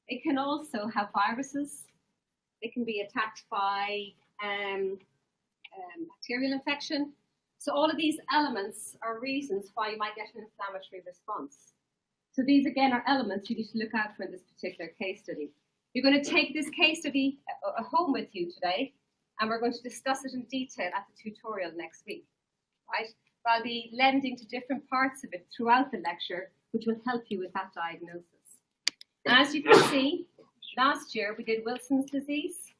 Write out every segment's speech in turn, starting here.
It can also have viruses. It can be attacked by bacterial infection. So all of these elements are reasons why you might get an inflammatory response. So these again are elements you need to look out for in this particular case study. You're going to take this case study home with you today, and we're going to discuss it in detail at the tutorial next week, right? But I'll be lending to different parts of it throughout the lecture, which will help you with that diagnosis. And as you can see, last year we did Wilson's disease,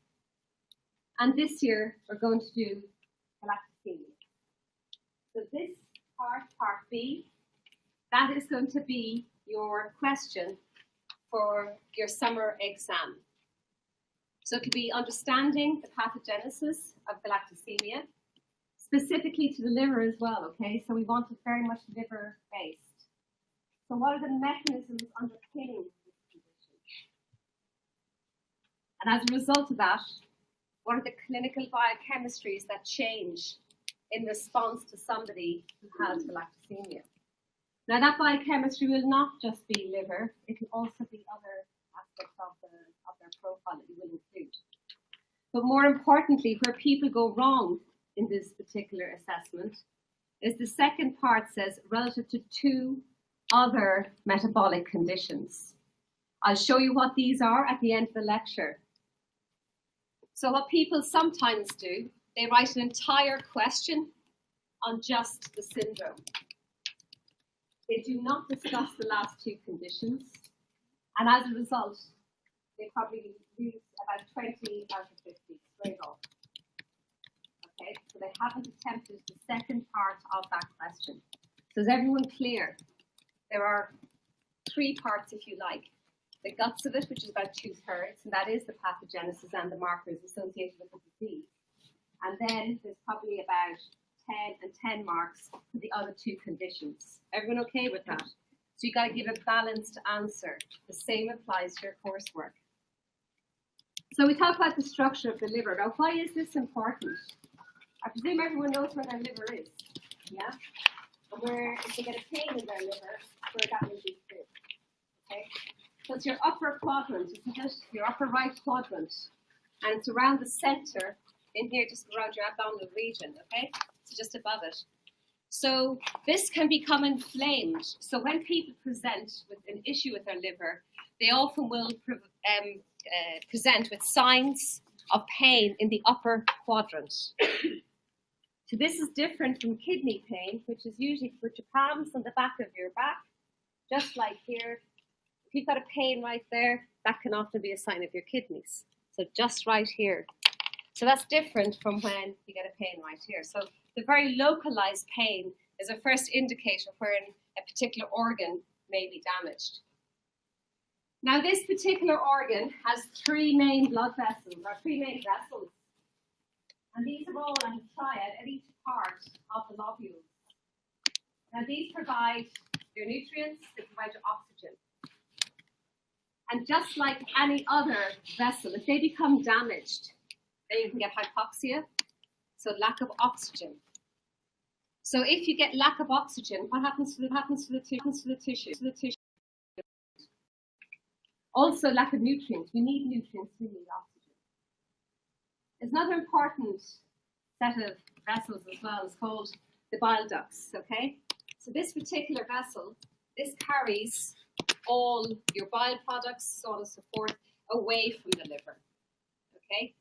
and this year we're going to do galactosemia. So this part B, that is going to be your question for your summer exam. So it could be understanding the pathogenesis of galactosemia, specifically to the liver as well, okay? So we want it very much liver-based. So what are the mechanisms underpinning this condition? And as a result of that, what are the clinical biochemistries that change in response to somebody who has galactosemia? Now that biochemistry will not just be liver, it can also be other aspects of their profile that you will include. But more importantly, where people go wrong in this particular assessment is the second part says relative to 2 other metabolic conditions. I'll show you what these are at the end of the lecture. So what people sometimes do, they write an entire question on just the syndrome. They do not discuss the last 2 conditions, and as a result, they probably use about 20 out of 50 straight off. Okay, so they haven't attempted the second part of that question. So is everyone clear? There are 3 parts, if you like. The guts of it, which is about 2/3, and that is the pathogenesis and the markers associated with the disease. And then there's probably about 10 and 10 marks for the other 2 conditions. Everyone okay with that? So you got to give a balanced answer. The same applies to your coursework. So we talk about the structure of the liver. Now, why is this important? I presume everyone knows where their liver is, yeah? And where, if they get a pain in their liver, where that will be too, okay? So it's your upper quadrant, isn't it? Your upper right quadrant. And it's around the center, in here, just around your abdominal region, okay? So just above it. So this can become inflamed. So when people present with an issue with their liver, they often will present with signs of pain in the upper quadrant. So this is different from kidney pain, which is usually with your palms on the back of your back, just like here. If you've got a pain right there, that can often be a sign of your kidneys. So just right here. So that's different from when you get a pain right here. So the very localized pain is a first indicator wherein a particular organ may be damaged. Now this particular organ has 3 main blood vessels, or 3 main vessels. And these are all on a triad at each part of the lobules. Now these provide your nutrients, they provide your oxygen. And just like any other vessel, if they become damaged, then you can get hypoxia, so lack of oxygen. So if you get lack of oxygen, what happens to the tissue? Also lack of nutrients. We need nutrients, we need oxygen. There's another important set of vessels as well. It's called the bile ducts, okay? So this particular vessel, this carries all your bile products, so on and so forth, away from the liver, okay?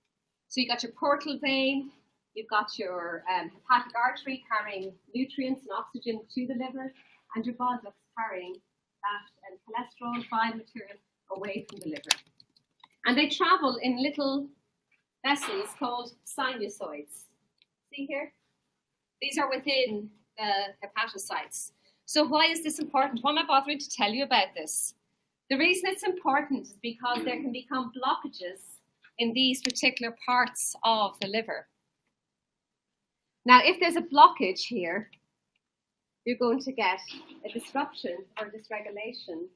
So you've got your portal vein, you've got your hepatic artery carrying nutrients and oxygen to the liver, and your bile ducts carrying that cholesterol, bile material away from the liver. And they travel in little vessels called sinusoids. See here? These are within the hepatocytes. So why is this important? Why am I bothering to tell you about this? The reason it's important is because there can become blockages in these particular parts of the liver. Now, if there's a blockage here, you're going to get a disruption or dysregulation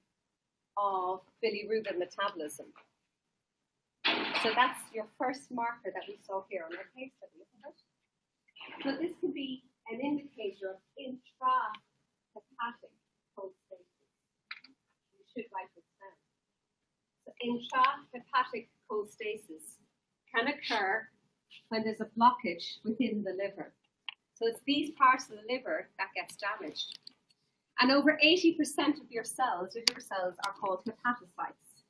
of bilirubin metabolism. So that's your first marker that we saw here on our case study, isn't it? So this could be an indicator of intrahepatic cholestasis. You should write this down. So intrahepatic cholestasis can occur when there's a blockage within the liver. So it's these parts of the liver that gets damaged. And over 80% of your cells, your liver cells, are called hepatocytes.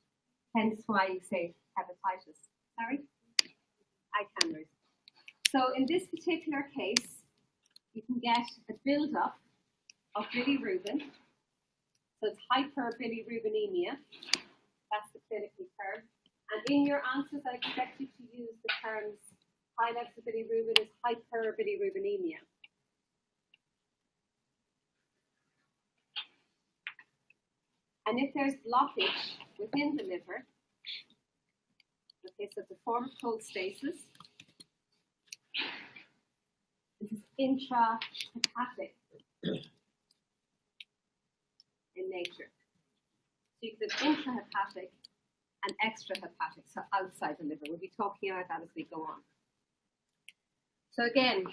Hence why you say hepatitis. Sorry? I can read. So in this particular case, you can get a build-up of bilirubin. So it's hyperbilirubinemia. That's the clinical term. And in your answers, I expect you to use the terms high levels of bilirubin is hyperbilirubinemia. And if there's blockage within the liver, okay, so it's a form of cholestasis. This is intrahepatic in nature. So you could have intrahepatic and extrahepatic, so outside the liver. We'll be talking about that as we go on. So again,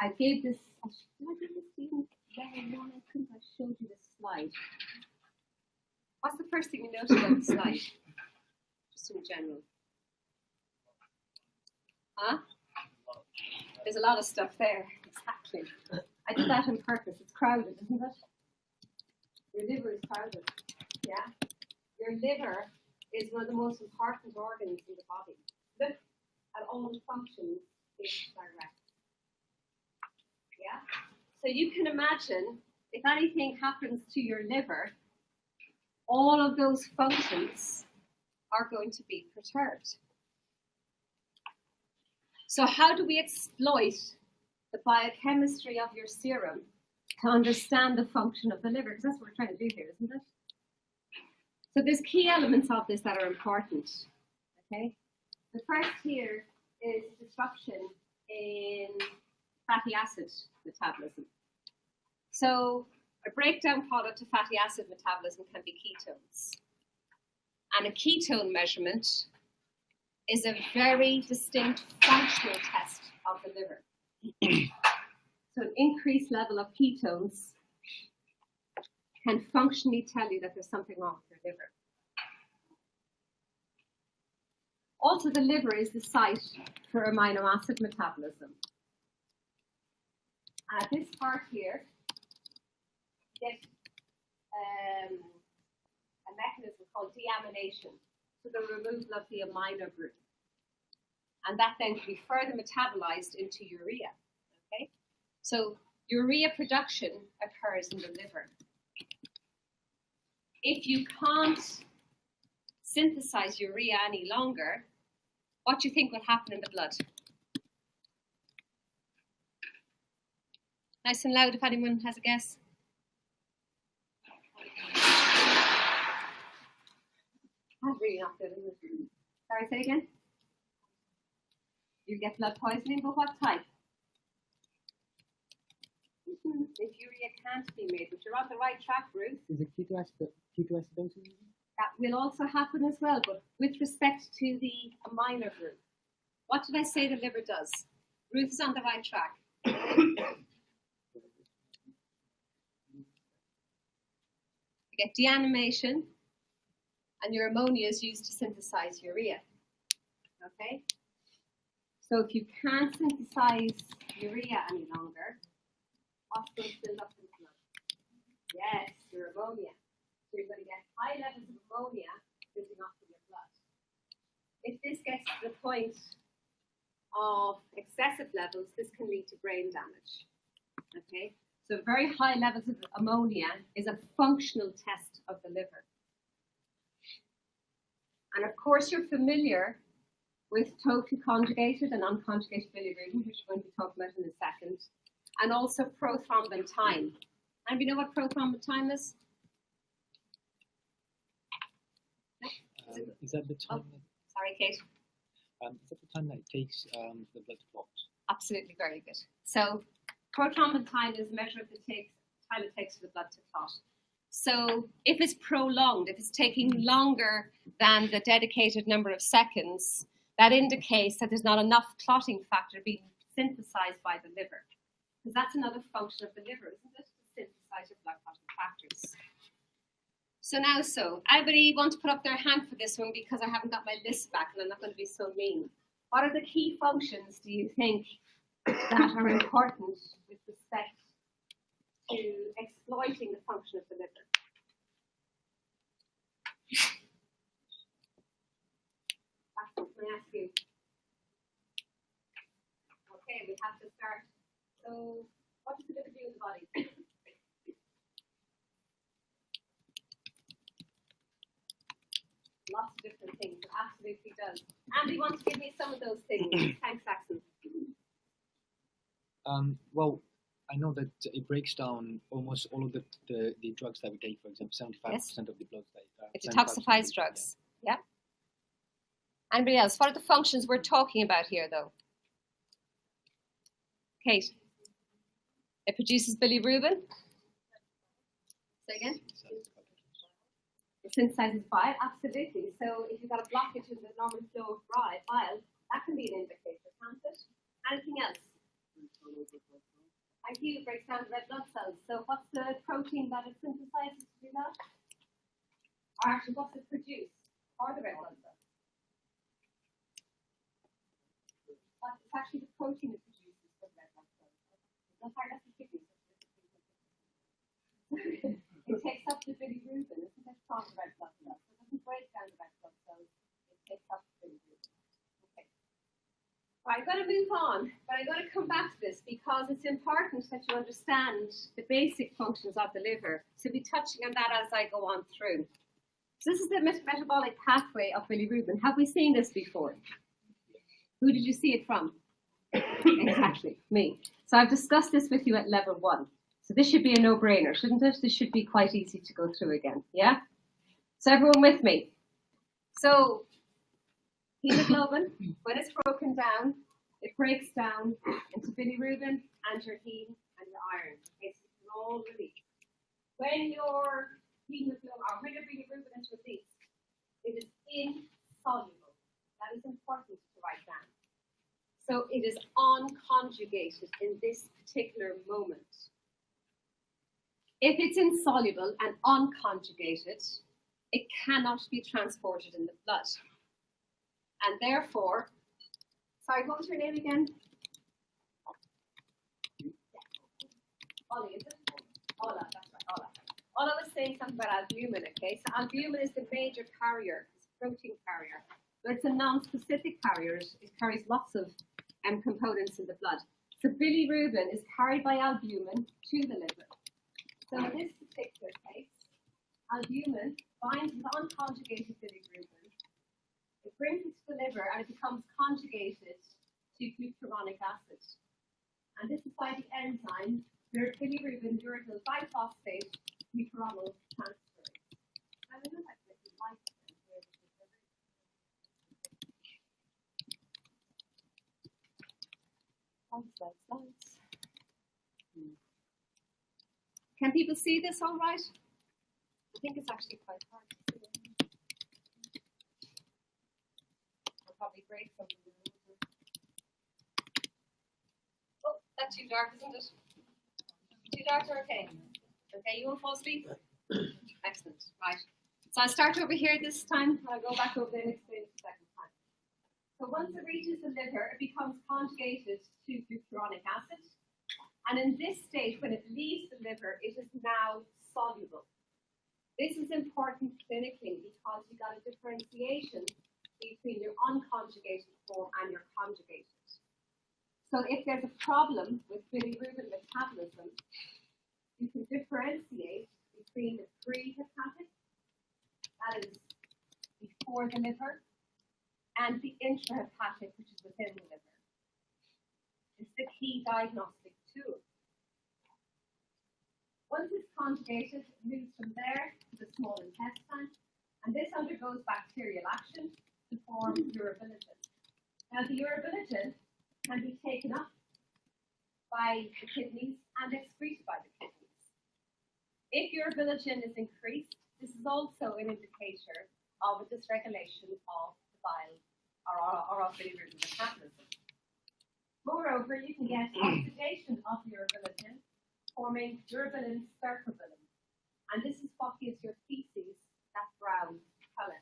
I gave this, did I give this to you? I think I showed you this slide. What's the first thing you notice about the slide? Just in general. Huh? There's a lot of stuff there, exactly. I did that on purpose. It's crowded, isn't it? Your liver is crowded, yeah? Your liver is one of the most important organs in the body. Look at all the functions it's direct. Yeah? So you can imagine if anything happens to your liver, all of those functions are going to be perturbed. So how do we exploit the biochemistry of your serum to understand the function of the liver? Because that's what we're trying to do here, isn't it? So there's key elements of this that are important. Okay? The first here is disruption in fatty acid metabolism. So a breakdown product of fatty acid metabolism can be ketones. And a ketone measurement is a very distinct functional test of the liver. So an increased level of ketones can functionally tell you that there's something wrong with your liver. Also, the liver is the site for amino acid metabolism. And at this part here, you get a mechanism called deamination, so the removal of the amino group. And that then can be further metabolized into urea. Okay? So urea production occurs in the liver. If you can't synthesize urea any longer, what do you think will happen in the blood? Nice and loud if anyone has a guess. That's really not good, isn't it? Sorry, say again? You get blood poisoning, but what type? If urea can't be made, but you're on the right track, Ruth. Is it ketoacidosis? That will also happen as well, but with respect to the amino group. What did I say the liver does? Ruth is on the right track. You get deamination, and your ammonia is used to synthesize urea. Okay? So if you can't synthesize urea any longer, what's going to build up in the blood? Yes, your ammonia. So you're going to get high levels of ammonia building up in your blood. If this gets to the point of excessive levels, this can lead to brain damage. Okay? So very high levels of ammonia is a functional test of the liver. And of course, you're familiar with totally conjugated and unconjugated bilirubin, which we're going to be talking about in a second, and also prothrombin. And you know what prothrombin is? Is that the time? Sorry, Kate. Is that the time that it takes the blood to clot? Absolutely, very good. So prothrombin is a measure of the time it takes for the blood to clot. So if it's prolonged, if it's taking longer than the dedicated number of seconds, that indicates that there's not enough clotting factor being synthesized by the liver. Because that's another function of the liver, isn't it? To synthesize your blood clotting factors. Anybody want to put up their hand for this one because I haven't got my list back and I'm not going to be so mean. What are the key functions do you think that are important with respect to exploiting the function of the liver? Can I ask you? Okay, we have to start. So, what does the liver do in the body? Lots of different things. It absolutely does. Andy wants to give me some of those things. Thanks, Saxon. Well, I know that it breaks down almost all of the drugs that we take, for example, 75% of the blood. It detoxifies drugs. Yeah. Anybody else? What are the functions we're talking about here, though? Kate. It produces bilirubin. Say again? It synthesizes bile, absolutely. So if you've got a blockage in the normal flow of bile, that can be an indicator, can't it? Anything else? Thank you. It breaks down the red blood cells. So what's the protein that it synthesizes to do that? Or actually, what's it produce for the red blood cells? It's actually the protein it produces for the red blood cells. That's the kidneys. It takes up the bilirubin. Isn't it from the red blood cells? It doesn't break down the red blood cells. It takes up the bilirubin. Okay. Right, I'm going to move on, but I'm going to come back to this because it's important that you understand the basic functions of the liver. So I'll be touching on that as I go on through. So this is the metabolic pathway of bilirubin. Have we seen this before? Who did you see it from? Exactly, me. So I've discussed this with you at level 1. So this should be a no-brainer, shouldn't it? This should be quite easy to go through again, yeah? So everyone with me? So hemoglobin, when it's broken down, it breaks down into bilirubin and your heme and your iron. Okay, so it's all released. When your hemoglobin, or when your bilirubin is released, it is insoluble. That is important to write down. So it is unconjugated in this particular moment. If it's insoluble and unconjugated, it cannot be transported in the blood. And therefore, sorry, what was your name again? Ollie, is it? Ola, that's right, Ola. Ola was saying something about albumin, okay? So albumin is the major carrier, it's a protein carrier. But it's a non-specific carrier. It carries lots of components in the blood. So bilirubin is carried by albumin to the liver. So in this particular case, albumin binds with unconjugated bilirubin. It brings it to the liver and it becomes conjugated to glucuronic acid. And this is by the enzyme bilirubin uridyl biphosphate glucuronal transferase. I don't know if I can like it. Slides. Can people see this all right? I think it's actually quite hard to see. I'll probably break something. Oh, that's too dark, isn't it? Too dark or okay? Okay, you won't fall asleep? Excellent, right. So I'll start over here this time, and I'll go back over there and explain it the second time. So once it reaches the liver, it becomes conjugated to glucuronic acid. And in this state, when it leaves the liver, it is now soluble. This is important clinically because you've got a differentiation between your unconjugated form and your conjugated. So if there's a problem with bilirubin metabolism, you can differentiate between the pre-hepatic, that is before the liver, and the intrahepatic, which is within the liver. It's the key diagnostic tool. Once it's conjugated, it moves from there to the small intestine, and this undergoes bacterial action to form urobilin. Now, the urobilin can be taken up by the kidneys and excreted by the kidneys. If urobilin is increased, this is also an indicator of a dysregulation of the bile or of bilirubin metabolism. Moreover, you can get oxidation of urobilin, forming urobilin cercobilin. And this is what gives your feces that brown colour.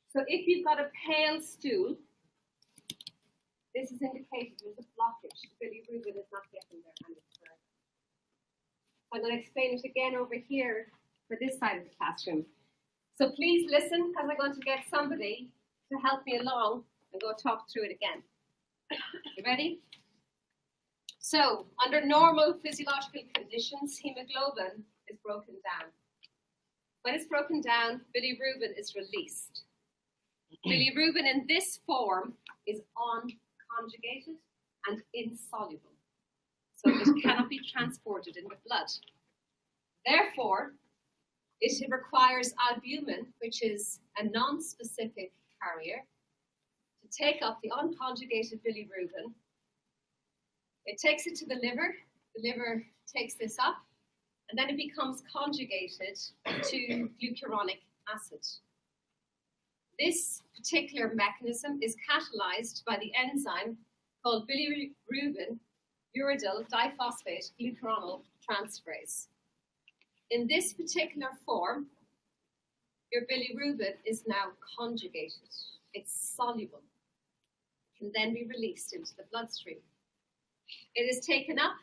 So if you've got a pale stool, this is indicated there's a blockage. The bilirubin is not getting there any further. I'm going to explain it again over here for this side of the classroom. So please listen, because I'm going to get somebody to help me along and go talk through it again. You ready? So, under normal physiological conditions, hemoglobin is broken down. When it's broken down, bilirubin is released. Bilirubin in this form is unconjugated and insoluble, so it cannot be transported in the blood. Therefore, it requires albumin, which is a non-specific carrier, to take up the unconjugated bilirubin. It takes it to the liver takes this up, and then it becomes conjugated to glucuronic acid. This particular mechanism is catalyzed by the enzyme called bilirubin uridyl diphosphate glucuronal transferase. In this particular form, your bilirubin is now conjugated. It's soluble. It can then be released into the bloodstream. It is taken up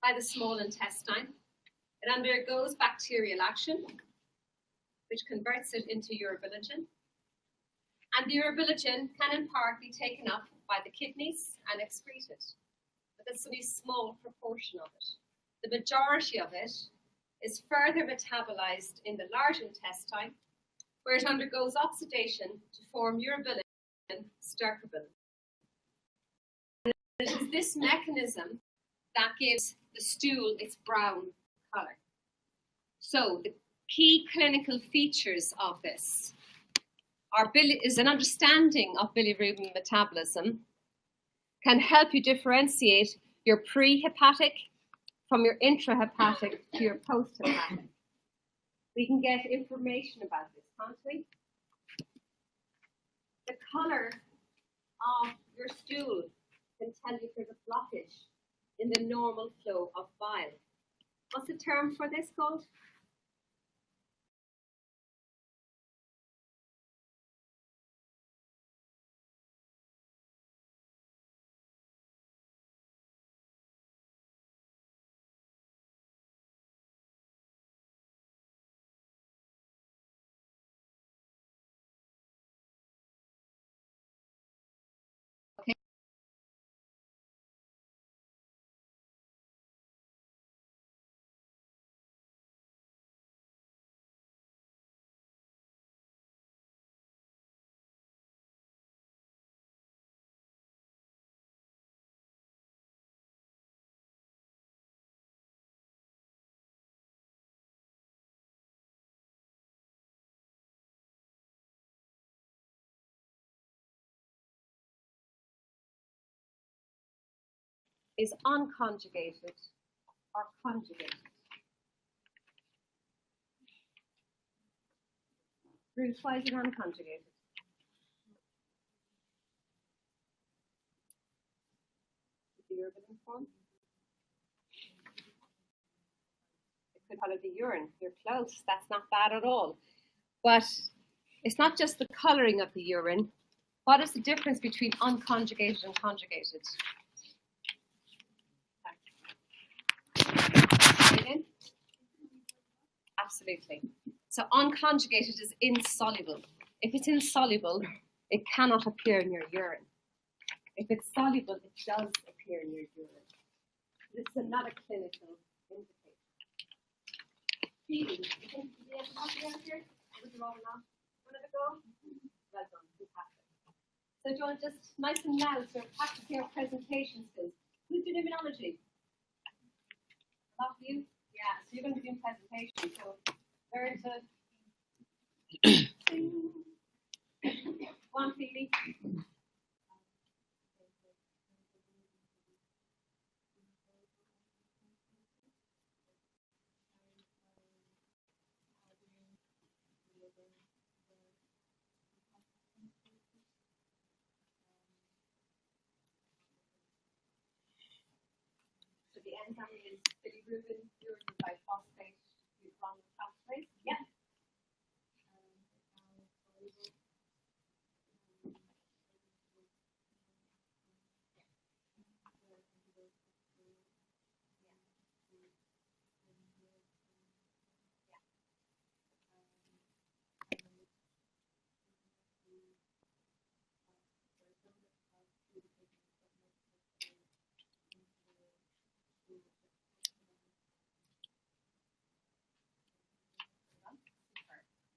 by the small intestine. It undergoes bacterial action, which converts it into urobilinogen. And the urobilinogen can in part be taken up by the kidneys and excreted. But that's only a small proportion of it. The majority of it is further metabolized in the large intestine, where it undergoes oxidation to form urobilin stercobilin. It is this mechanism that gives the stool its brown colour. So the key clinical features of this is an understanding of bilirubin metabolism, can help you differentiate your prehepatic from your intrahepatic to your posthepatic. We can get information about this, can't we? The colour of your stool can tell you if there's a blockage in the normal flow of bile. What's the term for this called? Okay. Is unconjugated or conjugated. Bruce, why is it unconjugated? The urobilin form? It could colour the urine. You're close. That's not bad at all. But it's not just the colouring of the urine. What is the difference between unconjugated and conjugated? Absolutely. So unconjugated is insoluble. If it's insoluble, it cannot appear in your urine. If it's soluble, it does appear in your urine. This is another clinical indicator. Phoebe, you think you have something out here? Was it all enough? Want to go? Well done, fantastic. So do you want to just nice and loud, so practicing our presentation skills. Who's doing immunology? A lot of you? Yeah, so you're going to be doing presentation. So learn to one Phoebe. So the enzyme is bilirubin uridyl diphosphate along the pathways. Yeah.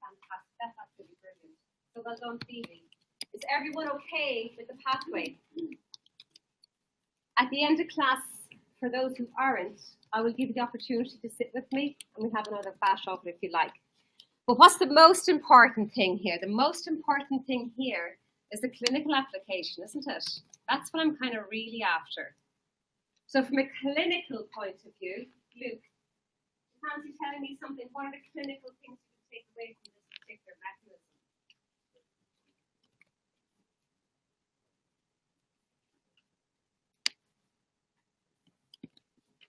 Fantastic. That's absolutely brilliant. So well done, Phoebe. Is everyone okay with the pathway? At the end of class, for those who aren't, I will give you the opportunity to sit with me and we'll have another bash of it if you like. But what's the most important thing here? The most important thing here is the clinical application, isn't it? That's what I'm kind of really after. So from a clinical point of view, Luke, fancy telling me something? What are the clinical things you can take away from this particular mechanism?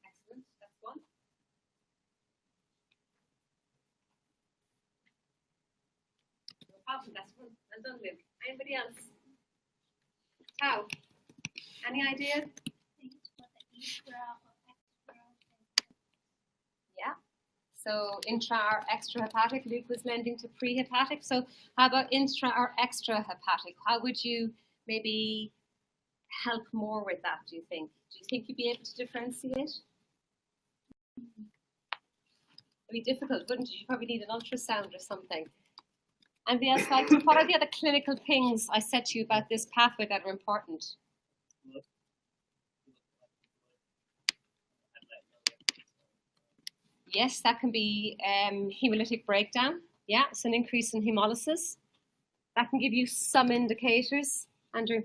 Excellent, that's one. No problem, that's one. Well done, Luke. Anybody else? How? Any idea? Yeah. So intra or extrahepatic, Luke was lending to prehepatic. So how about intra or extrahepatic? How would you maybe help more with that, do you think? Do you think you'd be able to differentiate? It'd be difficult, wouldn't it? You probably need an ultrasound or something. Anybody else like to? What are the other clinical things I said to you about this pathway that are important? Yes, that can be hemolytic breakdown. Yeah, it's an increase in hemolysis. That can give you some indicators. Andrew?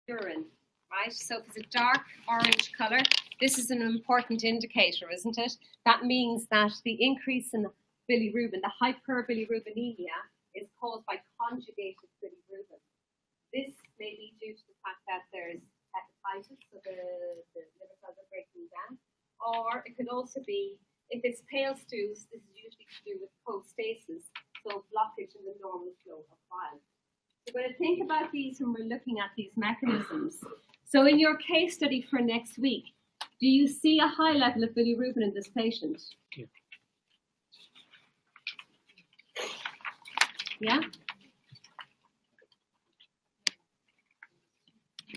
Urine, right? So if it's a dark orange colour, this is an important indicator, isn't it? That means that the increase in bilirubin, the hyperbilirubinemia, is caused by conjugated bilirubin. This may be due to the fact that there's hepatitis, so the liver cells are breaking down, or it could also be, if it's pale stews, this is usually to do with cholestasis, so blockage in the normal flow of bile. So we're going to think about these when we're looking at these mechanisms. So in your case study for next week, do you see a high level of bilirubin in this patient? Yeah. Yeah?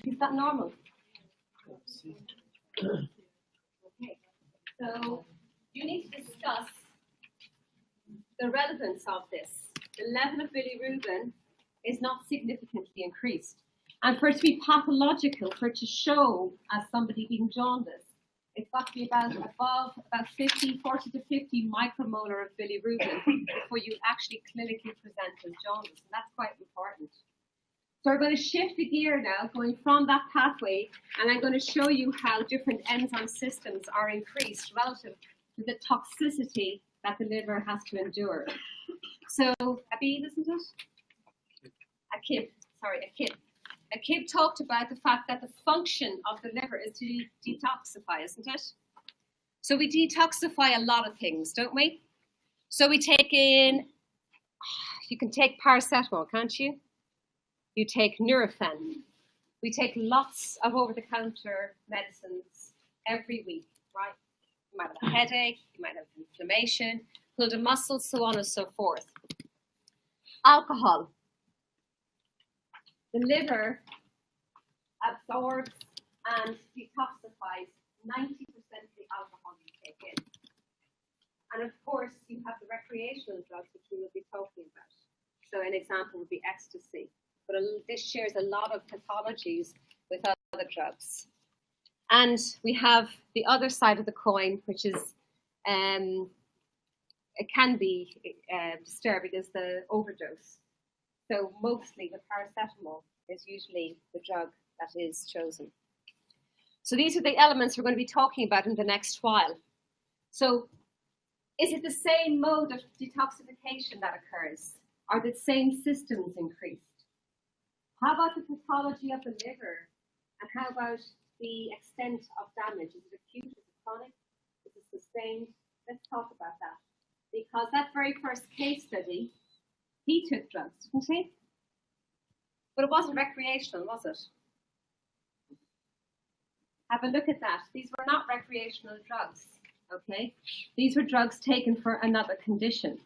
Is that normal? Okay. So you need to discuss the relevance of this. The level of bilirubin is not significantly increased. And for it to be pathological, for it to show as somebody being jaundiced, it's got to be about 40 to 50 micromolar of bilirubin before you actually clinically present as jaundice. And that's quite important. So we're going to shift the gear now, going from that pathway, and I'm going to show you how different enzyme systems are increased relative to the toxicity that the liver has to endure. So, Abid, isn't it? Akib talked about the fact that the function of the liver is to detoxify, isn't it? So we detoxify a lot of things, don't we? So we take in, you can take paracetamol, can't you? You take Nurofen. We take lots of over-the-counter medicines every week, right? You might have a headache, you might have inflammation, pulled a muscle, so on and so forth. Alcohol. The liver absorbs and detoxifies 90% of the alcohol you take in. And of course, you have the recreational drugs, which we will be talking about. So an example would be ecstasy. But this shares a lot of pathologies with other drugs. And we have the other side of the coin, which is, it can be disturbing, is the overdose. So mostly the paracetamol is usually the drug that is chosen. So these are the elements we're going to be talking about in the next while. So is it the same mode of detoxification that occurs? Are the same systems increased? How about the pathology of the liver? And how about the extent of damage? Is it acute? Is it chronic? Is it sustained? Let's talk about that. Because that very first case study, he took drugs, didn't he? But it wasn't recreational, was it? Have a look at that. These were not recreational drugs, okay? These were drugs taken for another condition.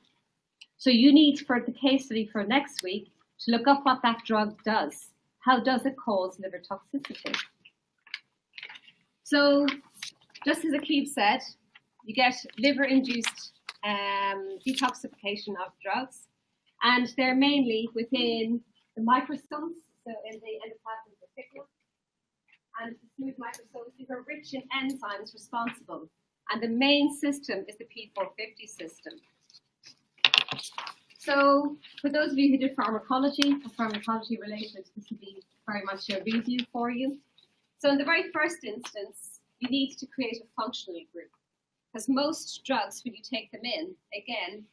So you need, for the case study for next week, to look up what that drug does. How does it cause liver toxicity? So, just as Akib said, you get liver-induced detoxification of drugs, and they're mainly within the microstomes, so in the endoplasmic reticulum, and the smooth microstomes. These are rich in enzymes responsible, and the main system is the P450 system. So, for those of you who did pharmacology or pharmacology related, this would be very much a review for you. So, in the very first instance, you need to create a functional group, because most drugs, when you take them in, again,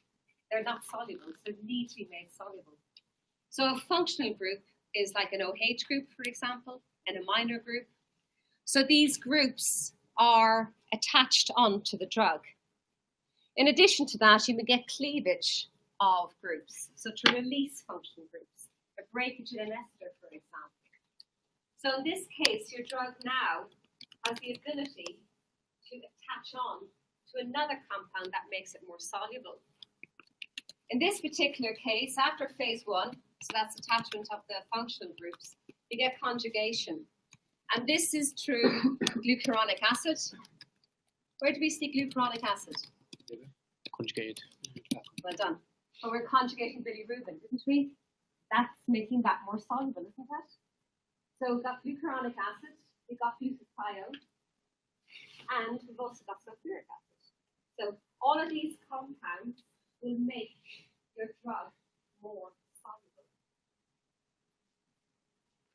they're not soluble, so they need to be made soluble. So, a functional group is like an OH group, for example, and a minor group. So, these groups are attached onto the drug. In addition to that, you may get cleavage of groups, so to release functional groups, a breakage in an ester, for example. So in this case, your drug now has the ability to attach on to another compound that makes it more soluble. In this particular case, after phase 1, so that's attachment of the functional groups, you get conjugation. And this is through glucuronic acid. Where do we see glucuronic acid? Conjugated. Well done. But we're conjugating bilirubin, didn't we? That's making that more soluble, isn't it? So we've got glucuronic acid, we've got glutathione, and we've also got sulfuric acid. So all of these compounds will make your drug more soluble.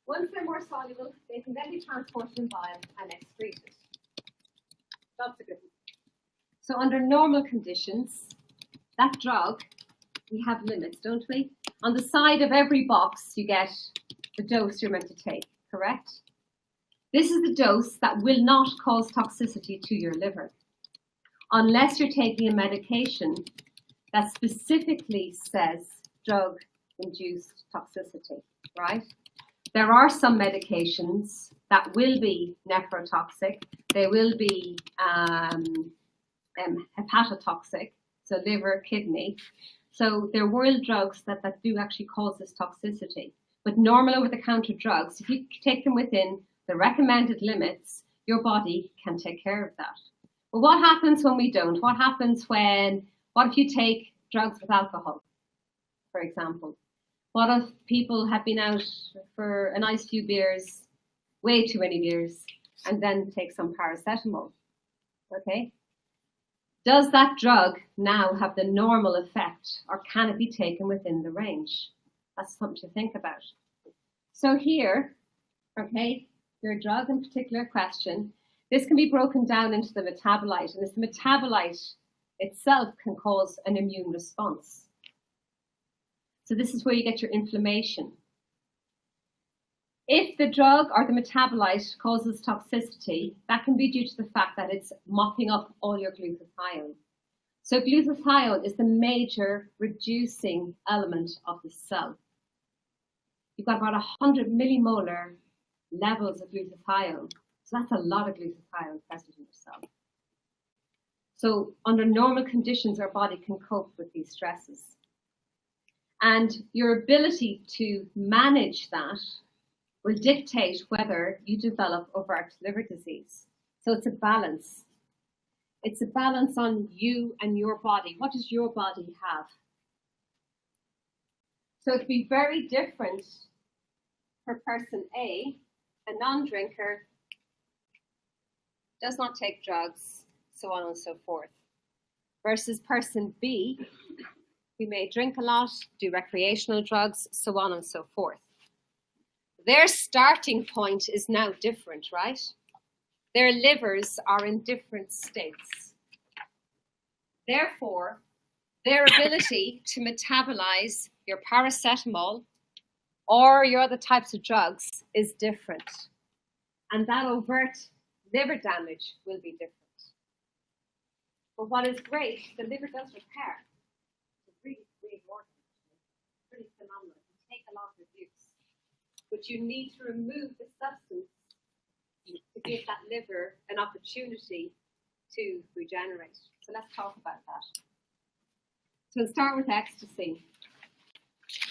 Once they're more soluble, they can then be transported in bile and excreted. That's a good one. So under normal conditions, that drug, we have limits, don't we? On the side of every box, you get the dose you're meant to take, correct? This is the dose that will not cause toxicity to your liver, unless you're taking a medication that specifically says drug-induced toxicity, right? There are some medications that will be nephrotoxic. They will be hepatotoxic, so liver, kidney. So there will drugs that do actually cause this toxicity. But normal over-the-counter drugs, if you take them within the recommended limits, your body can take care of that. But what happens when we don't? What if you take drugs with alcohol, for example? What if people have been out for a nice few beers, way too many beers, and then take some paracetamol, okay? Does that drug now have the normal effect, or can it be taken within the range? That's something to think about. So here, okay, your drug in particular question, this can be broken down into the metabolite, and this metabolite itself can cause an immune response. So this is where you get your inflammation. If the drug or the metabolite causes toxicity, that can be due to the fact that it's mopping up all your glutathione. So glutathione is the major reducing element of the cell. You've got about 100 millimolar levels of glutathione. So that's a lot of glutathione present in your cell. So under normal conditions, our body can cope with these stresses. And your ability to manage that will dictate whether you develop overt liver disease. So it's a balance. It's a balance on you and your body. What does your body have? So it'd be very different for person A, a non-drinker, does not take drugs, so on and so forth, versus person B, who may drink a lot, do recreational drugs, so on and so forth. Their starting point is now different, right? Their livers are in different states. Therefore, their ability to metabolize your paracetamol or your other types of drugs is different. And that overt liver damage will be different. But what is great, the liver does repair. It's really, really important. Pretty phenomenal. You take a lot of abuse. But you need to remove the substance to give that liver an opportunity to regenerate. So let's talk about that. So we'll start with ecstasy.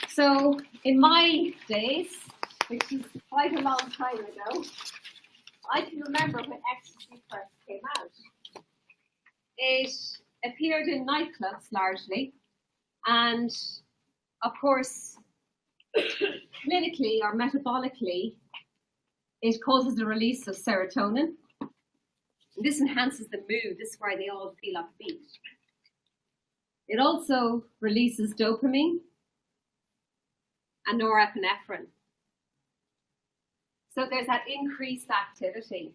So in my days, which is quite a long time ago, I can remember when ecstasy first came out. It appeared in nightclubs largely, and of course, clinically or metabolically, it causes the release of serotonin. This enhances the mood. This is why they all feel upbeat. It also releases dopamine and norepinephrine. So there's that increased activity.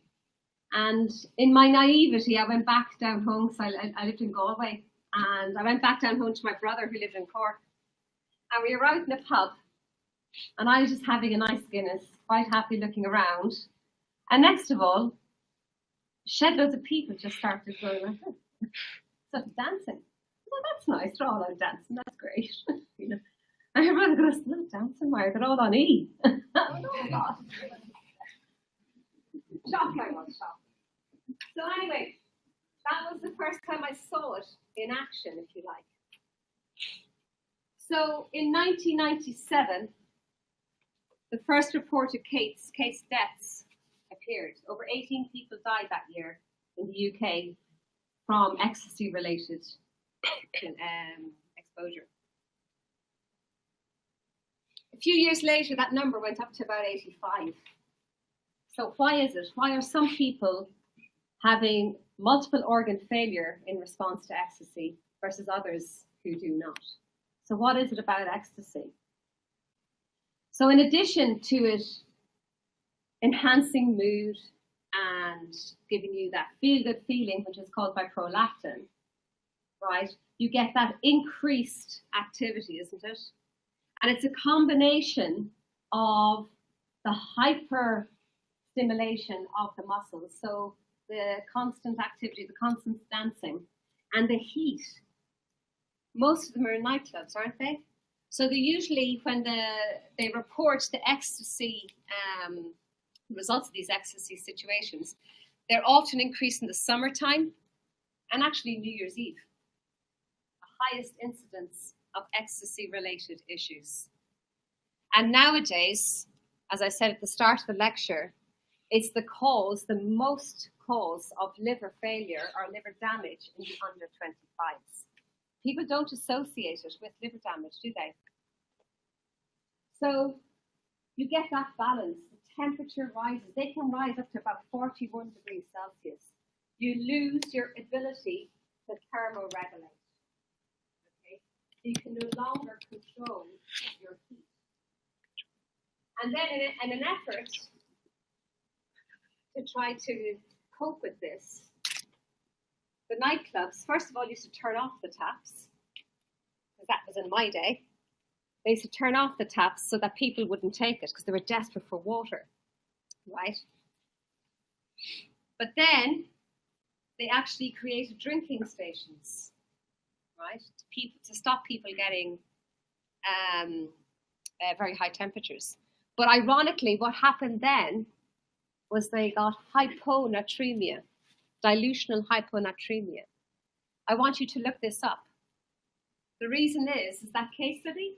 And in my naivety, I went back down home, because I lived in Galway, and I went back down home to my brother who lived in Cork. And we were out in a pub, and I was just having a nice Guinness, quite happy looking around. And next of all, shed loads of people just started going like this, started dancing. Well, that's nice, they're all out dancing, that's great. You know. And everyone goes, not dancing, Maya, they're all on E. Oh, no, God. Shocked I was, shocked. So anyway, that was the first time I saw it in action, if you like. So in 1997, the first reported case deaths appeared. Over 18 people died that year in the UK from ecstasy-related exposure. A few years later, that number went up to about 85. So why is it? Why are some people having multiple organ failure in response to ecstasy versus others who do not? So what is it about ecstasy? So in addition to it enhancing mood and giving you that feel-good feeling, which is called by prolactin, right? You get that increased activity, isn't it? And it's a combination of the hyper stimulation of the muscles, so the constant activity, the constant dancing, and the heat. Most of them are in nightclubs, aren't they? So they usually, when they report the ecstasy, results of these ecstasy situations, they're often increased in the summertime and actually New Year's Eve. The highest incidence of ecstasy-related issues. And nowadays, as I said at the start of the lecture, it's the most cause of liver failure or liver damage in the under 25s. People don't associate it with liver damage, do they? So you get that balance. The temperature rises. They can rise up to about 41 degrees Celsius. You lose your ability to thermoregulate. Okay? So you can no longer control your heat. And then in an effort to try to cope with this, the nightclubs, first of all, used to turn off the taps, because that was in my day. They used to turn off the taps so that people wouldn't take it because they were desperate for water, right? But then they actually created drinking stations, right, to stop people getting very high temperatures. But ironically, what happened then was they got hyponatremia, dilutional hyponatremia. I want you to look this up. The reason is that case study,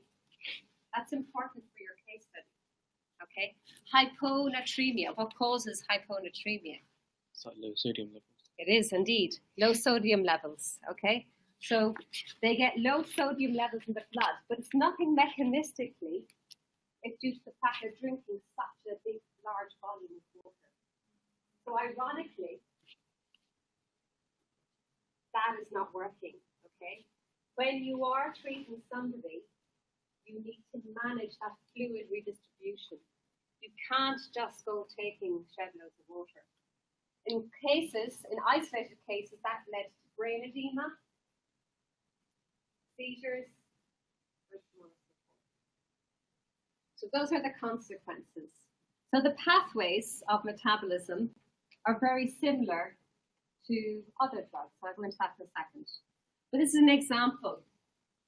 that's important for your case study, okay? Hyponatremia, what causes hyponatremia? So low sodium levels. It is indeed, low sodium levels, okay? So they get low sodium levels in the blood, but it's nothing mechanistically. It's due to the fact they're drinking such a big, large volume of water. So ironically, that is not working, okay? When you are treating somebody, you need to manage that fluid redistribution. You can't just go shed loads of water. In isolated cases, that led to brain edema, seizures. So those are the consequences. So the pathways of metabolism are very similar to other drugs. I'll go into that in a second. But this is an example.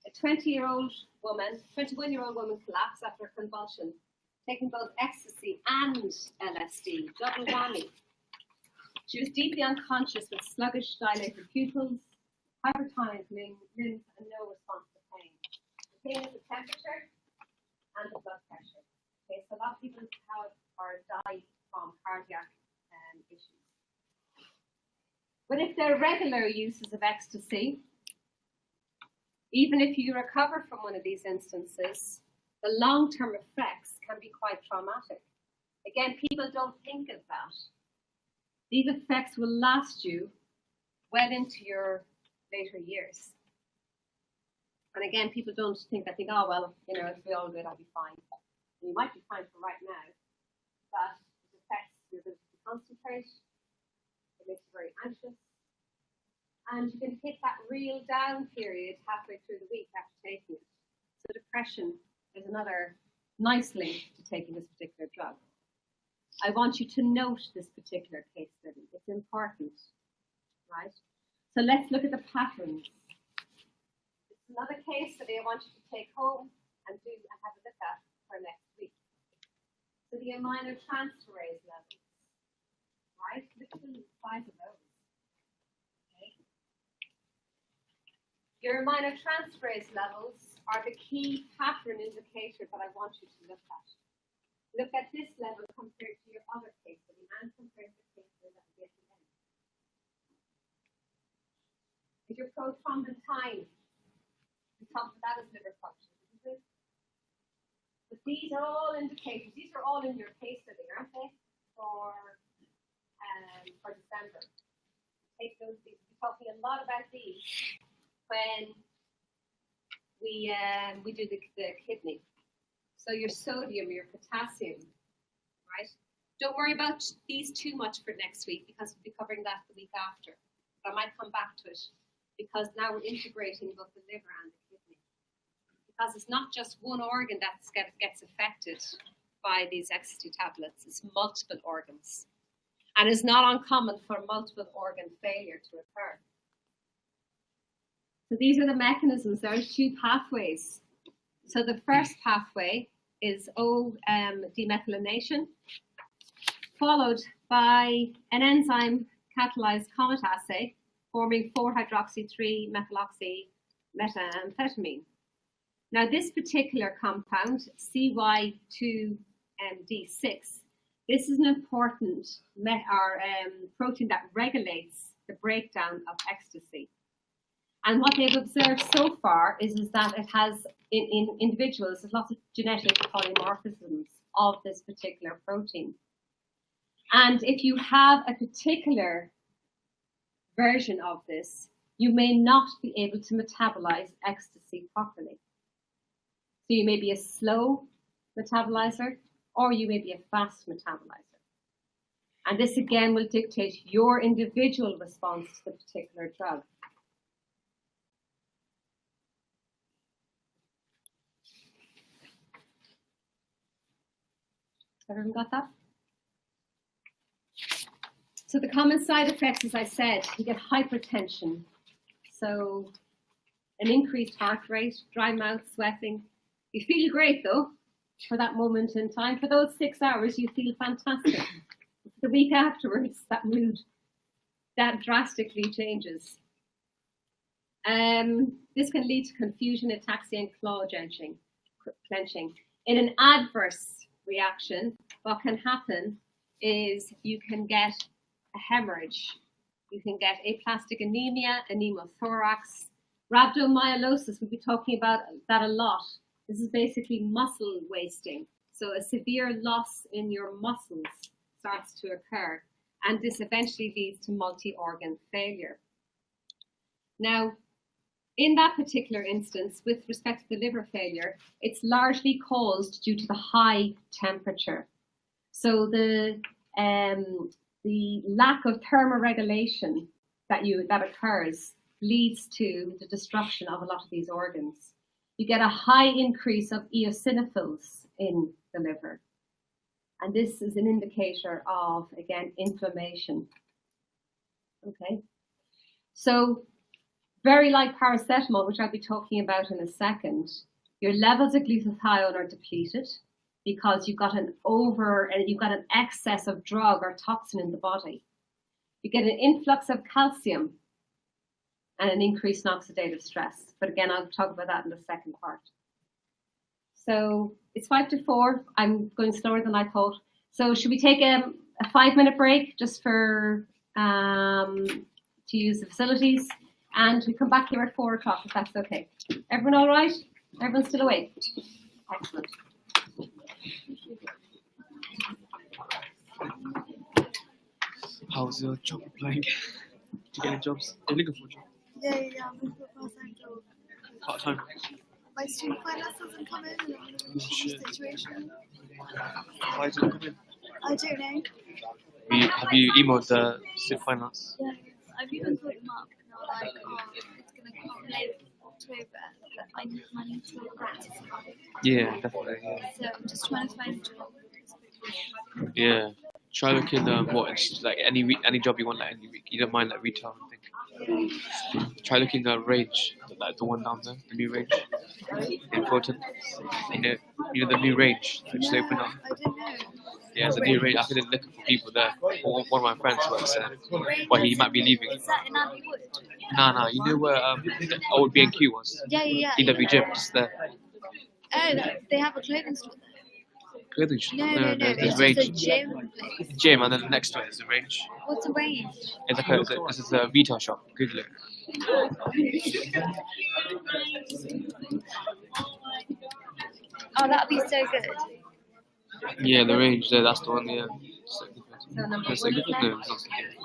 A 21-year-old woman collapsed after a convulsion, taking both ecstasy and LSD, double whammy. She was deeply unconscious with sluggish, dilated pupils, hypertonic limbs, and no response to pain. The pain is the temperature and the blood pressure. Okay, so a lot of people have or die from cardiac issues. But if they're regular uses of ecstasy, even if you recover from one of these instances, the long-term effects can be quite traumatic. Again, people don't think of that. These effects will last you well into your later years. And again, people don't think, oh, well, if we're all good, I'll be fine. And you might be fine for right now, but it affects your ability to concentrate, it makes you very anxious, and you can hit that real down period halfway through the week after taking it. So depression is another nice link to taking this particular drug. I want you to note this particular case study. It's important, right? So let's look at the patterns. It's another case study I want you to take home and have a look at for next week. So the aminotransferase levels, right? Look at the size of those. Your aminotransferase levels are the key pattern indicator that I want you to look at. Look at this level compared to your other case study and compared to the case study that we get at the end. Is your prothrombin time? The top of that is liver function, isn't it? But these are all indicators. These are all in your case study, aren't they? For December. Take those. We'll be talking a lot about these when we do the kidney. So your sodium, your potassium, right? Don't worry about these too much for next week because we'll be covering that the week after. But I might come back to it because now we're integrating both the liver and the kidney. Because it's not just one organ that gets affected by these ecstasy tablets, it's multiple organs. And it's not uncommon for multiple organ failure to occur. So these are the mechanisms. There are two pathways. So the first pathway is O-demethylation, followed by an enzyme catalyzed Comet assay forming 4-hydroxy-3-methyloxy methamphetamine. Now this particular compound, CY2D6, this is an important protein that regulates the breakdown of ecstasy. And what they've observed so far is that it has, in individuals, there's lots of genetic polymorphisms of this particular protein. And if you have a particular version of this, you may not be able to metabolize ecstasy properly. So you may be a slow metabolizer, or you may be a fast metabolizer. And this again will dictate your individual response to the particular drug. Everyone got that? So the common side effects, as I said, you get hypertension. So an increased heart rate, dry mouth, sweating. You feel great though, for that moment in time. For those 6 hours, you feel fantastic. The week afterwards, that mood, that drastically changes. This can lead to confusion, ataxia, and claw clenching. In an adverse reaction, what can happen is you can get a hemorrhage. You can get aplastic anemia, pneumothorax, rhabdomyolysis. We'll be talking about that a lot. This is basically muscle wasting. So a severe loss in your muscles starts to occur, and this eventually leads to multi-organ failure. Now, in that particular instance, with respect to the liver failure, it's largely caused due to the high temperature. So the lack of thermoregulation that occurs leads to the destruction of a lot of these organs. You get a high increase of eosinophils in the liver. And this is an indicator of, again, inflammation. Okay, so very like paracetamol, which I'll be talking about in a second, your levels of glutathione are depleted because you've got an excess of drug or toxin in the body. You get an influx of calcium and an increase in oxidative stress. But again, I'll talk about that in the second part. So it's 5 to 4. I'm going slower than I thought. So should we take a 5-minute break just for to use the facilities? And we come back here at 4 o'clock, if that's okay. Everyone all right? Everyone's still awake? Excellent. How's your job applying? Did you get any jobs? Are you looking for a job? Yeah, I'm looking for a part-time job. Part-time? My student finance doesn't come in, and I'm in a shit. situation. Why did it come in? I don't know. Have you emailed the student finance? Yeah, I've even called them up, and they're like, oh, it's going to come late October, but I need money to practice. Yeah, definitely. Yeah. So I'm just trying to find a job. Yeah. Try looking it's like any job you want, like any week. You don't mind like retail, I think. Try looking at Range, like the one down there, the new Range. Important. You know the new Range that just opened up. I don't know. Yeah, it's a new Range. I've been looking for people there. One of my friends works there, but he might be leaving. Is that in Abbey Wood? No. You know where the old B&Q was? Yeah. EW Gym, just there. Oh, they have a clothing store there. Clothing shop. No. There's It's Range. just a gym place. Gym, and then next to it is a Range. What's a range? It's like this is a retail shop. Google it. Oh, that'd be so good. Yeah, the Range there. That's the one. Yeah. So good. So number That's so good. one. No, it's not so good.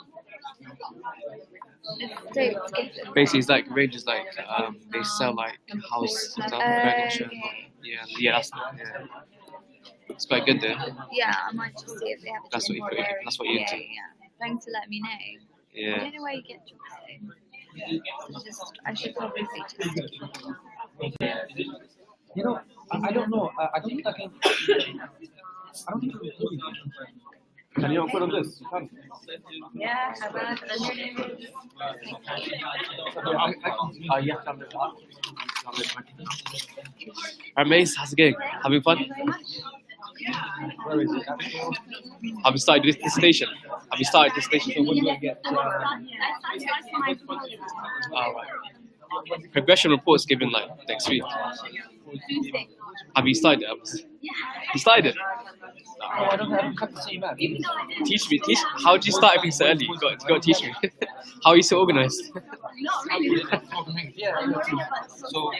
It's good. Basically, it's like Range is like they sell like house stuff, furniture. Yeah, that's yeah. It's quite good there. Yeah, I might just see if they have a That's gym what you there. put- that's what you're into. Yeah. Thanks for letting me know. I Yeah. don't know where you get jobs though. I should probably be tested. You know, I don't know. I don't think I can. I don't think I can. Can you not put on this? Yeah, I will. And your name is? You have to have the Alright, Mace, how's it going? Having fun? Where is it? Have you started this station? Have you started this station? So what do I get? Alright. Progression report's given like next week. Have you started it? You started it? Oh, I don't have to see man. Teach me. How did you start everything so early? You got to teach me. How are you so organized? Yeah. So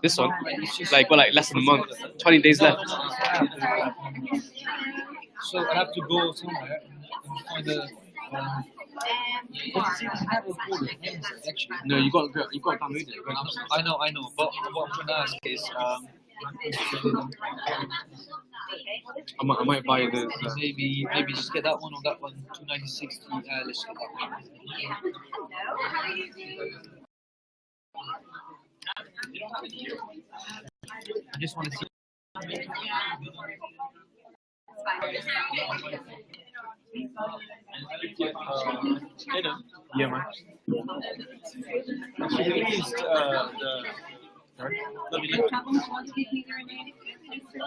This one, like less than a month, 20 days left. So I have to go somewhere and find a. But it seems to have a folder, actually. No, you got to download it. I know. But what I'm trying to ask is, I might buy the maybe just get that one or that one, 296. Let's get that one. I just want to see. Yeah, man.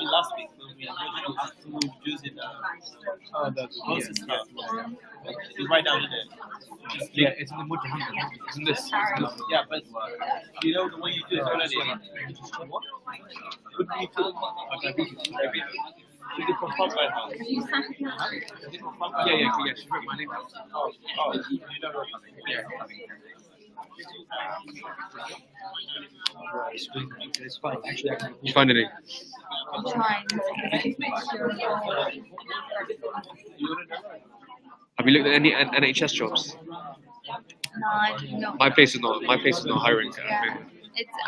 Last week when we had to use it, the process stuff. It's right down in there. Yeah, it's in the wood. It's in this. Yeah, but you know the way you do it already. What do you do? Did you confirm right now? Yeah. She wrote my name down. Oh, you don't know. Yeah. It's fine. Actually, I can. You find it? I'm trying. Have you looked at any NHS jobs? No, I do not. My place is not hiring. Yeah.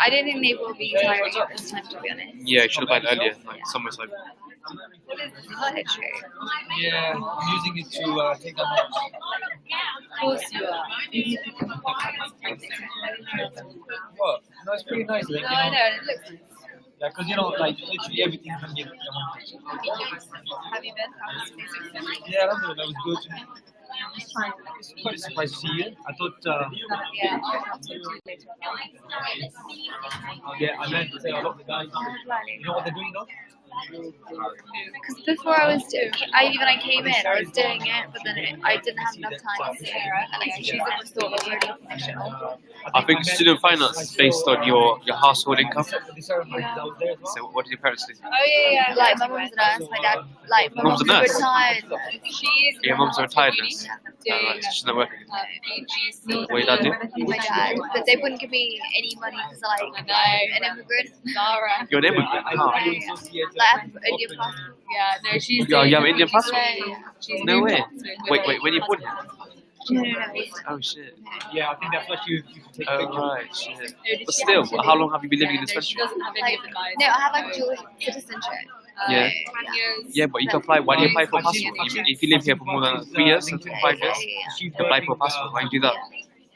I don't think they will be hiring at this time, to be honest. Yeah, you should have applied earlier, like summertime. What is poetry? Yeah, I'm using it to take down notes. Of course you are. What? No, it's pretty nice. No, Like, I know, it looks nice. Yeah, because you know, like literally everything can be in one place. Have you been? How was it? Yeah, Alhamdulillah, that was good. It's quite surprised to see you. I thought, Yeah, I'll talk to you later. yeah, I learned a lot of the guys. You know what they're doing though? Because before when I came in, I was doing it, but then I didn't have enough time to see her, and I she never thought it was really professional. I think student finance is based on your household income. So what did your parents do? Oh yeah. Like my mum's a nurse, my dad, like my Mum's a nurse? retired. She's Your mum's a retired nurse. Right, so she's not working. BGC. What did your dad do? My dad, but they wouldn't give me any money because like an immigrant. Zara. You're an immigrant. Oh. Like Indian passport. Yeah, no, she's. You have an Indian passport? She's No way. Wait, when you born here? No. Oh shit. Yeah, I think that's what you can take Oh pictures. right, shit. But still, how long have you been living in this country? Like, no, I have like dual citizenship. Yeah. Yeah, but you can apply. Why do you apply for a passport? If you live here for more than 3 years, 5 years, you can apply for a passport. Why do you do that?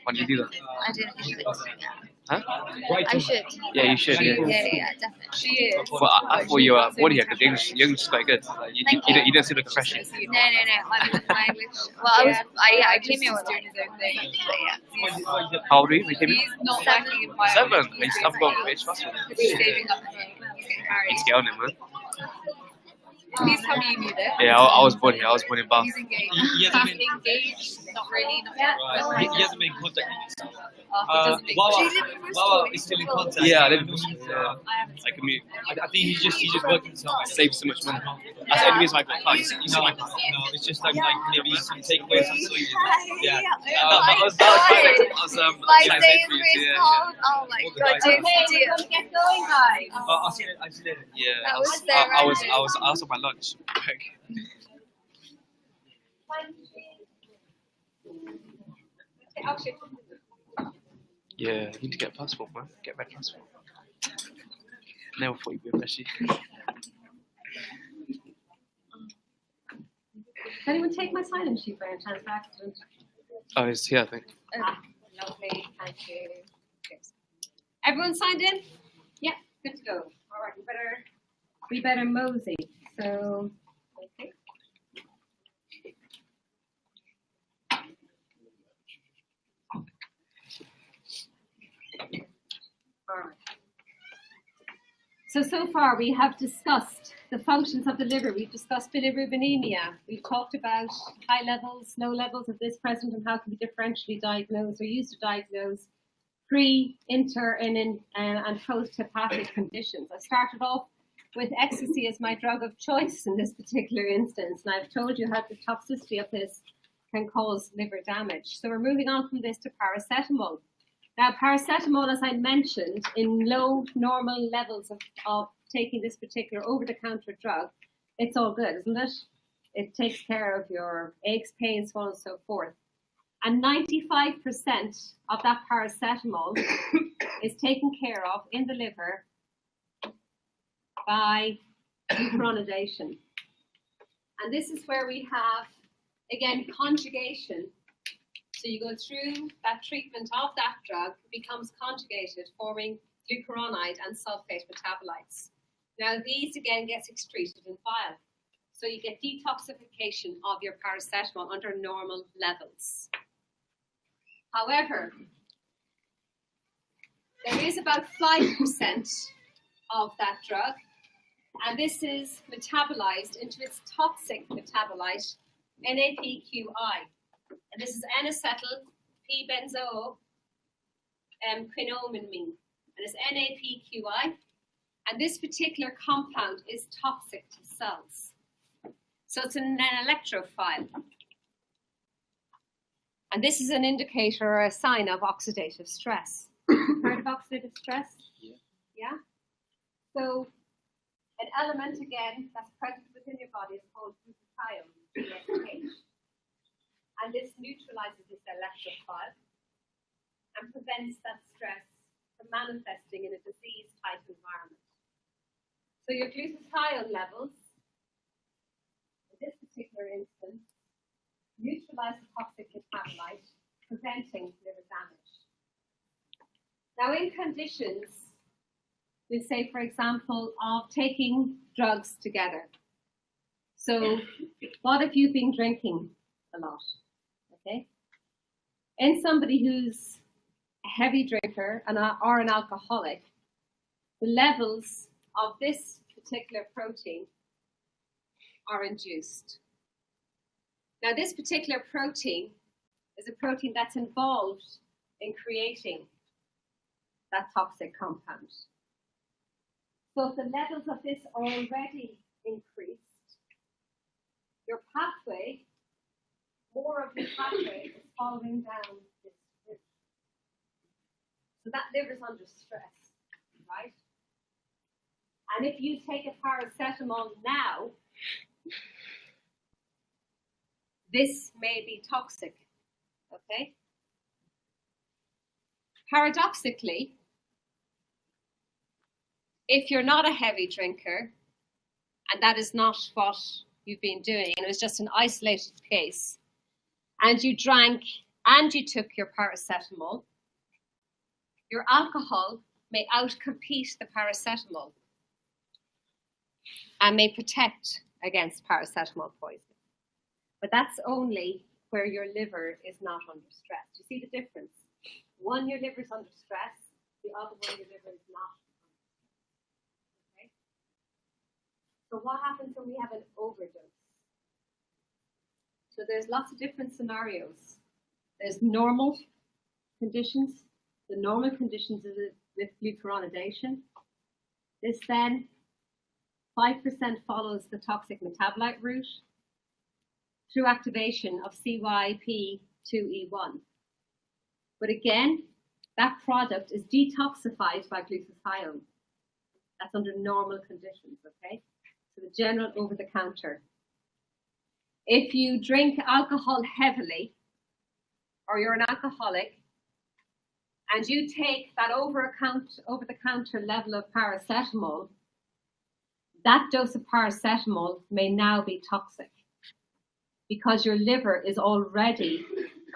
Why do you do that? I didn't think it was. Huh? I should. Yeah, you should. Yeah. Yeah, definitely. She is. But I thought you were born here because your English is quite good. Like, you don't seem like a freshie. No. My English. Well, I came here with doing his own thing. But yeah. How old are you? You came here? He's not working in 7. I've got a British passport. He's saving up for getting married. Let's get on it, man. He's from uni there. Yeah, I was born here. I was born in Bath. He's engaged. He hasn't been, Engaged, not really. Not right. He hasn't been in contact with you. She lives in Bristol. Wawa is still in contact. Yeah, I live in Bristol. Yeah. I commute. I think he's just working somewhere. Save so much money. That's the only reason I got a car. You see my car. No, it's just like maybe you take away some sweet. Yeah. That was My trying to day say is for you, really yeah, cold. Oh my god, James, Get going, guys. I'll see you later. yeah. That was so I was random. on my lunch. Yeah, you need to get a passport, man. Get my passport. Never thought you'd be a freshie. Can anyone take my sign-in sheet by any chance by accident? Oh, it's here, I think. Lovely, thank you. Good. Everyone signed in? Yeah, good to go. All right, we better mosey. So, okay. All right. So far we have discussed the functions of the liver. We've discussed bilirubin. We've talked about high levels, low levels of this present and how it can be differentially diagnosed or used to diagnose pre, inter, and post-hepatic conditions. I started off with ecstasy as my drug of choice in this particular instance, and I've told you how the toxicity of this can cause liver damage. So we're moving on from this to paracetamol. Now, paracetamol, as I mentioned, in low normal levels of taking this particular over-the-counter drug, it's all good, isn't it? It takes care of your aches, pains, so on and so forth. And 95% of that paracetamol is taken care of in the liver by glucuronidation. And this is where we have, again, conjugation. So you go through that treatment of that drug, it becomes conjugated, forming glucuronide and sulfate metabolites. Now these again get excreted in bile. So you get detoxification of your paracetamol under normal levels. However, there is about 5% of that drug, and this is metabolized into its toxic metabolite, NAPQI. And this is N-acetyl P-benzoyl quinomamine, and it's NAPQI. And this particular compound is toxic to cells. So it's an electrophile. And this is an indicator or a sign of oxidative stress. Heard of oxidative stress? Yeah? So an element, again, that's present within your body is called glutathione, GSH. And this neutralizes this electrophile and prevents that stress from manifesting in a disease-type environment. So your glutathione levels, in this particular instance, neutralize the toxic metabolite, preventing liver damage. Now, in conditions we'll say, for example, of taking drugs together. So what if you've been drinking a lot? Okay. In somebody who's a heavy drinker or an alcoholic, the levels of this particular protein are induced. Now, this particular protein is a protein that's involved in creating that toxic compound. So if the levels of this are already increased, your pathway, more of the pathway is following down this route. So that liver's under stress, right? And if you take a paracetamol now, this may be toxic, okay? Paradoxically, if you're not a heavy drinker, and that is not what you've been doing, and it was just an isolated case, and you drank and you took your paracetamol, your alcohol may outcompete the paracetamol and may protect against paracetamol poisoning. But that's only where your liver is not under stress. Do you see the difference? One, your liver is under stress. The other one, your liver is not. Okay? So what happens when we have an overdose? So there's lots of different scenarios. There's normal conditions. The normal conditions is with glucuronidation. This then, 5% follows the toxic metabolite route through activation of CYP2E1. But again, that product is detoxified by glutathione. That's under normal conditions, okay? So the general over-the-counter. If you drink alcohol heavily, or you're an alcoholic, and you take that over-the-counter level of paracetamol, that dose of paracetamol may now be toxic because your liver is already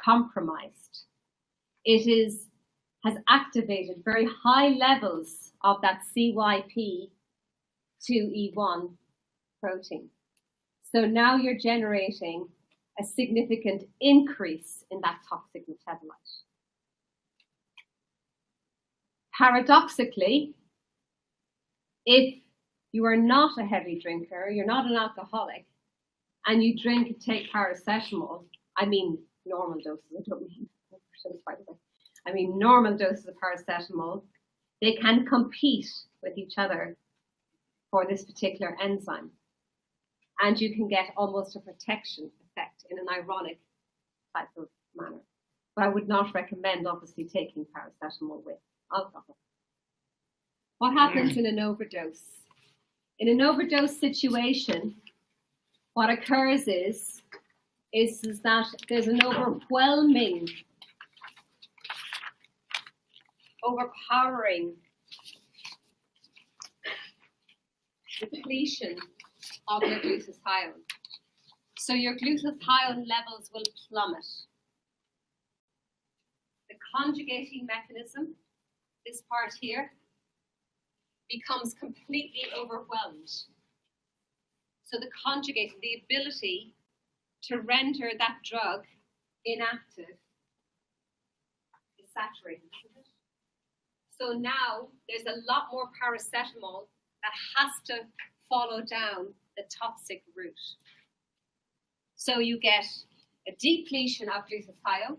compromised. It has activated very high levels of that CYP2E1 protein. So now you're generating a significant increase in that toxic metabolite. Paradoxically, if you are not a heavy drinker, you're not an alcoholic, and you drink and take paracetamol, I mean normal doses, I don't mean, I mean normal doses of paracetamol, they can compete with each other for this particular enzyme. And you can get almost a protection effect in an ironic type of manner. But I would not recommend, obviously, taking paracetamol with alcohol. What happens in an overdose? In an overdose situation, what occurs is that there's an overpowering depletion of your glutathione. So your glutathione levels will plummet. The conjugating mechanism, this part here, becomes completely overwhelmed. So the conjugating, the ability to render that drug inactive is saturated, isn't it? So now there's a lot more paracetamol that has to follow down the toxic route. So you get a depletion of glutathione.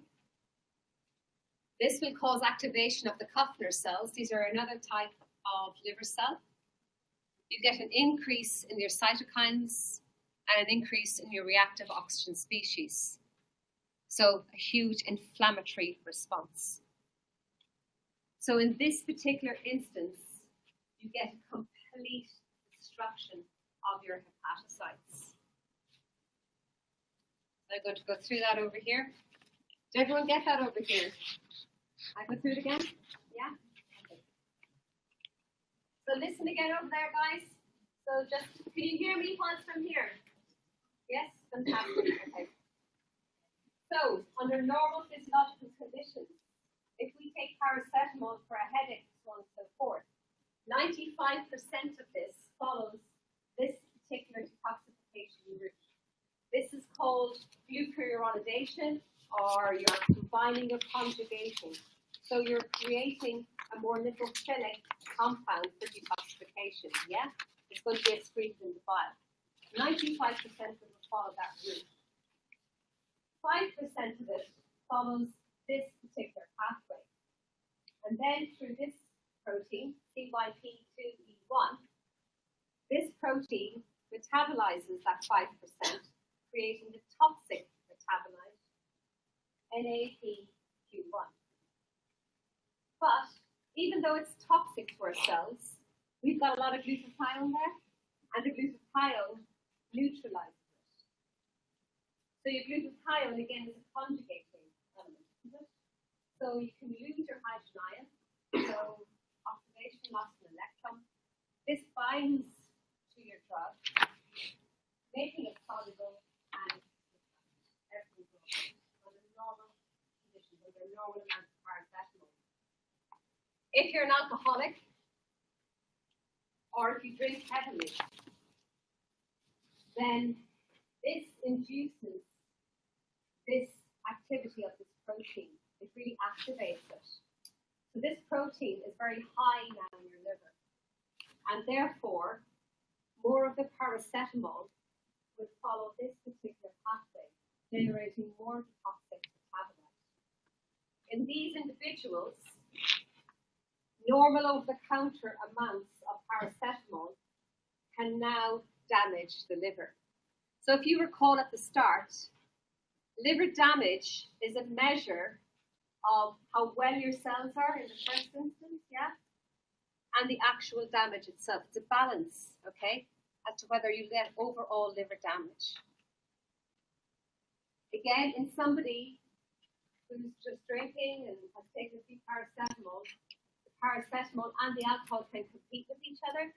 This will cause activation of the Kuffner cells. These are another type of liver cell. You get an increase in your cytokines and an increase in your reactive oxygen species. So a huge inflammatory response. So in this particular instance, you get a complete destruction of your hepatocytes. I'm going to go through that over here. Did everyone get that over here? I go through it again? Yeah? Okay. So listen again over there, guys. So just, can you hear me whilst I'm here? Yes? Fantastic. Okay. So, under normal physiological conditions, if we take paracetamol for a headache, so on and so forth, 95% of this follows this particular detoxification route. This is called glucuronidation, or you're combining or conjugating. So you're creating a more lipophilic compound for detoxification, yeah? It's going to be excreted in the bile. 95% will follow that route. 5% of it follows this particular pathway. And then through this protein, CYP2E1, this protein metabolizes that 5%, creating the toxic metabolite, NAPQ1. But even though it's toxic to our cells, we've got a lot of glutathione there, and the glutathione neutralizes it. So your glutathione, again, is a conjugating element, isn't it? So you can lose your hydrogen ion, so oxidation, loss of an electron. This binds to your drug, making it soluble, and everything's okay. Under normal conditions, under normal amounts of paracetamol. If you're an alcoholic, or if you drink heavily, then this induces this activity of this protein. It really activates it. So this protein is very high now in your liver. And therefore, more of the paracetamol would follow this particular pathway, generating more toxic metabolites. In these individuals, normal over-the-counter amounts of paracetamol can now damage the liver. So if you recall at the start, liver damage is a measure of how well your cells are in the first instance, yeah? And the actual damage itself. It's a balance, okay, as to whether you get overall liver damage. Again, in somebody who's just drinking and has taken a few paracetamol, the paracetamol and the alcohol can compete with each other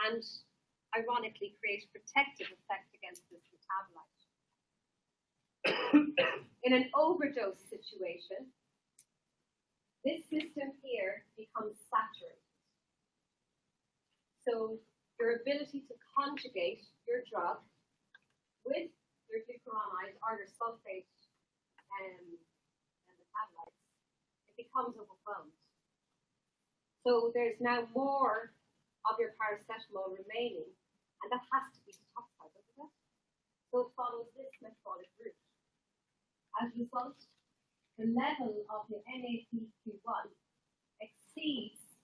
and ironically create a protective effect against this metabolite. In an overdose situation, this system here becomes saturated. So your ability to conjugate your drug with your glucuronide or your sulfate and metabolites, it becomes overwhelmed. So there's now more of your paracetamol remaining, and that has to be detoxified, doesn't it? So it follows this metabolic route. As a result, the level of your NAPQ1 exceeds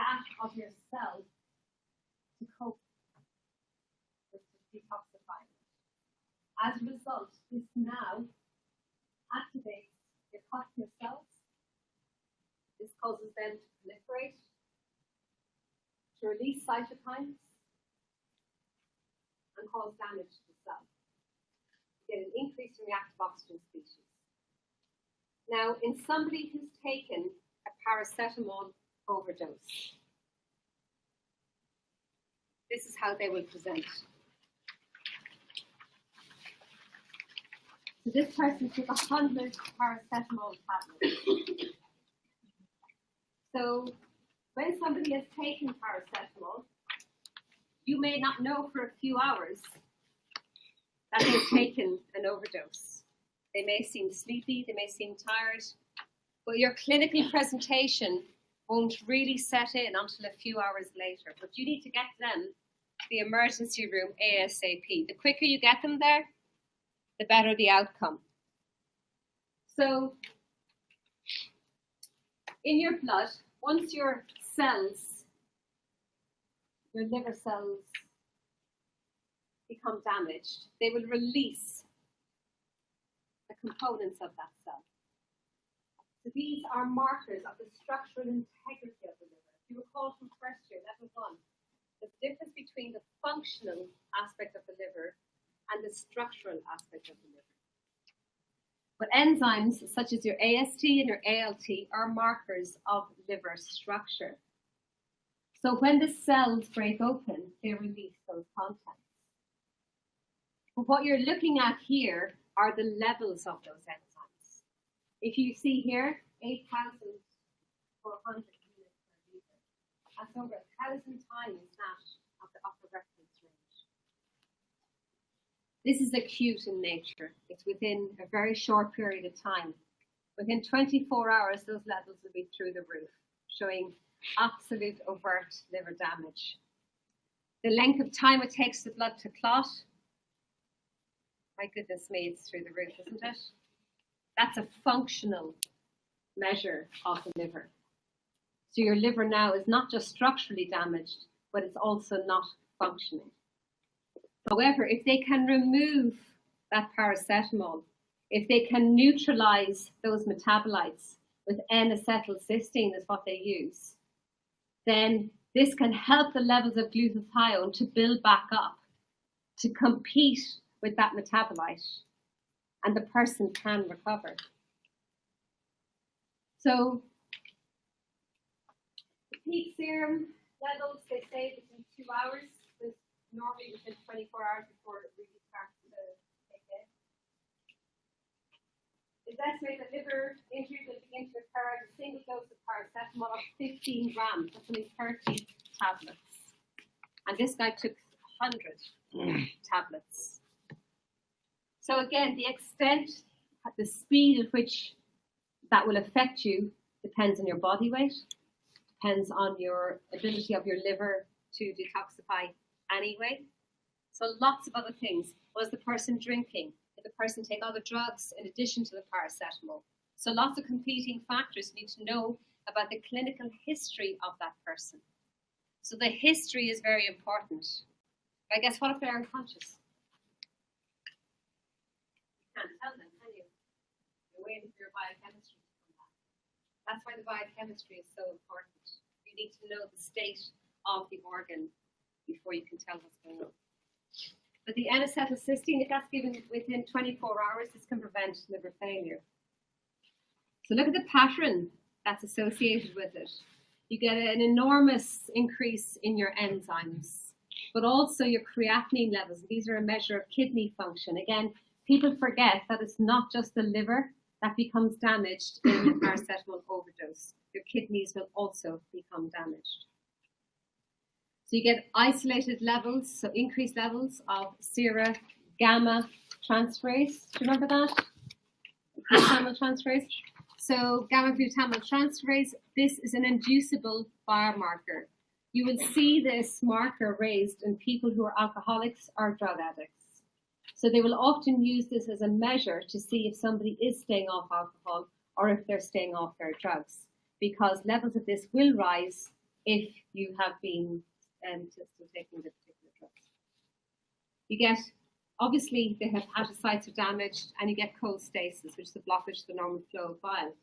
that of your cell to cope with detoxifying it. As a result, this now activates your copper cells. This causes them to proliferate, to release cytokines, and cause damage to the cell. You get an increase in reactive oxygen species. Now, in somebody who's taken a paracetamol overdose, this is how they will present. So this person took 100 paracetamol tablets. So when somebody has taken paracetamol, you may not know for a few hours that they've taken an overdose. They may seem sleepy, they may seem tired, but your clinical presentation won't really set in until a few hours later. But you need to get them to the emergency room ASAP. The quicker you get them there, the better the outcome. So, in your blood, once your cells, your liver cells, become damaged, they will release the components of that cell. So these are markers of the structural integrity of the liver. If you recall from first year, level 1, the difference between the functional aspect of the liver and the structural aspect of the liver. But enzymes such as your AST and your ALT are markers of liver structure. So when the cells break open, they release those contents. But what you're looking at here are the levels of those enzymes. If you see here, 8,400 units per liter. That's over 1,000 times that of the upper reference range. This is acute in nature. It's within a very short period of time. Within 24 hours, those levels will be through the roof, showing absolute overt liver damage. The length of time it takes the blood to clot, my goodness me, it's through the roof, isn't it? That's a functional measure of the liver. So your liver now is not just structurally damaged, but it's also not functioning. However, if they can remove that paracetamol, if they can neutralize those metabolites with N-acetylcysteine is what they use, then this can help the levels of glutathione to build back up, to compete with that metabolite, and the person can recover. So the peak serum levels, they say within 2 hours, is normally within 24 hours before it really starts to take in. It's estimated that liver injury will begin to occur at a single dose of paracetamol of 15 grams, that's only 30 tablets. And this guy took 100 tablets. So again, the extent, the speed at which that will affect you depends on your body weight, depends on your ability of your liver to detoxify anyway. So lots of other things. Was the person drinking? Did the person take other drugs in addition to the paracetamol? So lots of competing factors. You need to know about the clinical history of that person. So the history is very important. I guess, what if they're unconscious? You can't tell them, can you? You're waiting for your biochemistry to come back. That's why the biochemistry is so important. You need to know the state of the organ before you can tell what's going on. But the N-acetylcysteine, if that's given within 24 hours, this can prevent liver failure. So look at the pattern that's associated with it. You get an enormous increase in your enzymes, but also your creatinine levels. These are a measure of kidney function. Again, people forget that it's not just the liver that becomes damaged in a paracetamol overdose. Your kidneys will also become damaged. So you get isolated levels, so increased levels of sera gamma transferase. Do you remember that? Glutamyl transferase. So gamma glutamyl transferase, this is an inducible biomarker. You will see this marker raised in people who are alcoholics or drug addicts. So they will often use this as a measure to see if somebody is staying off alcohol or if they're staying off their drugs, because levels of this will rise if you have been still taking the particular drugs. You get, obviously, the hepatocytes are damaged, and you get cholestasis, which is a blockage to the normal flow of bile.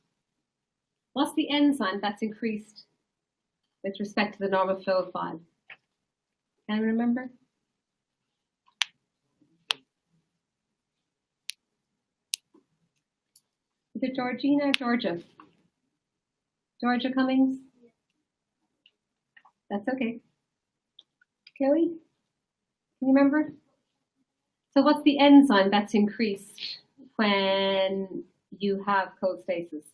What's the enzyme that's increased with respect to the normal flow of bile? Can you remember? Is it Georgina or Georgia? Georgia Cummings? That's okay. Chloe? Can you remember? So what's the enzyme that's increased when you have cholestasis?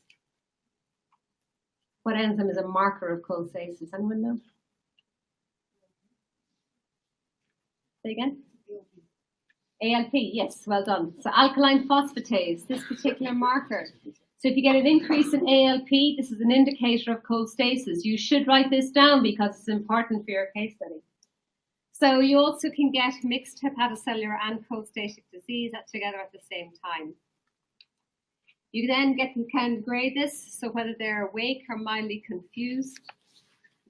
What enzyme is a marker of cholestasis? Anyone know? Say again? ALP, yes, well done. So alkaline phosphatase, this particular marker. So if you get an increase in ALP, this is an indicator of cholestasis. You should write this down because it's important for your case study. So you also can get mixed hepatocellular and cholestatic disease together at the same time. You then can grade this, so whether they're awake or mildly confused,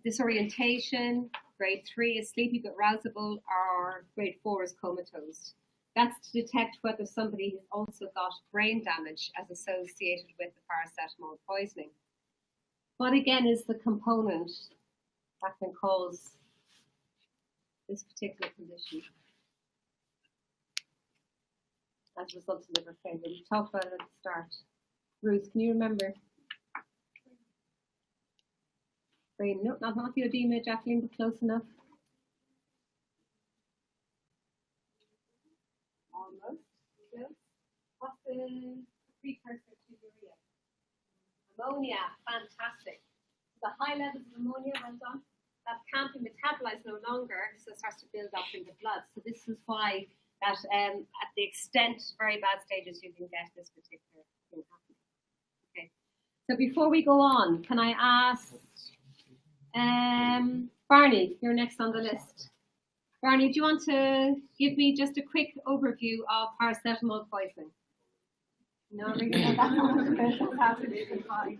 disorientation, grade 3 is sleepy but rousable, or grade 4 is comatose. That's to detect whether somebody has also got brain damage as associated with the paracetamol poisoning. What again is the component that can cause this particular condition as a result of liver failure? We talked about it at the start. Ruth, can you remember? Brain, no, not the edema, Jacqueline, but close enough. Almost. Close. What's the precursor to urea? Ammonia, fantastic. The high levels of ammonia, well done. that can't be metabolized no longer, so it starts to build up in the blood. So this is why that at the extent, very bad stages, you can get this particular thing happening. Okay. So before we go on, can I ask Barney, you're next on the list. Barney, do you want to give me just a quick overview of paracetamol poisoning? No, really, that's absolutely fine.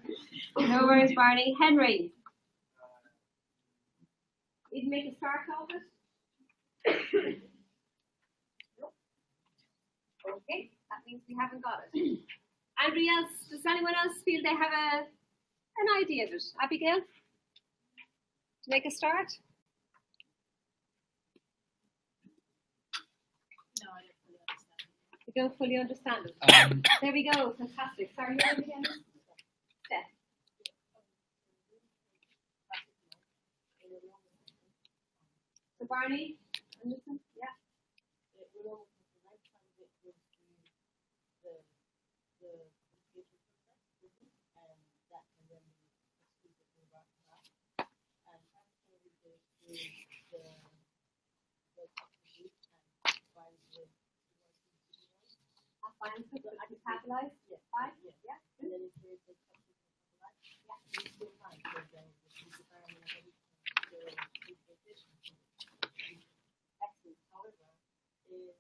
No worries, Barney. Henry, you'd make a start of it? Okay, that means we haven't got it. Anybody else? Does anyone else feel they have an idea of it? Abigail? To make a start? No, I don't fully understand. You don't fully understand it. There we go. Fantastic. Sorry, your name again? Steph. So Barney, Anderson? Yeah. It would almost have the right time of it goes through the communication process, and that can then be excluded from back to back. And transferring goes through the toxic route and binds with Binds with the metabolized? yeah, Fine? yeah, Yeah. and then it creates a toxic metabolite. Yeah, it's still fine, so then the environment and everything still efficient. Excellent. However, in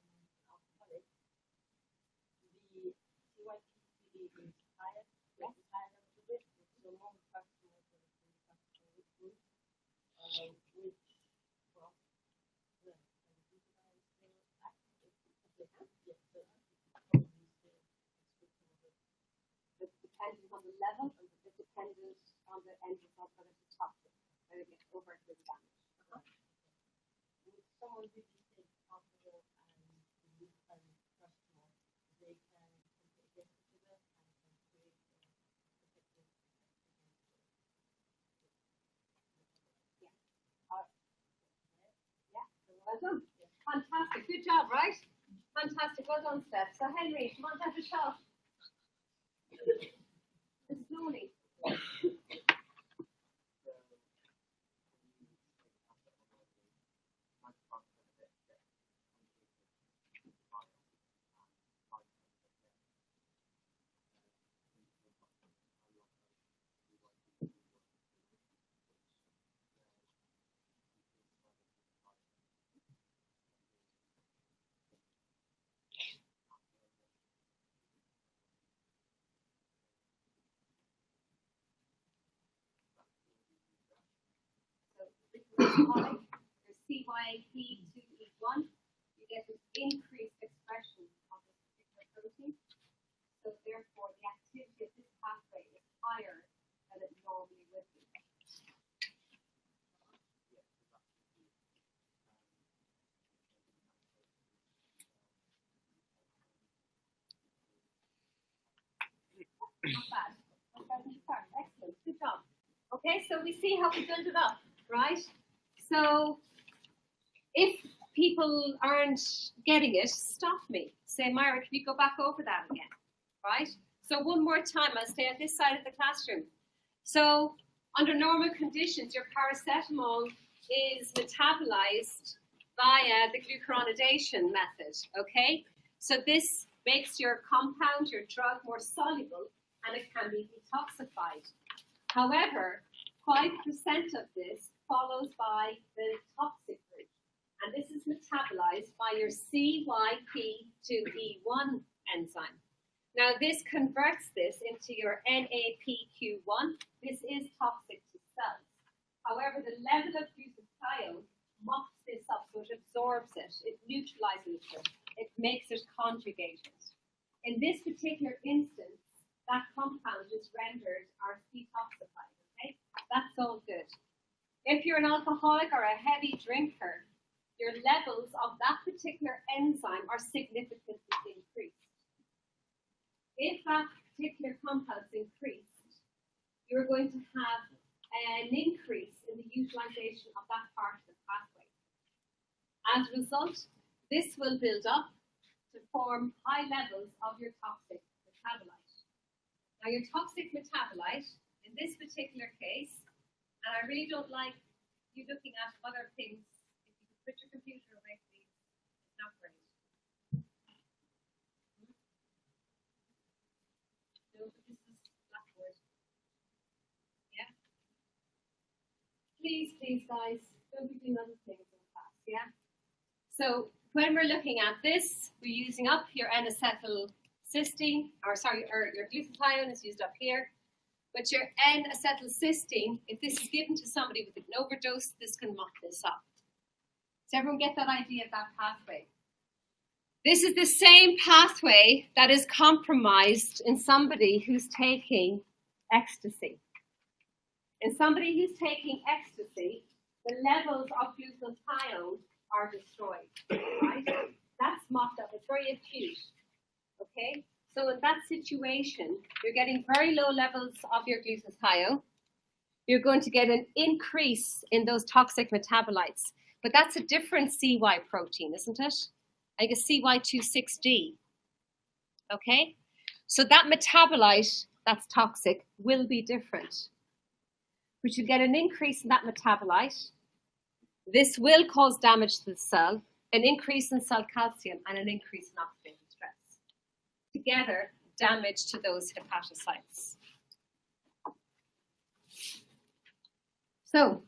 alcoholics, the CYP-CD is higher, yes, higher level of it, so more factors in the group, which, well, yeah, and the juvenile is still active. Yes, so probably still It's dependent on the level, and it's dependent on the end result, whether it's toxic, whether it gets over to the damage. Would someone really take alcohol and crush more, they can compete against each other and can create protective effect Yeah. Well done. Fantastic. Good job, right? Fantastic. Well done, Steph. So Henry, come on, have a shot. Slowly. Your CYP2E1, you get an increased expression of this particular protein. So therefore, the activity of this pathway is higher than it normally would be. Not bad. Excellent. Good job. Okay, so we see how we build it up, right? So if people aren't getting it, stop me. Say, Myra, can you go back over that again? Right? So one more time, I'll stay on this side of the classroom. So under normal conditions, your paracetamol is metabolized via the glucuronidation method, okay? So this makes your compound, your drug, more soluble, and it can be detoxified. However, 5% of this follows by the toxic route, and this is metabolized by your CYP2E1 enzyme. Now this converts this into your NAPQ1. This is toxic to cells. However, the level of glutathione mops this up, so it absorbs it, it neutralizes it, it makes it conjugated. In this particular instance, that compound is rendered or detoxified, okay? That's all good. If you're an alcoholic or a heavy drinker, your levels of that particular enzyme are significantly increased. If that particular compound is increased, you're going to have an increase in the utilization of that part of the pathway. As a result, this will build up to form high levels of your toxic metabolite. Now, your toxic metabolite, in this particular case, and I really don't like you looking at other things, if you put your computer away, please, it's not great. No, but this is Blackboard. Yeah. Please, guys, don't be doing other things in class. Yeah. So when we're looking at this, we're using up your N-acetylcysteine, or your glutathione is used up here. But your N-acetylcysteine, if this is given to somebody with an overdose, this can muck this up. Does everyone get that idea of that pathway? This is the same pathway that is compromised in somebody who's taking ecstasy. In somebody who's taking ecstasy, the levels of glutathione are destroyed, right? That's mocked up. It's very acute, okay? So in that situation, you're getting very low levels of your glutathione. You're going to get an increase in those toxic metabolites. But that's a different CY protein, isn't it? Like a CY26D. Okay? So that metabolite that's toxic will be different. But you get an increase in that metabolite. This will cause damage to the cell, an increase in cell calcium, and an increase in oxidative stress. Together, damage to those hepatocytes. So,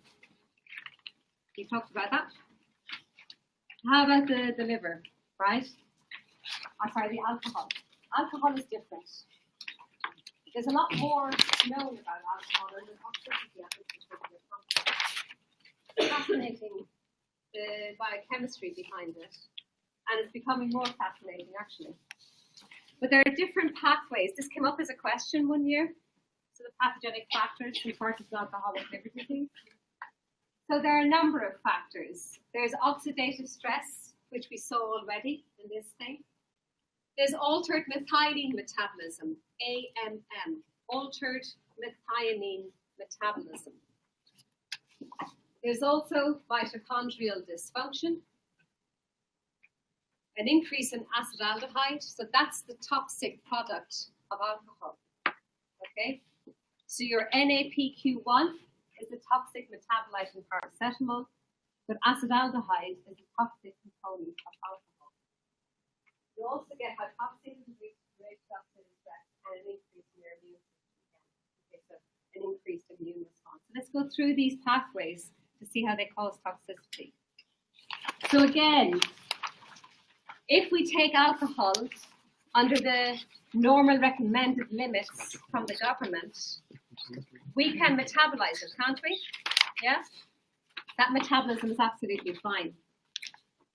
we talked about that. How about the liver, right? I'm sorry, the alcohol. Alcohol is different. There's a lot more known about alcohol and the toxicity of this particular compound. It's fascinating, the biochemistry behind it, and it's becoming more fascinating, actually. But there are different pathways. This came up as a question one year. So the pathogenic factors important to alcoholic liver disease. So there are a number of factors. There's oxidative stress, which we saw already in this thing. There's altered methionine metabolism, AMM, altered methionine metabolism. There's also mitochondrial dysfunction. An increase in acetaldehyde, so that's the toxic product of alcohol, okay? So your NAPQ1 is the toxic metabolite in paracetamol, but acetaldehyde is the toxic component of alcohol. You also get hypoxia, great oxidative stress, and an increase in your immune system. Okay, so an increased immune response. So let's go through these pathways to see how they cause toxicity. So again, if we take alcohol under the normal recommended limits from the government, we can metabolize it, can't we? Yeah? That metabolism is absolutely fine.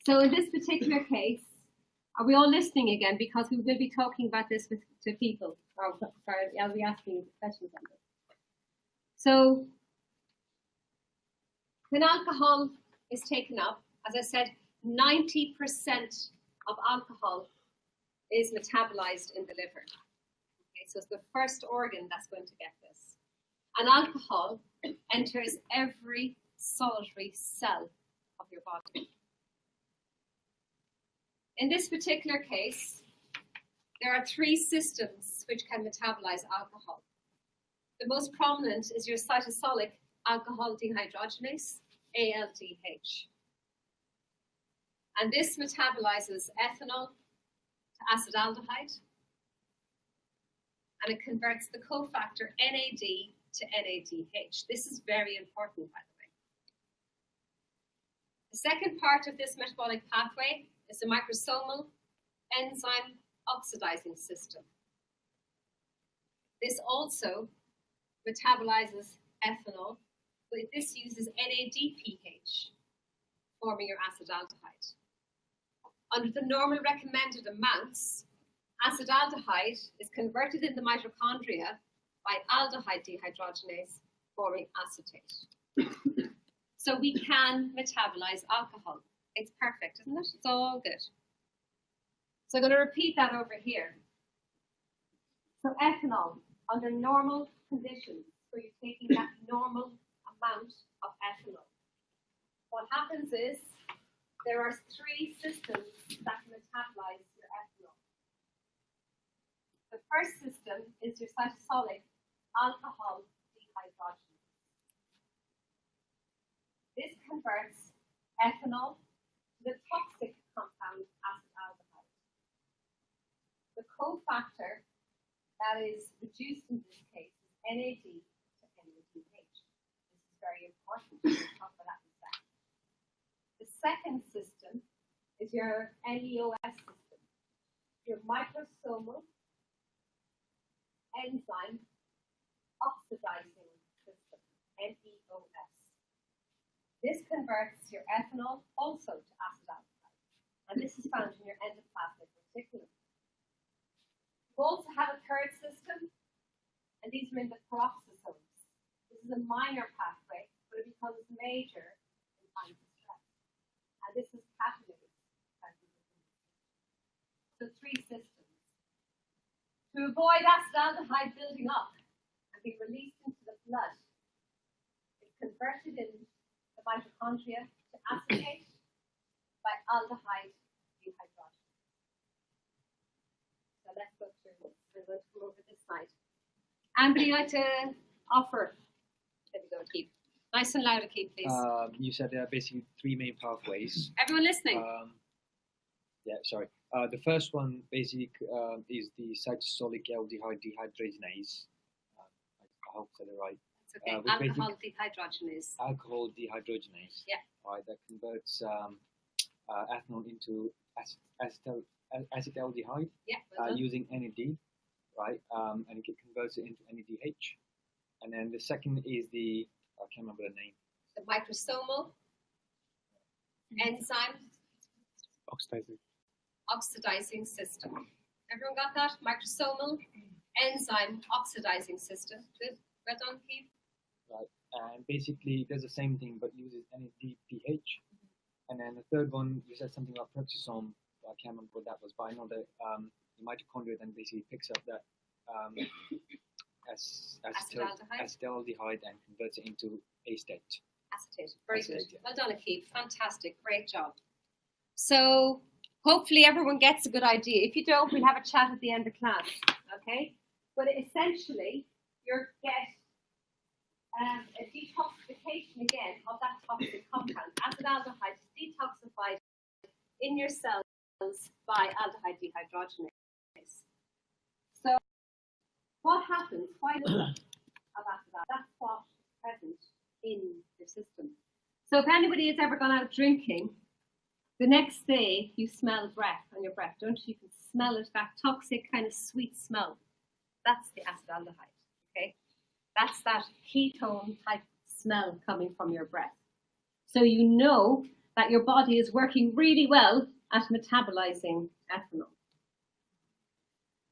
So in this particular case, are we all listening again? Because we will be talking about this to people. Oh, sorry, I'll be asking questions on this. So when alcohol is taken up, as I said, 90% of alcohol is metabolized in the liver. Okay, so it's the first organ that's going to get this. And alcohol enters every solitary cell of your body. In this particular case, there are three systems which can metabolize alcohol. The most prominent is your cytosolic alcohol dehydrogenase, ALDH. And this metabolizes ethanol to acetaldehyde, and it converts the cofactor NAD to NADH. This is very important, by the way. The second part of this metabolic pathway is the microsomal enzyme oxidizing system. This also metabolizes ethanol, but this uses NADPH, forming your acetaldehyde. Under the normal recommended amounts, acetaldehyde is converted in the mitochondria by aldehyde dehydrogenase, forming acetate. So we can metabolize alcohol. It's perfect, isn't it? It's all good. So I'm going to repeat that over here. So ethanol, under normal conditions, where you're taking that normal amount of ethanol, what happens is there are three systems that can metabolize your ethanol. The first system is your cytosolic alcohol dehydrogenase. this converts ethanol to the toxic compound acetaldehyde. The cofactor that is reduced in this case is NAD to NADH. This is very important. We'll talk about that in a second. The second system is your MEOS system, your microsomal enzyme oxidizing system, MEOS. This converts your ethanol also to acetaldehyde, and this is found in your endoplasmic reticulum. You also have a third system, and these are in the peroxisomes. This is a minor pathway, but it becomes major in times of stress. And this is catalase. So three systems. To avoid acetaldehyde building up and being released into the blood, it's converted in the mitochondria to acetate by aldehyde dehydrogenase. So let's go through this. We're going to come over this slide. Anybody like to offer? There we go, Keith. Nice and loud, Keith, please. You said there are basically three main pathways. Everyone listening? Yeah, sorry. The first one basically is the cytosolic aldehyde dehydrogenase. I hope I said it right. It's okay. Alcohol dehydrogenase. Alcohol dehydrogenase. Yeah. Right, that converts ethanol into acetaldehyde Yeah. Well using NAD, right? And it converts it into NADH. And then the second is the, I can't remember the name. the microsomal enzyme oxidizing system. Everyone got that? Microsomal enzyme oxidizing system. Good. Well done, Keith. Right. And basically it does the same thing but uses NADPH. And then the third one, you said something about peroxisome. I can't remember what that was, but I know that the mitochondria then basically picks up that acetaldehyde and converts it into acetate. Acetate. Very Acetate, good. yeah. Well done, Keith. Fantastic. Great job. So hopefully everyone gets a good idea. If you don't, we'll have a chat at the end of class. Okay? But essentially, you'll get a detoxification again of that toxic compound. Acetaldehyde is detoxified in your cells by aldehyde dehydrogenase. So what happens? Why does that of acetaldehyde? That's what is present in your system. So if anybody has ever gone out drinking, the next day you smell breath on your breath, don't you? You can smell it, that toxic kind of sweet smell. That's the acetaldehyde, okay? That's that ketone type smell coming from your breath. So you know that your body is working really well at metabolizing ethanol.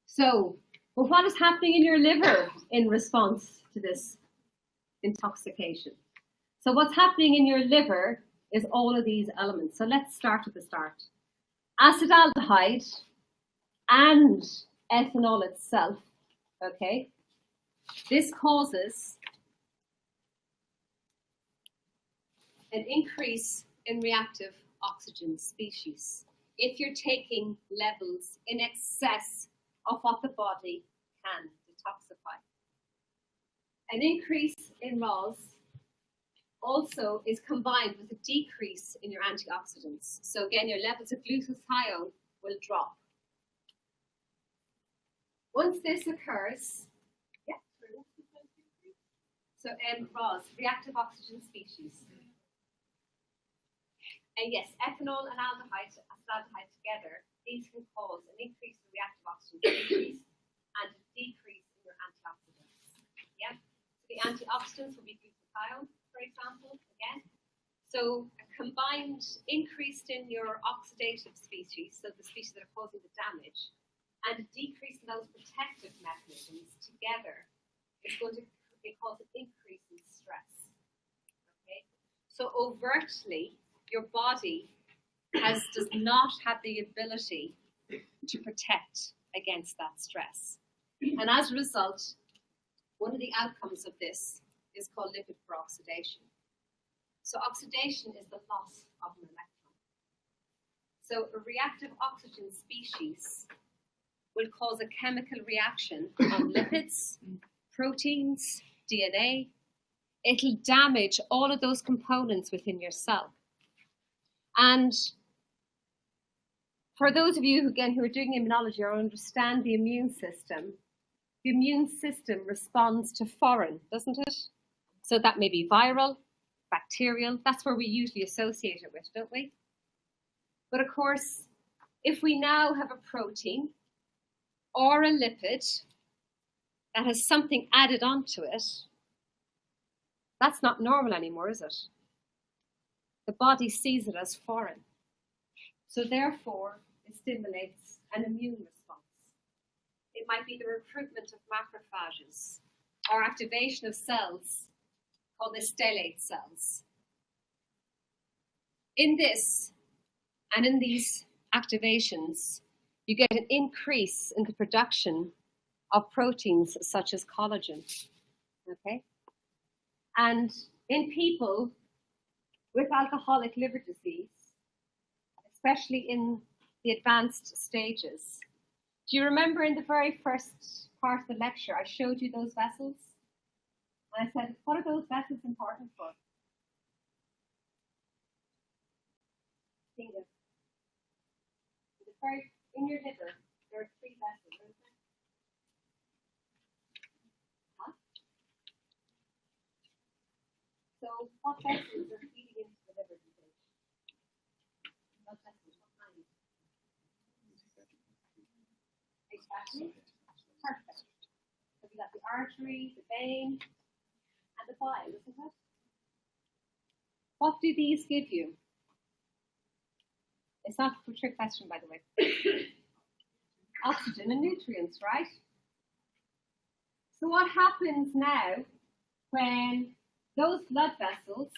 So, but what is happening in your liver in response to this intoxication? So what's happening in your liver is all of these elements. So let's start at the start. Acetaldehyde and ethanol itself, okay? This causes an increase in reactive oxygen species if you're taking levels in excess of what the body can detoxify. An increase in ROS also is combined with a decrease in your antioxidants. So again, your levels of glutathione will drop. Once this occurs, so ROS, reactive oxygen species. And yes, ethanol and acetaldehyde together, these can cause an increase in reactive oxygen species and a decrease in your antioxidants. Yeah? So the antioxidants will be glutathione, for example, again. So a combined increase in your oxidative species, so the species that are causing the damage, and a decrease in those protective mechanisms together is going to cause an increase in stress. Okay? So overtly, your body does not have the ability to protect against that stress. And as a result, one of the outcomes of this is called lipid peroxidation. So oxidation is the loss of an electron. So a reactive oxygen species will cause a chemical reaction on lipids, proteins, DNA, it'll damage all of those components within your cell. And for those of you, again, who are doing immunology or understand the immune system responds to foreign, doesn't it? So that may be viral, bacterial. That's where we usually associate it with, don't we? But of course, if we now have a protein or a lipid that has something added onto it, that's not normal anymore, is it? The body sees it as foreign. So therefore, it stimulates an immune response. It might be the recruitment of macrophages or activation of cells called the stellate cells. In this and in these activations, you get an increase in the production of proteins such as collagen. Okay? And in people with alcoholic liver disease, especially in the advanced stages, do you remember in the very first part of the lecture, I showed you those vessels? And I said, what are those vessels important for? Think of in your liver, there are 3 vessels, isn't there? Huh? So what vessels are feeding into the liver today? What vessels? What kind? Exactly. Perfect. So we got the artery, the vein, and the bile, isn't it? What do these give you? It's not a trick question, by the way. Oxygen and nutrients, right? So what happens now when those blood vessels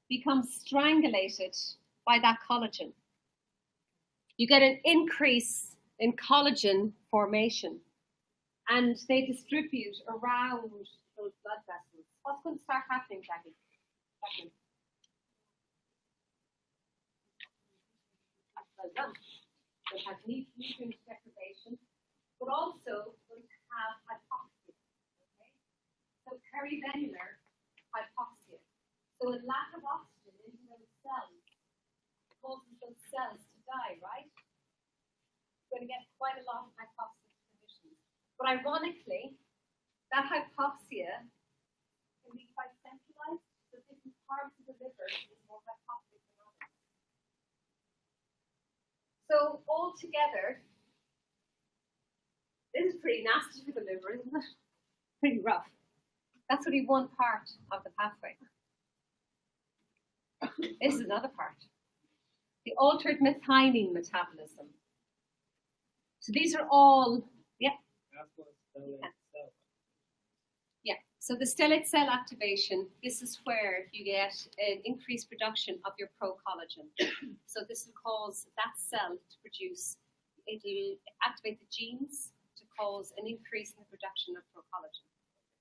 become strangulated by that collagen? You get an increase in collagen formation, and they distribute around those blood vessels. What's going to start happening, Jackie? Well done. We'll have nutrient deprivation, but also going to have hypoxia. Okay? So perivenular hypoxia. So a lack of oxygen into those cells causes those cells to die, right? You're going to get quite a lot of hypoxic conditions. But ironically, that hypoxia can be quite centralized, so different parts of the liver is more hypoxic than others. So altogether, this is pretty nasty for the liver, isn't it? Pretty rough. That's only one part of the pathway. This is another part. The altered methionine metabolism. So these are all, yeah. Yeah, so the stellate cell activation, this is where you get an increased production of your pro-collagen. So this will cause that cell to produce, it will activate the genes to cause an increase in the production of pro-collagen.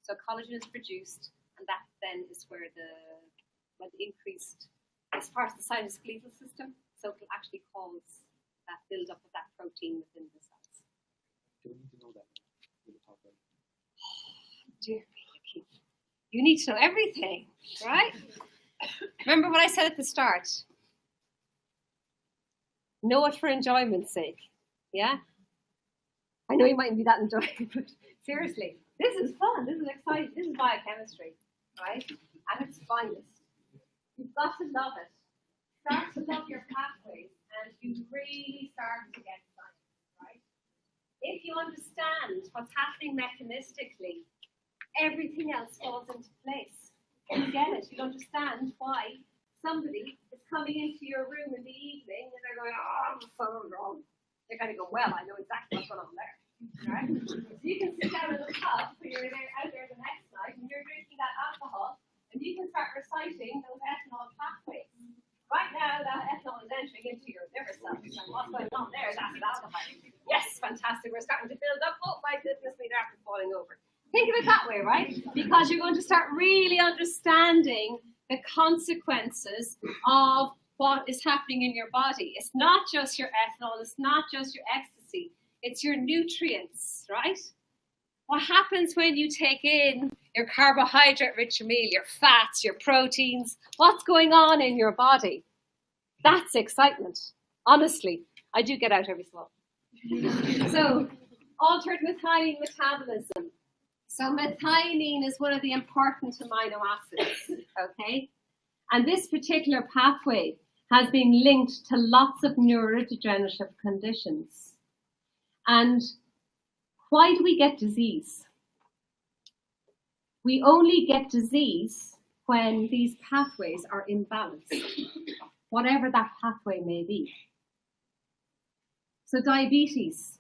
So collagen is produced, and that then is where the increased, it's part of the cytoskeletal system, so it will actually cause that build-up of that protein within the cells. Do we need to know that? Dear me, you need to know everything, right? Remember what I said at the start. Know it for enjoyment's sake, yeah? I know you mightn't be that enjoying, but seriously, this is fun, this is exciting, this is biochemistry, right? At its finest. You've got to love it. Start to love your pathways, and you really start to get science, right? If you understand what's happening mechanistically, everything else falls into place. You get it. You understand why somebody is coming into your room in the evening and they're going, oh, I'm so wrong. They're going to go, well, I know exactly what's going on there. Right? So you can sit down in the pub when you're out there the next night and you're drinking that alcohol and you can start reciting those ethanol pathways. Right now, that ethanol is entering into your liver cells. And what's going on there is acid aldehyde. Yes, fantastic. We're starting to build up. Oh, my goodness me, they're after falling over. Think of it that way, right? Because you're going to start really understanding the consequences of what is happening in your body. It's not just your ethanol, it's not just your ecstasy, it's your nutrients, right? What happens when you take in your carbohydrate-rich meal, your fats, your proteins, what's going on in your body. That's excitement. Honestly, I do get out every so often. So, altered methionine metabolism. So methionine is one of the important amino acids, okay? And this particular pathway has been linked to lots of neurodegenerative conditions. And why do we get disease? We only get disease when these pathways are imbalanced, whatever that pathway may be. So diabetes,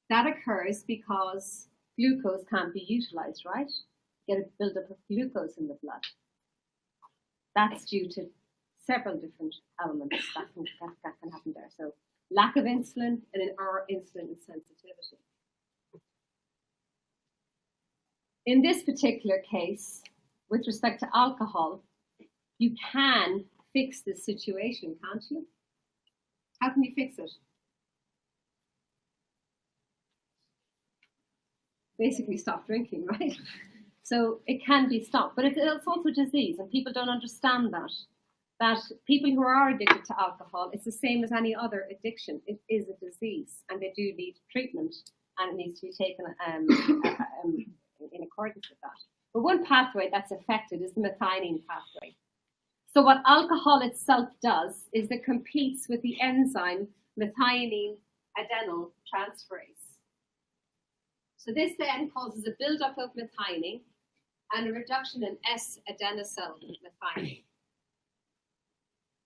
that occurs because glucose can't be utilized, right? You get a buildup of glucose in the blood. That's due to several different elements that can happen there. So lack of insulin or insulin insensitivity. In this particular case, with respect to alcohol, you can fix this situation, can't you? How can you fix it? Basically stop drinking, right? So it can be stopped, but it's also disease, and people don't understand that people who are addicted to alcohol, it's the same as any other addiction. It is a disease, and they do need treatment, and it needs to be taken in accordance with that. But one pathway that's affected is the methionine pathway. So what alcohol itself does is it competes with the enzyme methionine adenyl transferase. So this then causes a buildup of methionine and a reduction in S-adenosyl methionine.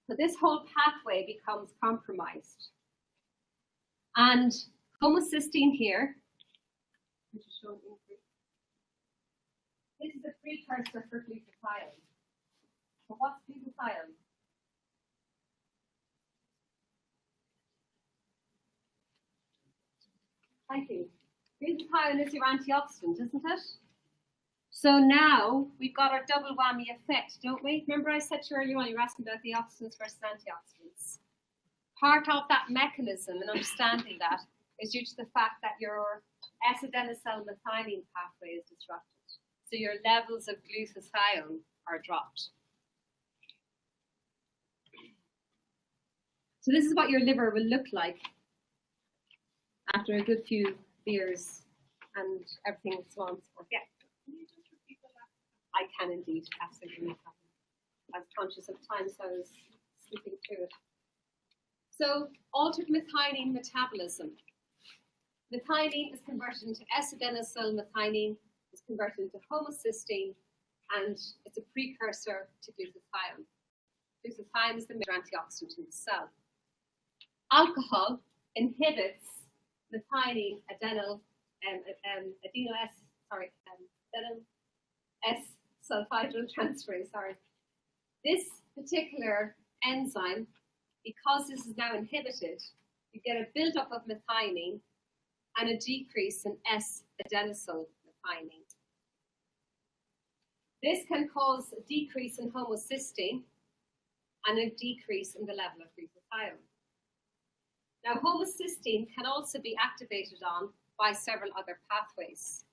So this whole pathway becomes compromised. And homocysteine here, which is shown in green, this is a precursor for glutathione. So what's glutathione? Thank you. Glutathione is your antioxidant, isn't it? So now we've got our double whammy effect, don't we? Remember I said to you earlier on, you were asking about the oxidants versus antioxidants. Part of that mechanism and understanding that is due to the fact that your S-adenosyl methionine pathway is disrupted. So your levels of glutathione are dropped. So this is what your liver will look like after a good few beers and everything so on and so forth. Yeah. I can indeed, absolutely. I was conscious of time, so I was slipping through it. So, altered methionine metabolism. Methionine is converted into S-adenosyl methionine, is converted into homocysteine, and it's a precursor to glutathione. Glutathione is the major antioxidant in the cell. Alcohol inhibits methionine adenyl S-sulfhydryl transferase. This particular enzyme, because this is now inhibited, you get a buildup of methionine and a decrease in S-adenosyl methionine. This can cause a decrease in homocysteine and a decrease in the level of glutathione. Now, homocysteine can also be activated on by several other pathways,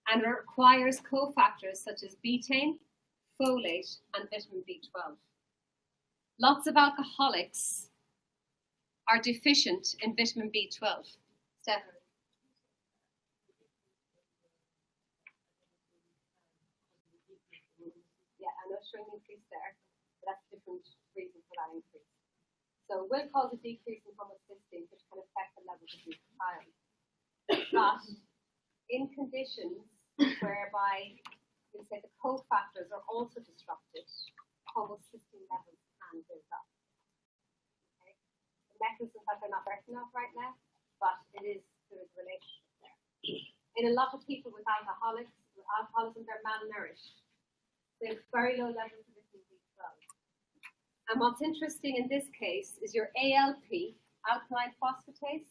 and it requires cofactors such as betaine, folate, and vitamin B12. Lots of alcoholics are deficient in vitamin B12. Steph? Yeah, I'm not showing an increase there, but that's a different reason for that increase. So it will cause a decrease in homocysteine, which can affect the levels of glutathione. But in conditions whereby we say the cofactors are also disrupted, homocysteine levels can build up. Okay? The mechanisms that they're not working off right now, but there is a relationship there. In a lot of people with alcoholism, they're malnourished. They have very low levels of vitamin B12. And what's interesting in this case is your ALP, alkaline phosphatase.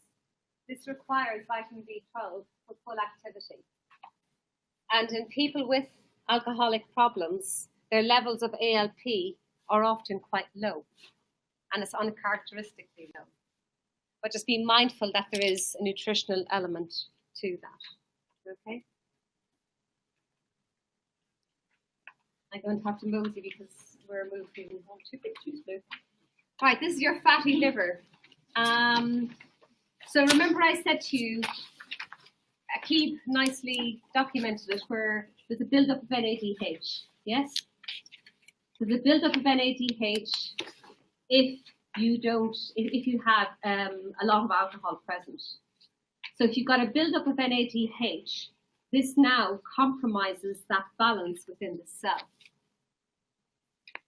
This requires vitamin B12 for full activity. And in people with alcoholic problems, their levels of ALP are often quite low. And it's uncharacteristically low. But just be mindful that there is a nutritional element to that. Okay? I'm going to have to mosey because we're moving on two pictures. Right, this is your fatty liver. So remember I said to you, Keep nicely documented it where there's a build-up of NADH, yes? There's a build-up of NADH if you have a lot of alcohol present. So if you've got a build-up of NADH, this now compromises that balance within the cell.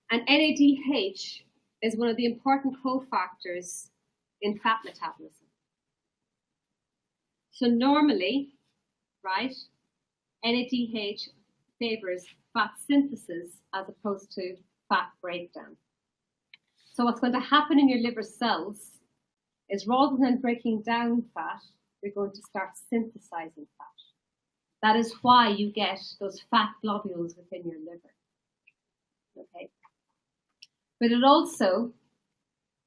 And NADH is one of the important cofactors in fat metabolism. So normally, right, NADH favors fat synthesis as opposed to fat breakdown. So what's going to happen in your liver cells is rather than breaking down fat, you're going to start synthesizing fat. That is why you get those fat globules within your liver. Okay. But it also,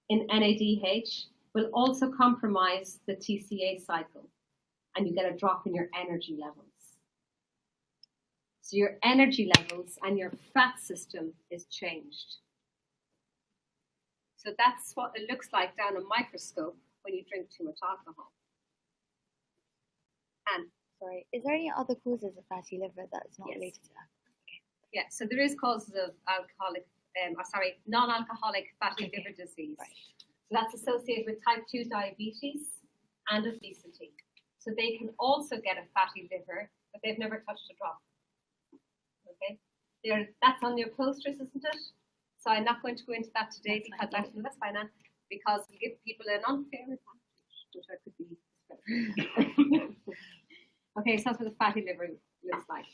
in NADH, will also compromise the TCA cycle, and you get a drop in your energy levels. So your energy levels and your fat system is changed. So that's what it looks like down a microscope when you drink too much alcohol. And Sorry, is there any other causes of fatty liver that's not related to that? yeah, so there is causes of non-alcoholic fatty liver disease. Right. So that's associated with type 2 diabetes and obesity. So they can also get a fatty liver, but they've never touched a drop. Okay, that's on your posters, isn't it? So I'm not going to go into that today that's fine, Anne, because we give people an unfair advantage, which I could be. Okay, so that's what the fatty liver looks like.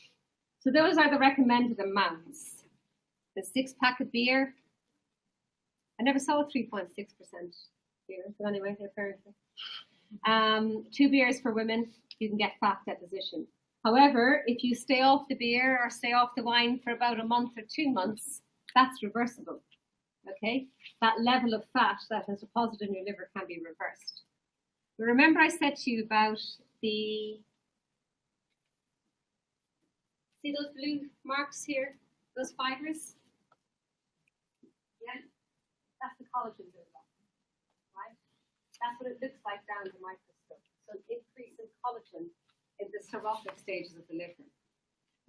So those are the recommended amounts. The 6-pack of beer. I never saw a 3.6% beer, but anyway, apparently. 2 beers for women, you can get fat deposition. However, if you stay off the beer or stay off the wine for about a month or 2 months, that's reversible. Okay, that level of fat that has deposited in your liver can be reversed. But remember, I said to you about see those blue marks here, those fibers? Yeah, that's the collagen buildup, right? That's what it looks like down the microscope. So an increase in collagen in the cirrhotic stages of the liver.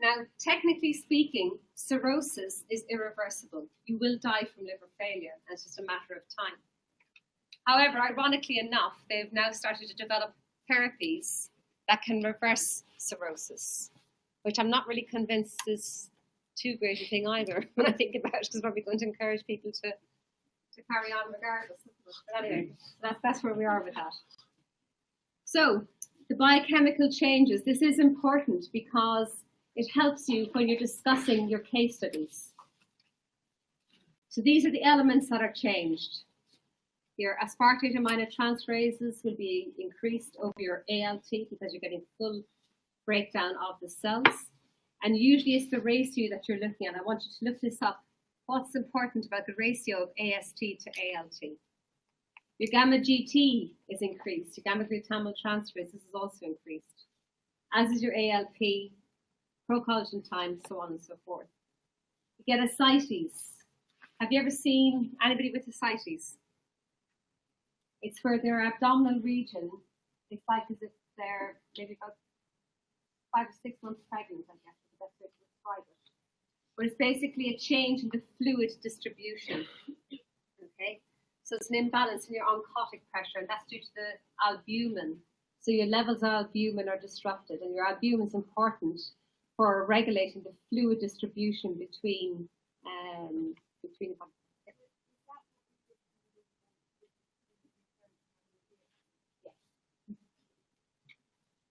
Now, technically speaking, cirrhosis is irreversible. You will die from liver failure, and it's just a matter of time. However, ironically enough, they've now started to develop therapies that can reverse cirrhosis, which I'm not really convinced is too great a thing either when I think about it, because it's probably going to encourage people to carry on regardless. But anyway, that's where we are with that. So, the biochemical changes. This is important because it helps you when you're discussing your case studies. So these are the elements that are changed. Your aspartate aminotransferases will be increased over your ALT because you're getting full breakdown of the cells. And usually it's the ratio that you're looking at. I want you to look this up. What's important about the ratio of AST to ALT? Your gamma GT is increased. Your gamma glutamyl transferase is also increased, as is your ALP, procollagen time, so on and so forth. You get ascites. Have you ever seen anybody with ascites? It's where their abdominal region, it's like as if they're maybe about 5 or 6 months pregnant, I guess, is the best way to describe it. But it's basically a change in the fluid distribution. Okay? So it's an imbalance in your oncotic pressure, and that's due to the albumin. So your levels of albumin are disrupted, and your albumin is important for regulating the fluid distribution between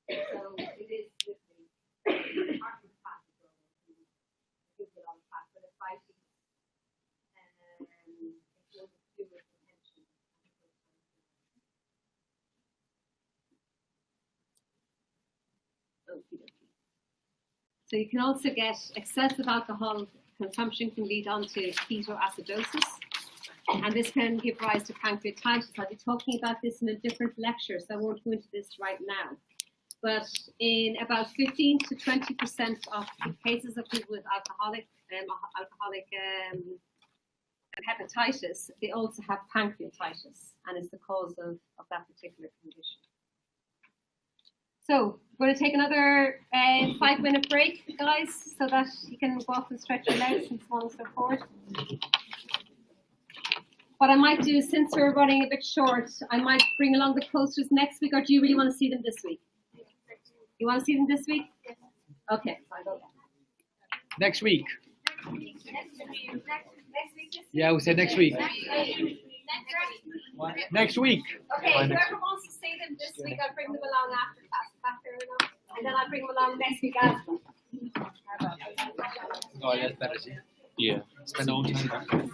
So it is with the part of the fat as well. Gives it on fat, but it's fighting it's no fluid retention. So you can also get excessive alcohol consumption can lead on to ketoacidosis, and this can give rise to pancreatitis. I'll be talking about this in a different lecture, so I won't go into this right now. but in about 15 to 20% of cases of people with alcoholic hepatitis, they also have pancreatitis, and it's the cause of that particular condition. So we're going to take another 5-minute break, guys, so that you can go off and stretch your legs and so on and so forth. What I might do, since we're running a bit short, I might bring along the posters next week, or do you really want to see them this week? You want to see them this week? Okay, I'll go then. Next week. Yeah, we said next week. Next week. Okay, whoever wants to see them this week, I'll bring them along after class. Is that fair enough? And then I'll bring them along next week as well. Oh, that's better. See? Yeah. Spend all time.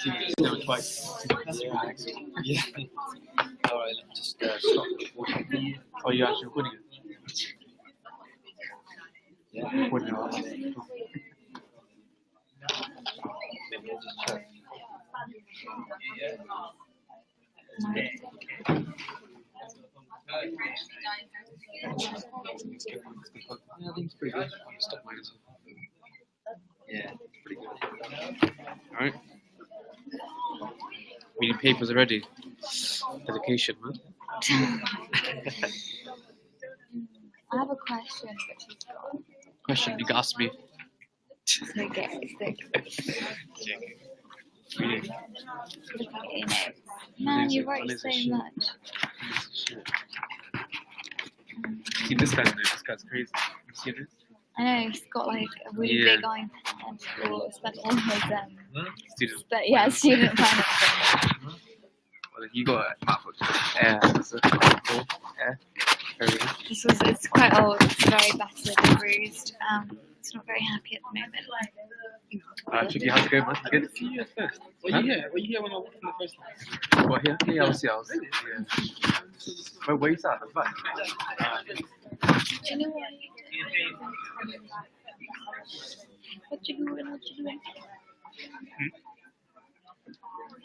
See you twice. Yeah. All right, let me just stop. Oh, you actually recording it? Yeah, recording it. Yeah, I think it's pretty good. Stop mine. Yeah, pretty good. Alright. Reading papers already. Dedication, man. I have a question, but she's gone. Question you can ask me. Okay, so Reading. man, you wrote so much. See this guy, man. This guy's crazy. You see this? I know he's got like a really Yeah. big iron and school, spent all his Student. but yeah, student finance. Well, you got a MacBook. So cool. Very good. It's quite old, it's very battered and bruised. It's not very happy at the moment. Tricky, how's it going, man? Good? Were you here? Were you here when I walked in the first time? What, here? Yeah, I was. Yeah. Where you at? Back. Do you know what you doing? What you doing?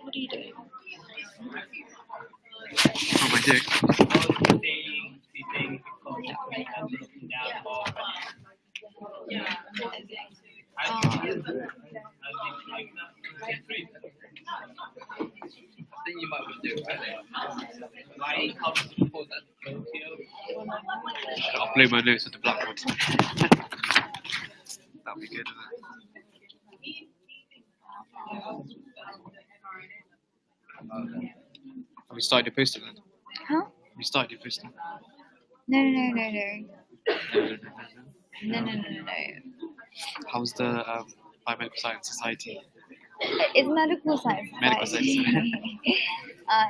What are you doing? What am I doing? Should upload my notes to the Blackboard. That'll be good, Have you started your posting then? Huh? Have you started your posting? No. No. No. How's the Biomedical Science Society? It's medical science. Medical society. science.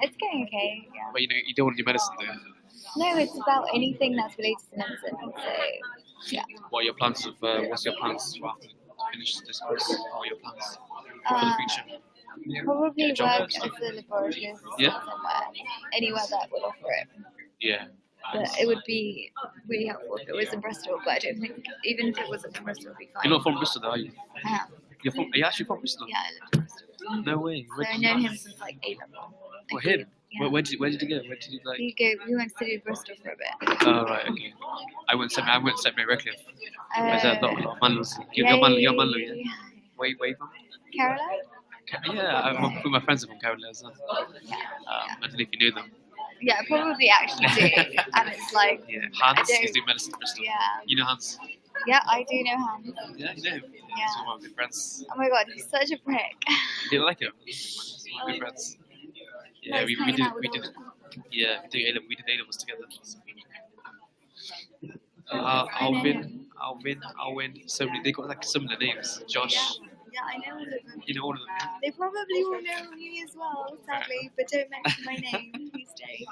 It's going okay, yeah. But you don't want to do medicine though. No, it's about anything that's related to medicine. So, yeah. What are your plans of, what's your plans after you finish this course? What are your plans for the future? Probably Yeah, job work as a laboratory assistant Yeah. somewhere, anywhere that would offer it. Yeah. But it would be really helpful if it was in Bristol, but I don't think, even if it wasn't in Bristol, it would be fine. You're not from Bristol though, are you? I am. Are you actually from Bristol? Yeah, I lived in Bristol. No way. So I've known him since like A-level. Well, him? Yeah. Where did you go? Where did you like? We went to study Bristol for a bit. Oh right, okay. I went to St Mary Redcliffe. There's a lot of Manlos. You're Manlo, yeah. Where you from? Caroline? Yeah, my friends are from Carolina as well. I don't know if you know them. Yeah, I probably actually do. And it's like, Yeah, Hans I is don't- doing medicine in Bristol. yeah. You know Hans? Yeah, I do know Hans. Yeah, you know him. Yeah. He's one of my good friends. Oh my god, he's such a prick. You like him? He's one of my good friends. Yeah, Nice we hanging did out with all of them. yeah, we did A-levels together. Alvin. So many. They got like similar names. Josh. Yeah, I know all of them. You know all of them. Yeah? They probably will know me as well, sadly, but don't mention my name, please don't.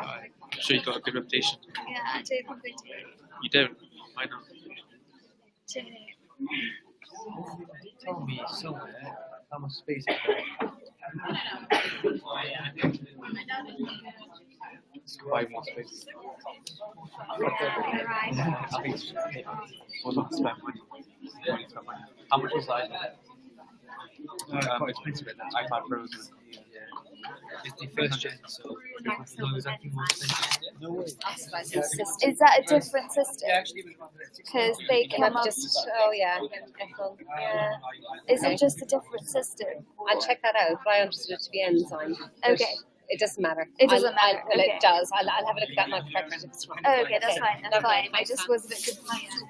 Alright. I'm sure you got a good reputation. Yeah, I don't think they do. You don't. I know. Don't. Tell me somewhere how much space. Buy more space. Space. Well, not spend money. How much was that? Quite expensive. That iPad Pros. Yeah. It's the first gen, so people know exactly what it's No way. Is that a different system? Because they Can come that up. just, oh yeah, Yeah. Is it just a different system? I'll check that out, but I understood it to be enzyme. But Okay. it doesn't matter. It doesn't matter, Well, okay. it does. I'll have a look at that and I'll correct it if it's wrong. Oh, okay, that's fine. That's Lovely. fine. I just was a bit confused.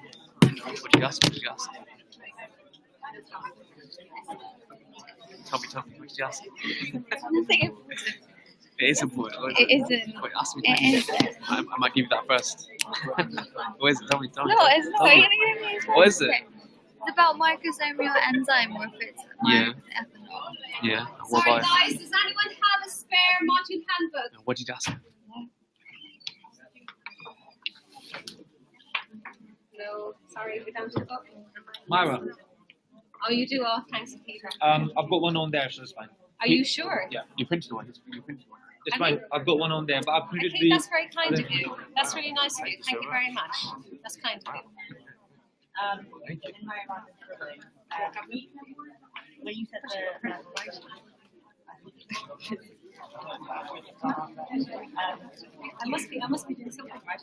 What did you ask? What did you ask? Tell me, what did you ask? Nothing. It is important. It isn't. Wait, ask me. It isn't. I might give you that first. What is it? Tell me. No, it's not. Tell You're me. gonna give me. What is it? Okay. It's about microsomal enzyme or if it's Yeah. ethanol. Yeah. What Sorry about guys, does anyone have a spare module handbook? What did you ask? No, sorry, we don't have a book. Myra, Oh, you do? Oh, thanks, Peter. I've got one on there, so it's fine. Are you sure? Yeah. You printed one. You printed one. It's fine. I've got one on there, but I I printed think the. that's very kind of you. That's really nice of you. Thank you very much. That's kind of you. When you said I must be doing something right.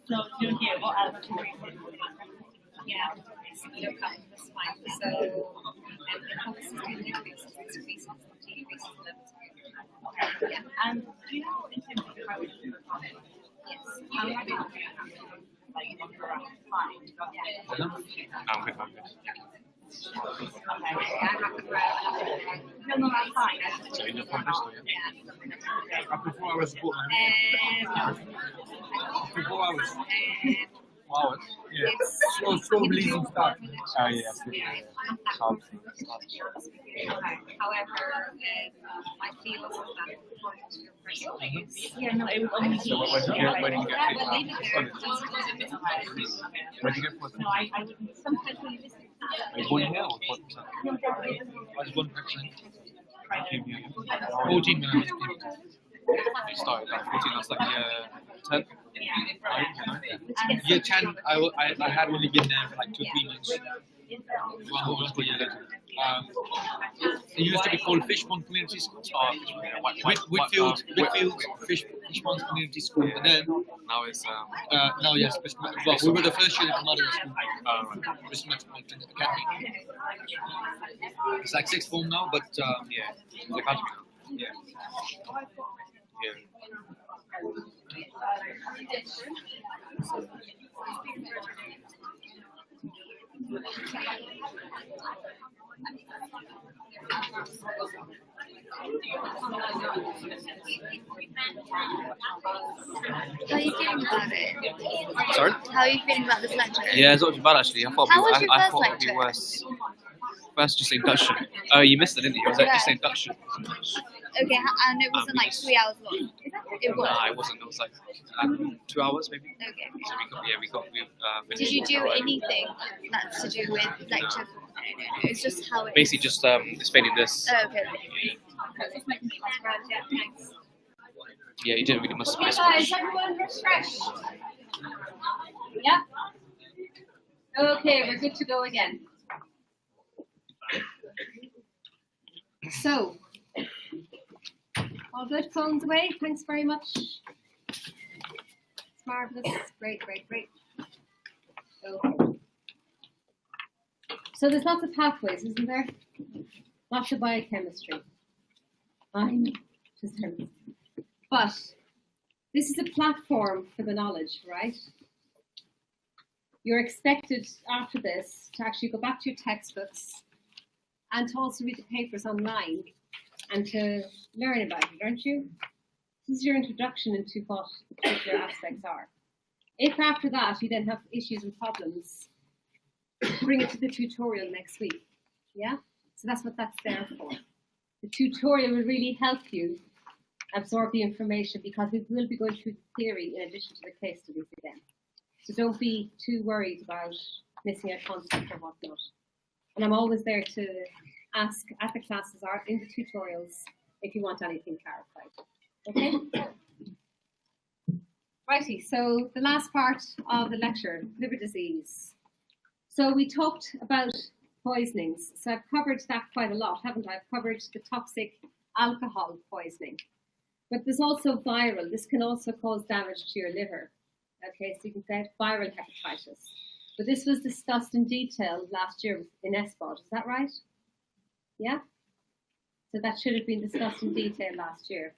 so you're here, what else? Yeah, no problem. That's fine. So, focuses on increases, decreases, decreases, levels. Yeah. And do you know in terms of how it's Yes. how like number of times? I'm good. No, that's fine. So you know published, or Yeah. After 4 hours, Um, After 4 hours. 4 hours? Yeah. It's Slow releasing stuff. Oh yeah. However, I feel that according to your personal use. Yeah, no, it was only So where did you get? Where did you get? Well, leave it there. Where did you get? What? no, I wouldn't. Sometimes when you listen to Are you born here or what? I was 1%. Came here. 14 minutes. You started like 14. That's like 10. Year 10, I had only been there for like 2-3 months. One whole school year later. It used to be called Fishpond Community School. Whitfield Fishpond Community School. And then Now it's now yes, well, we were the first year in Mother School. Bristol Metropolitan Academy. It's like 6th form now, but yeah, the academy now. yeah. Yeah. How are you feeling about it? Sorry? How are you feeling about this lecture? Yeah, it's not too bad actually. I thought How was your I first thought it'd be lecture? worse. First, just induction. Oh, you missed it, didn't you? It was like just Yeah. induction. Okay, and it wasn't like 3 hours long. It was. Nah, it wasn't. It was like 2 hours maybe. Okay. So we got Did you do anything that's to do with lecture? No. It's just how it basically is. just explaining this. Oh, okay. Yeah, you didn't really miss Okay, much. guys, everyone refreshed. Yeah. Okay, we're good to go again. So, all good, phones away. Thanks very much. It's marvelous. Great. So there's lots of pathways, isn't there? Lots of biochemistry. I'm just terrible. But this is a platform for the knowledge, right? You're expected after this to actually go back to your textbooks and to also read the papers online and to learn about it, aren't you? This is your introduction into what the particular aspects are. If after that you then have issues and problems, bring it to the tutorial next week. Yeah? So that's what that's there for. The tutorial will really help you absorb the information because we will be going through the theory in addition to the case studies again. So don't be too worried about missing a concept or whatnot. And I'm always there to ask at the classes or in the tutorials if you want anything clarified. Okay? Righty, so the last part of the lecture, liver disease. So we talked about poisonings. So I've covered that quite a lot, haven't I? I've covered the toxic alcohol poisoning. But there's also viral. This can also cause damage to your liver. Okay, so you can get viral hepatitis. But this was discussed in detail last year in SBOD. Is that right? Yeah? So that should have been discussed in detail last year.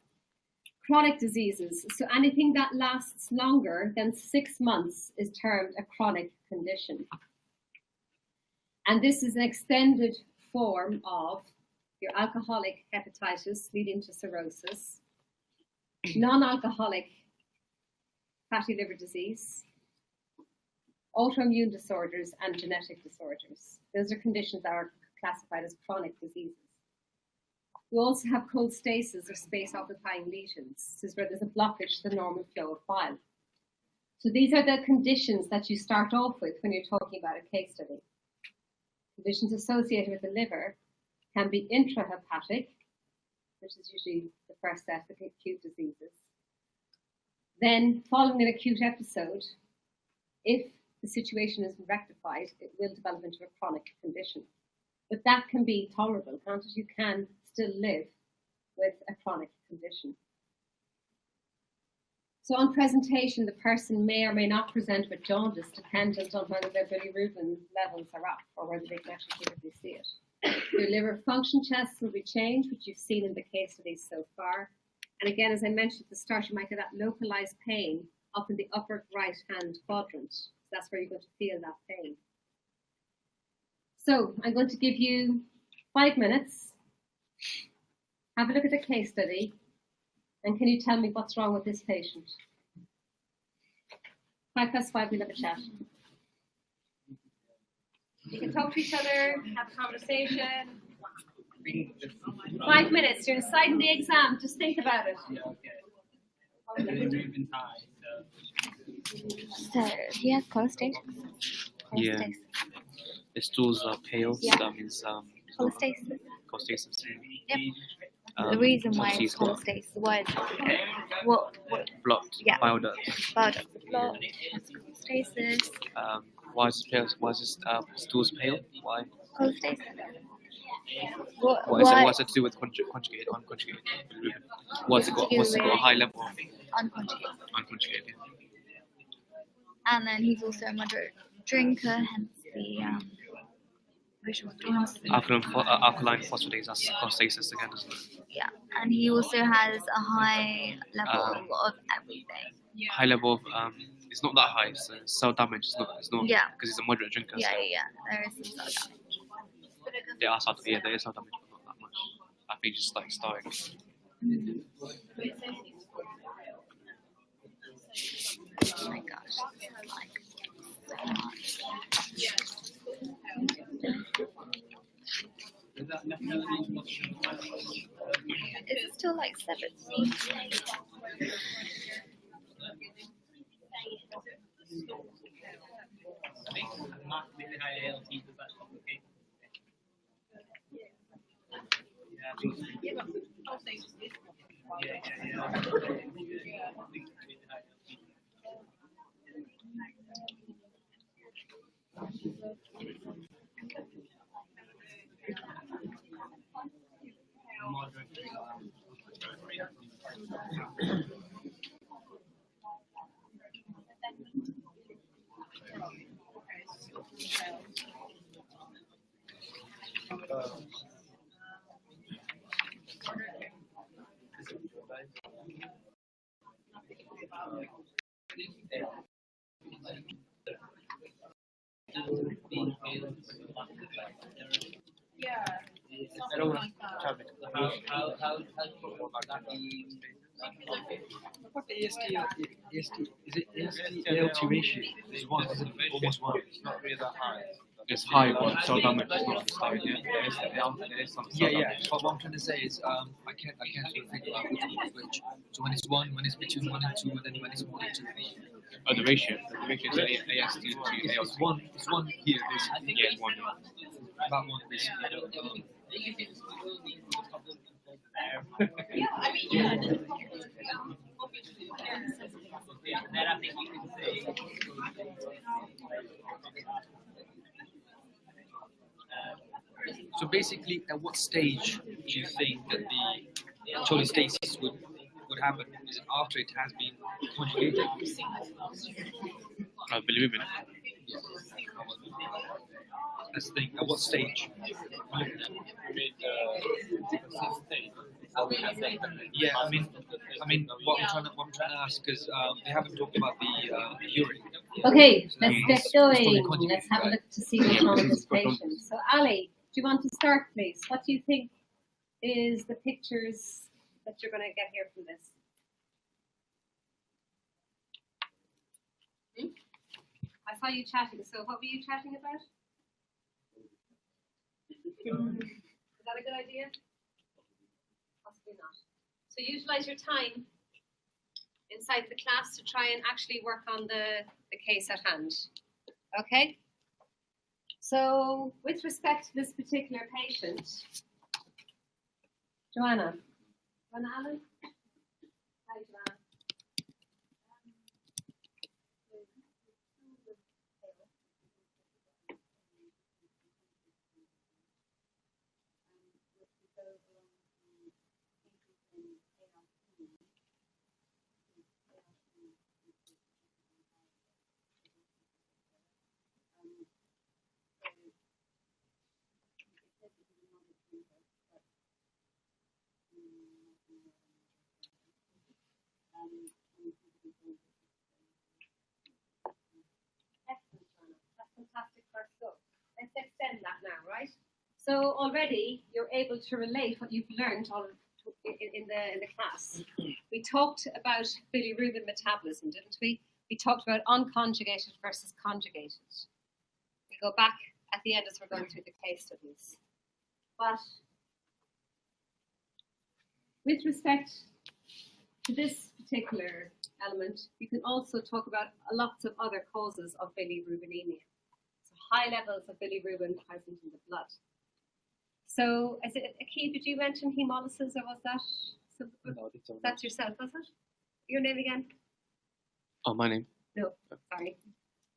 Chronic diseases. So anything that lasts longer than 6 months is termed a chronic condition. And this is an extended form of your alcoholic hepatitis leading to cirrhosis, non-alcoholic fatty liver disease, autoimmune disorders, and genetic disorders. Those are conditions that are classified as chronic diseases. We also have cholestasis or space-occupying lesions. This is where there's a blockage to the normal flow of bile. So these are the conditions that you start off with when you're talking about a case study. Conditions associated with the liver can be intrahepatic, which is usually the first set of acute diseases. Then, following an acute episode, if the situation isn't rectified, it will develop into a chronic condition. But that can be tolerable, can't it? You can still live with a chronic condition. So on presentation, the person may or may not present with jaundice, dependent on whether their bilirubin levels are up or whether they can actually physically see it. Your liver function tests will be changed, which you've seen in the case studies so far. And again, as I mentioned at the start, you might get that localized pain up in the upper right-hand quadrant. So that's where you're going to feel that pain. So I'm going to give you 5 minutes. Have a look at the case study. And can you tell me what's wrong with this patient? 5+5, we'll have a chat. You can talk to each other, have a conversation. 5 minutes, you're deciding the exam, just think about it. Yeah, okay. So he has cholestasis. Yeah. The stools are pale, Yeah. so that means Cholestasis. cholestasis. Yep. The reason why it's obviously cholestasis was what blocked Yeah. bile duct. bile ducts are blocked, has cholestasis. Why is it pale? Why is this stools pale? Why? Cholestasis. What's it to do with unconjugated bilirubin? What's it got a high level of Unconjugated. unconjugated? And then he's also a moderate drinker, hence the visual dominance. Alkaline phosphatase, that's cholestasis again, isn't it? Yeah, and he also has a high level of everything. High level of it's not that high. It's cell damage. It's not. Yeah. Because he's a moderate drinker. Yeah, so there is some cell damage. there is cell damage, but not that much. I think just like starting. Oh my gosh, this is like so much. Is it still like 17? Massively high ALT, does that complicate? Yeah, I think so. I don't want What's the AST, is it AST ratio? It's one, is it almost one? It's not really that high. It's high, but cell damage is not starting yet. There is some cell Yeah. damage. But what I'm trying to say is, I can't sort of think about which one is which. So when it's one, when it's between 1 and 2, and then when it's more than 2. Oh, the ratio. The ratio is AST to ALT. It's one here, basically. Yeah, it's one. That one, basically. Then I think you can say So basically, at what stage do you think that the cholesterol would happen? Is it after it has been conjugated? Bilirubin. That's the thing. At what stage? Yeah, I mean, what I'm trying to ask is they haven't talked about the urine. Okay, So let's it's get going. fully conjugated, Let's have a right? look to see what's wrong with this patient. So, Ali, do you want to start, please? What do you think is the pictures that you're going to get here from this? I saw you chatting, so what were you chatting about? Is that a good idea? Possibly not. So utilize your time inside the class to try and actually work on the case at hand. Okay? So with respect to this particular patient, Joanna Allen? Hi, Joanna. Excellent, Joanna. That's fantastic first up. Let's extend that now, right? So already you're able to relate what you've learned in the class. We talked about bilirubin metabolism, didn't we? We talked about unconjugated versus conjugated. We go back at the end as we're going through the case studies. But with respect to this particular element, you can also talk about lots of other causes of bilirubinemia. So high levels of bilirubin present in the blood. So, is it Akeem, did you mention hemolysis, or was that? No, That's yourself, was it? Your name again? Oh, my name. No, sorry.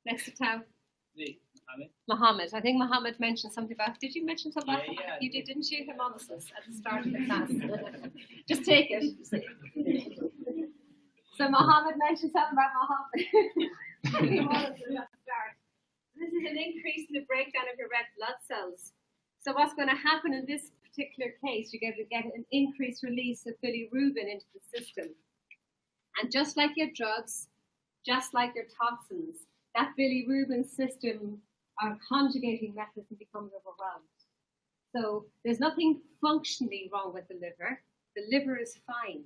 Next to Tao. Me, Mohammed. I think Mohammed mentioned something about. Did you mention something about? Yeah, You did, didn't you? Hemolysis at the start of the class. Just take it. So Mohammed mentioned something about hemolysis at the start. This is an increase in the breakdown of your red blood cells. So what's going to happen in this particular case, you're going to get an increased release of bilirubin into the system. And just like your drugs, just like your toxins, that bilirubin system, our conjugating mechanism, becomes overwhelmed. So there's nothing functionally wrong with the liver. The liver is fine.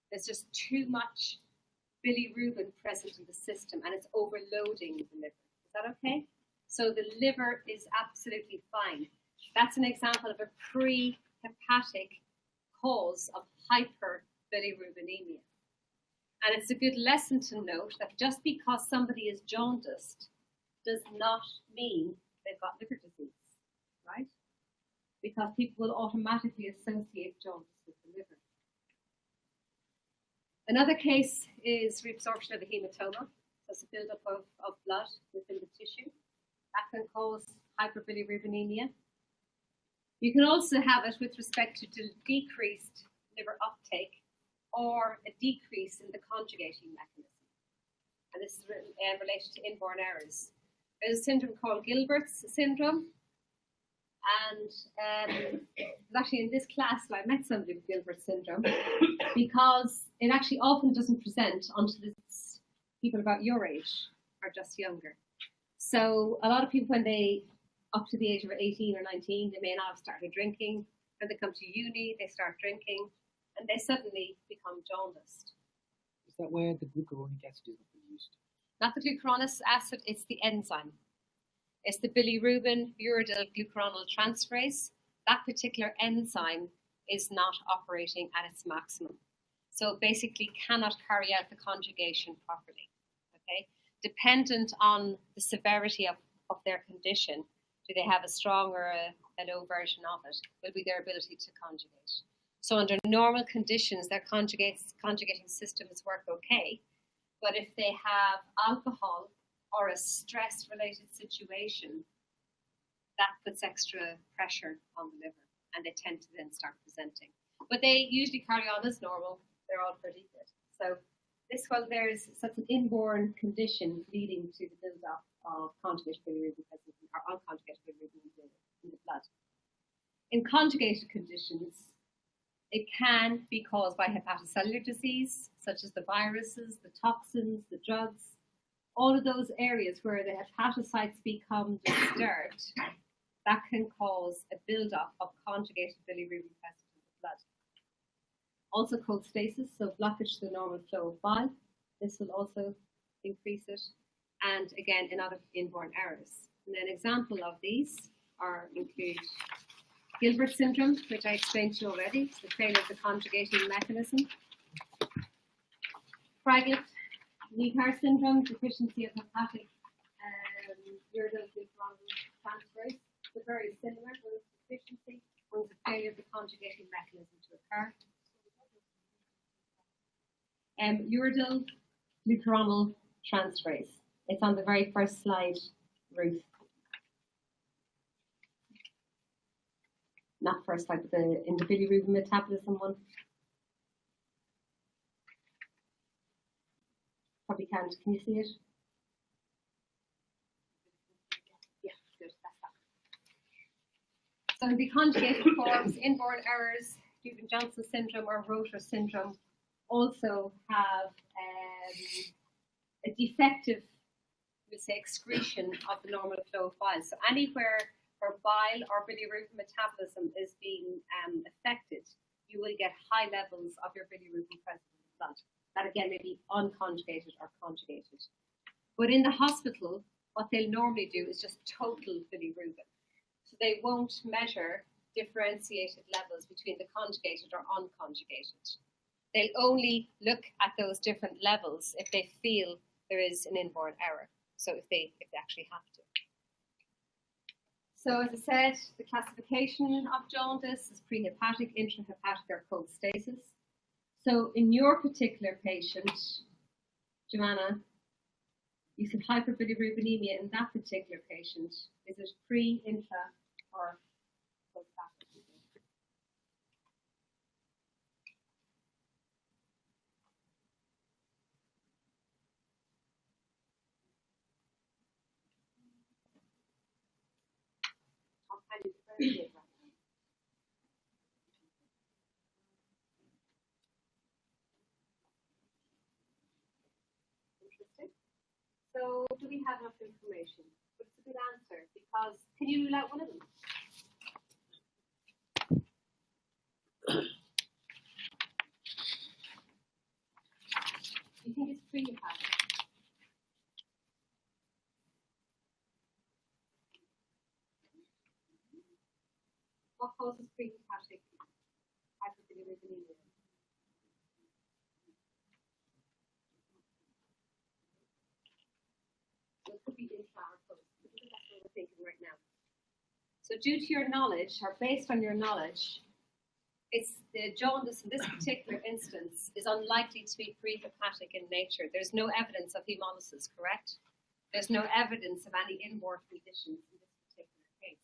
There's just too much bilirubin present in the system and it's overloading the liver. Is that okay? So the liver is absolutely fine. That's an example of a pre-hepatic cause of hyperbilirubinemia. And it's a good lesson to note that just because somebody is jaundiced does not mean they've got liver disease, right? Because people will automatically associate jaundice with the liver. Another case is reabsorption of a hematoma. So it's a buildup of blood within the tissue. That can cause hyperbilirubinemia. You can also have it with respect to decreased liver uptake or a decrease in the conjugating mechanism. And this is related to inborn errors. There's a syndrome called Gilbert's syndrome. And actually in this class I met somebody with Gilbert's syndrome because it actually often doesn't present until it's people about your age or just younger. So a lot of people when they up to the age of 18 or 19, they may not have started drinking. When they come to uni, they start drinking, and they suddenly become jaundiced. Is that where the glucuronic acid is produced? Not the glucuronic acid, it's the enzyme. It's the bilirubin uridyl glucuronal transferase. That particular enzyme is not operating at its maximum. So it basically cannot carry out the conjugation properly. Okay? Dependent on the severity of their condition, do they have a strong or a low version of it, will be their ability to conjugate. So under normal conditions, their conjugating systems work okay. But if they have alcohol or a stress-related situation, that puts extra pressure on the liver, and they tend to then start presenting. But they usually carry on as normal. They're all pretty good. So this one there is such an inborn condition leading to the build-up of conjugated bilirubin or unconjugated bilirubin in the blood. In conjugated conditions, it can be caused by hepatocellular disease, such as the viruses, the toxins, the drugs, all of those areas where the hepatocytes become disturbed. That can cause a build-up of conjugated bilirubin present in the blood. Also cholestasis, so blockage to the normal flow of bile. This will also increase it. And again, in other inborn errors. And an example of these include Gilbert syndrome, which I explained to you already, it's the failure of the conjugating mechanism. Fragile-Neckar syndrome, deficiency of hepatic uridine transferase. They're very similar, one's deficiency, one's a failure of the conjugating mechanism to occur. Uridine glucuronal transferase. It's on the very first slide, Ruth. Not first slide, but in the bilirubin metabolism one. Probably can't. Can you see it? Yeah, good. That's that. So in the conjugated forms, inborn errors, Stevens-Johnson syndrome or Rotor syndrome also have a defective, we'll say, excretion of the normal flow of bile. So anywhere where bile or bilirubin metabolism is being affected, you will get high levels of your bilirubin present in the blood. That again may be unconjugated or conjugated. But in the hospital, what they'll normally do is just total bilirubin. So they won't measure differentiated levels between the conjugated or unconjugated. They'll only look at those different levels if they feel there is an inborn error. So if they actually have to. So as I said, the classification of jaundice is prehepatic, intrahepatic, or cholestasis. So in your particular patient, Joanna, you said hyperbilirubinemia in that particular patient. Is it pre, intra, or cholestatic? Interesting. So, do we have enough information? But it's a good answer because can you rule out one of them? Do you think it's prehepatic? What causes prehepatic hyperbilirubinemia? So it could be intra or post. That's what we're thinking right now. So due to your knowledge, or based on your knowledge, it's the jaundice in this particular instance is unlikely to be prehepatic in nature. There's no evidence of hemolysis, correct? There's no evidence of any inborn conditions in this particular case.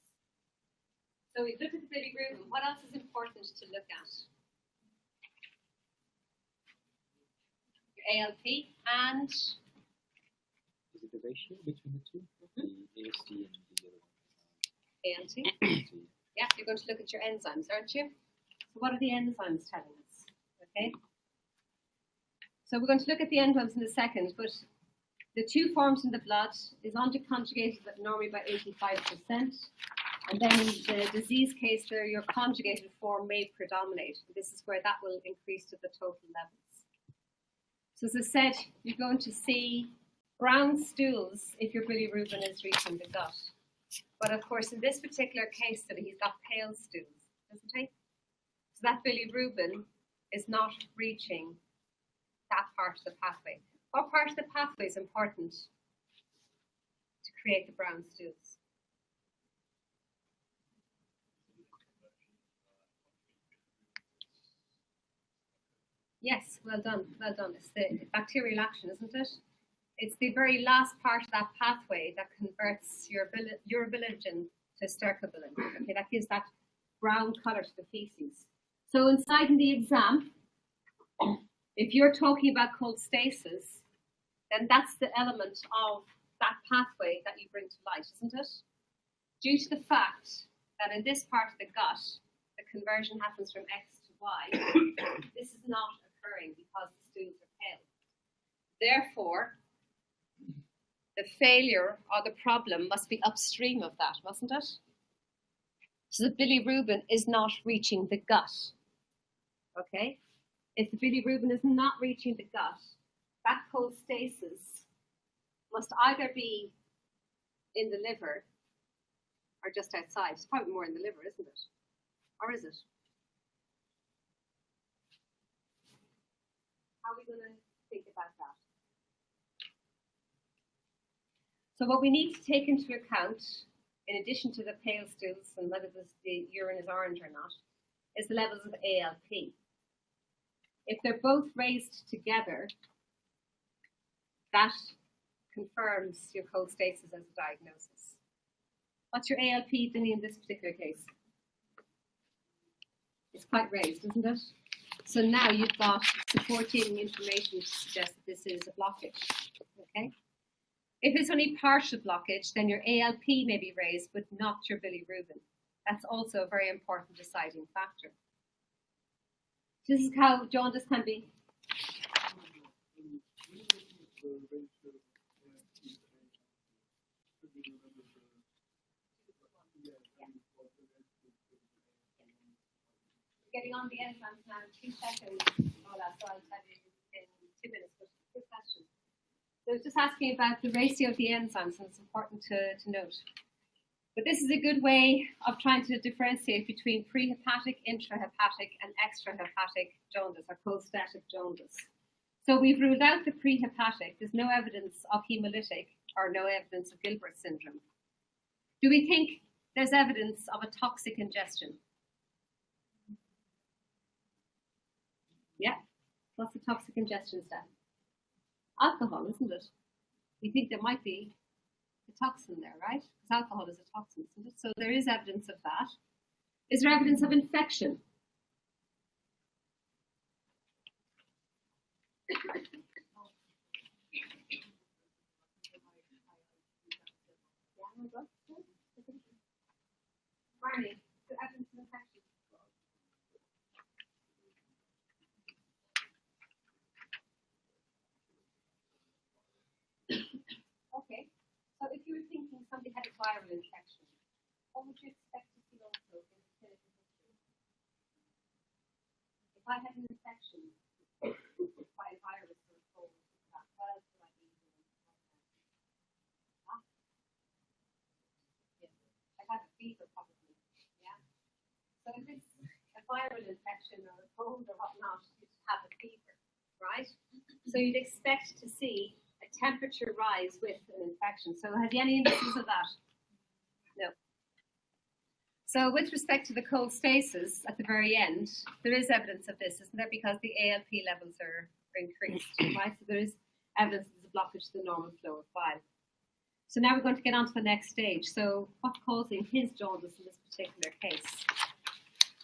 So we look at the bilirubin. What else is important to look at? Your ALP and Is it the ratio between the two? The AST and the other one? ALT. Yeah, you're going to look at your enzymes, aren't you? So what are the enzymes telling us? Okay. So we're going to look at the enzymes in a second, but the two forms in the blood is unconjugated normally by 85%. And then in the disease case there, your conjugated form may predominate. This is where that will increase to the total levels. So as I said, you're going to see brown stools if your bilirubin is reaching the gut. But of course, in this particular case study, he's got pale stools, doesn't he? So that bilirubin is not reaching that part of the pathway. What part of the pathway is important to create the brown stools? Yes, well done, well done. It's the bacterial action, isn't it? It's the very last part of that pathway that converts your urobilinogen to stercobilin. Okay, that gives that brown colour to the feces. So inside in the exam, if you're talking about cholestasis, then that's the element of that pathway that you bring to light, isn't it? Due to the fact that in this part of the gut, the conversion happens from X to Y, this is not occurring because the stools are pale. Therefore, the failure or the problem must be upstream of that, mustn't it? So the bilirubin is not reaching the gut. Okay? If the bilirubin is not reaching the gut, that cholestasis must either be in the liver or just outside. It's probably more in the liver, isn't it? Or is it? How are we going to think about that? So what we need to take into account, in addition to the pale stools and whether the urine is orange or not, is the levels of ALP. If they're both raised together, that confirms your cholestasis as a diagnosis. What's your ALP, Vinny, in this particular case? It's quite raised, isn't it? So now you've got supporting information to suggest that this is a blockage. Okay? If it's only partial blockage, then your ALP may be raised, but not your bilirubin. That's also a very important deciding factor. This is how jaundice can be. Getting on the enzymes now in 2 seconds. Hola, so I'll tell you in 2 minutes, but quick question. So I was just asking about the ratio of the enzymes, and it's important to note. But this is a good way of trying to differentiate between prehepatic, intrahepatic, and extrahepatic jaundice, or cholestatic jaundice. So we've ruled out the prehepatic. There's no evidence of hemolytic or no evidence of Gilbert syndrome. Do we think there's evidence of a toxic ingestion? Yeah. What's the toxic ingestion step? Alcohol, isn't it? We think there might be a toxin there, right? Because alcohol is a toxin, isn't it? So there is evidence of that. Is there evidence of infection? Barney, is there evidence of infection? Okay, so if you were thinking somebody had a viral infection, what would you expect to see also in the clinical history? If I had an infection by a virus or a cold, what else would I be doing? Huh? Yeah. I'd have a fever probably, yeah? So if it's a viral infection or a cold or whatnot, you'd have a fever, right? So you'd expect to see a temperature rise with an infection. So have you any indices of that? No. So with respect to the cholestasis at the very end, there is evidence of this, isn't there? Because the ALP levels are increased, right? So there is evidence there's a blockage to the normal flow of bile. So now we're going to get on to the next stage. So what's causing his jaundice in this particular case?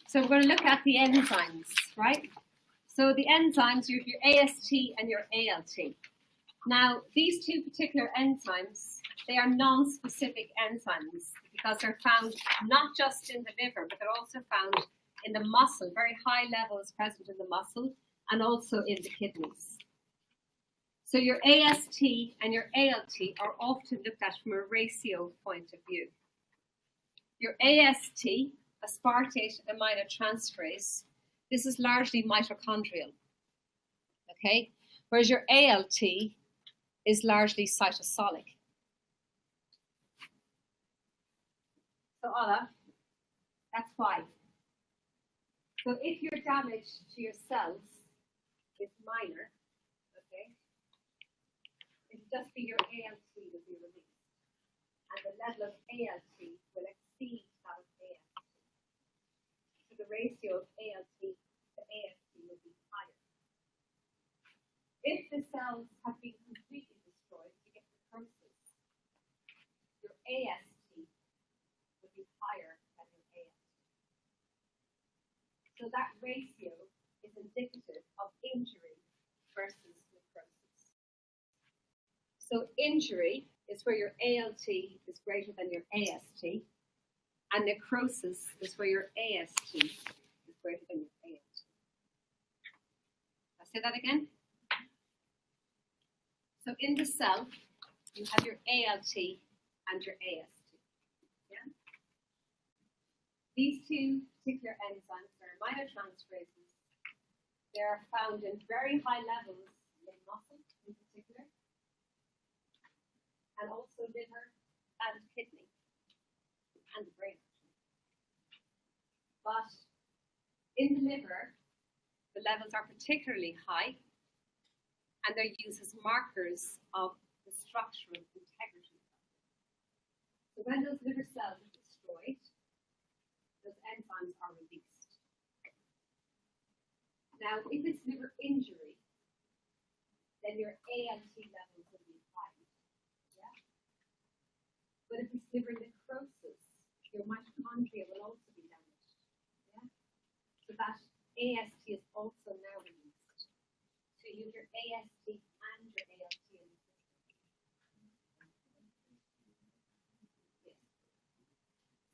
So we're going to look at the enzymes, right? So the enzymes, your AST and your ALT. Now, these two particular enzymes, they are non-specific enzymes because they're found not just in the liver, but they're also found in the muscle, very high levels present in the muscle, and also in the kidneys. So your AST and your ALT are often looked at from a ratio point of view. Your AST, aspartate aminotransferase, this is largely mitochondrial, okay? Whereas your ALT is largely cytosolic. So Ola, that's why. So if your damage to your cells is minor, okay, it'll just be your ALT will be released. And the level of ALT will exceed that of AST. So the ratio of ALT to AST will be higher. If the cells have been completely destroyed, you get necrosis. Your AST will be So that ratio is indicative of injury versus necrosis. So injury is where your ALT is greater than your AST, and necrosis is where your AST is greater than your ALT. I'll say that again. So in the cell, you have your ALT and your AST. Yeah? These two particular enzymes are aminotransferases. They are found in very high levels in muscle in particular, and also liver and kidney and the brain. But in the liver, the levels are particularly high, and they're used as markers of the structural integrity. So when those liver cells are destroyed, those enzymes are released. Now, if it's liver injury, then your ALT levels will be high. Yeah? But if it's liver necrosis, your mitochondria will also be damaged. Yeah? So that AST is also now released. So you have your AST and your ALT in the system.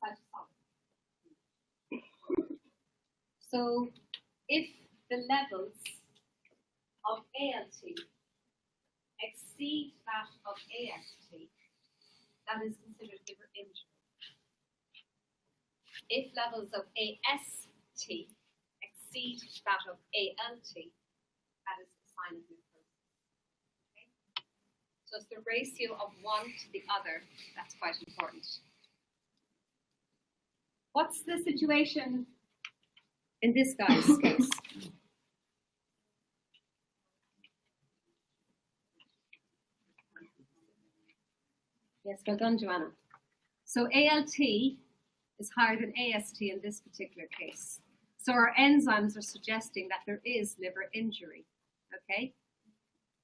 Yes. So if the levels of ALT exceed that of AST, that is considered liver injury. If levels of AST exceed that of ALT, that is a sign of necrosis. Okay? So it's the ratio of one to the other that's quite important. What's the situation in this guy's case? Yes, well done, Joanna. So ALT is higher than AST in this particular case. So our enzymes are suggesting that there is liver injury, okay?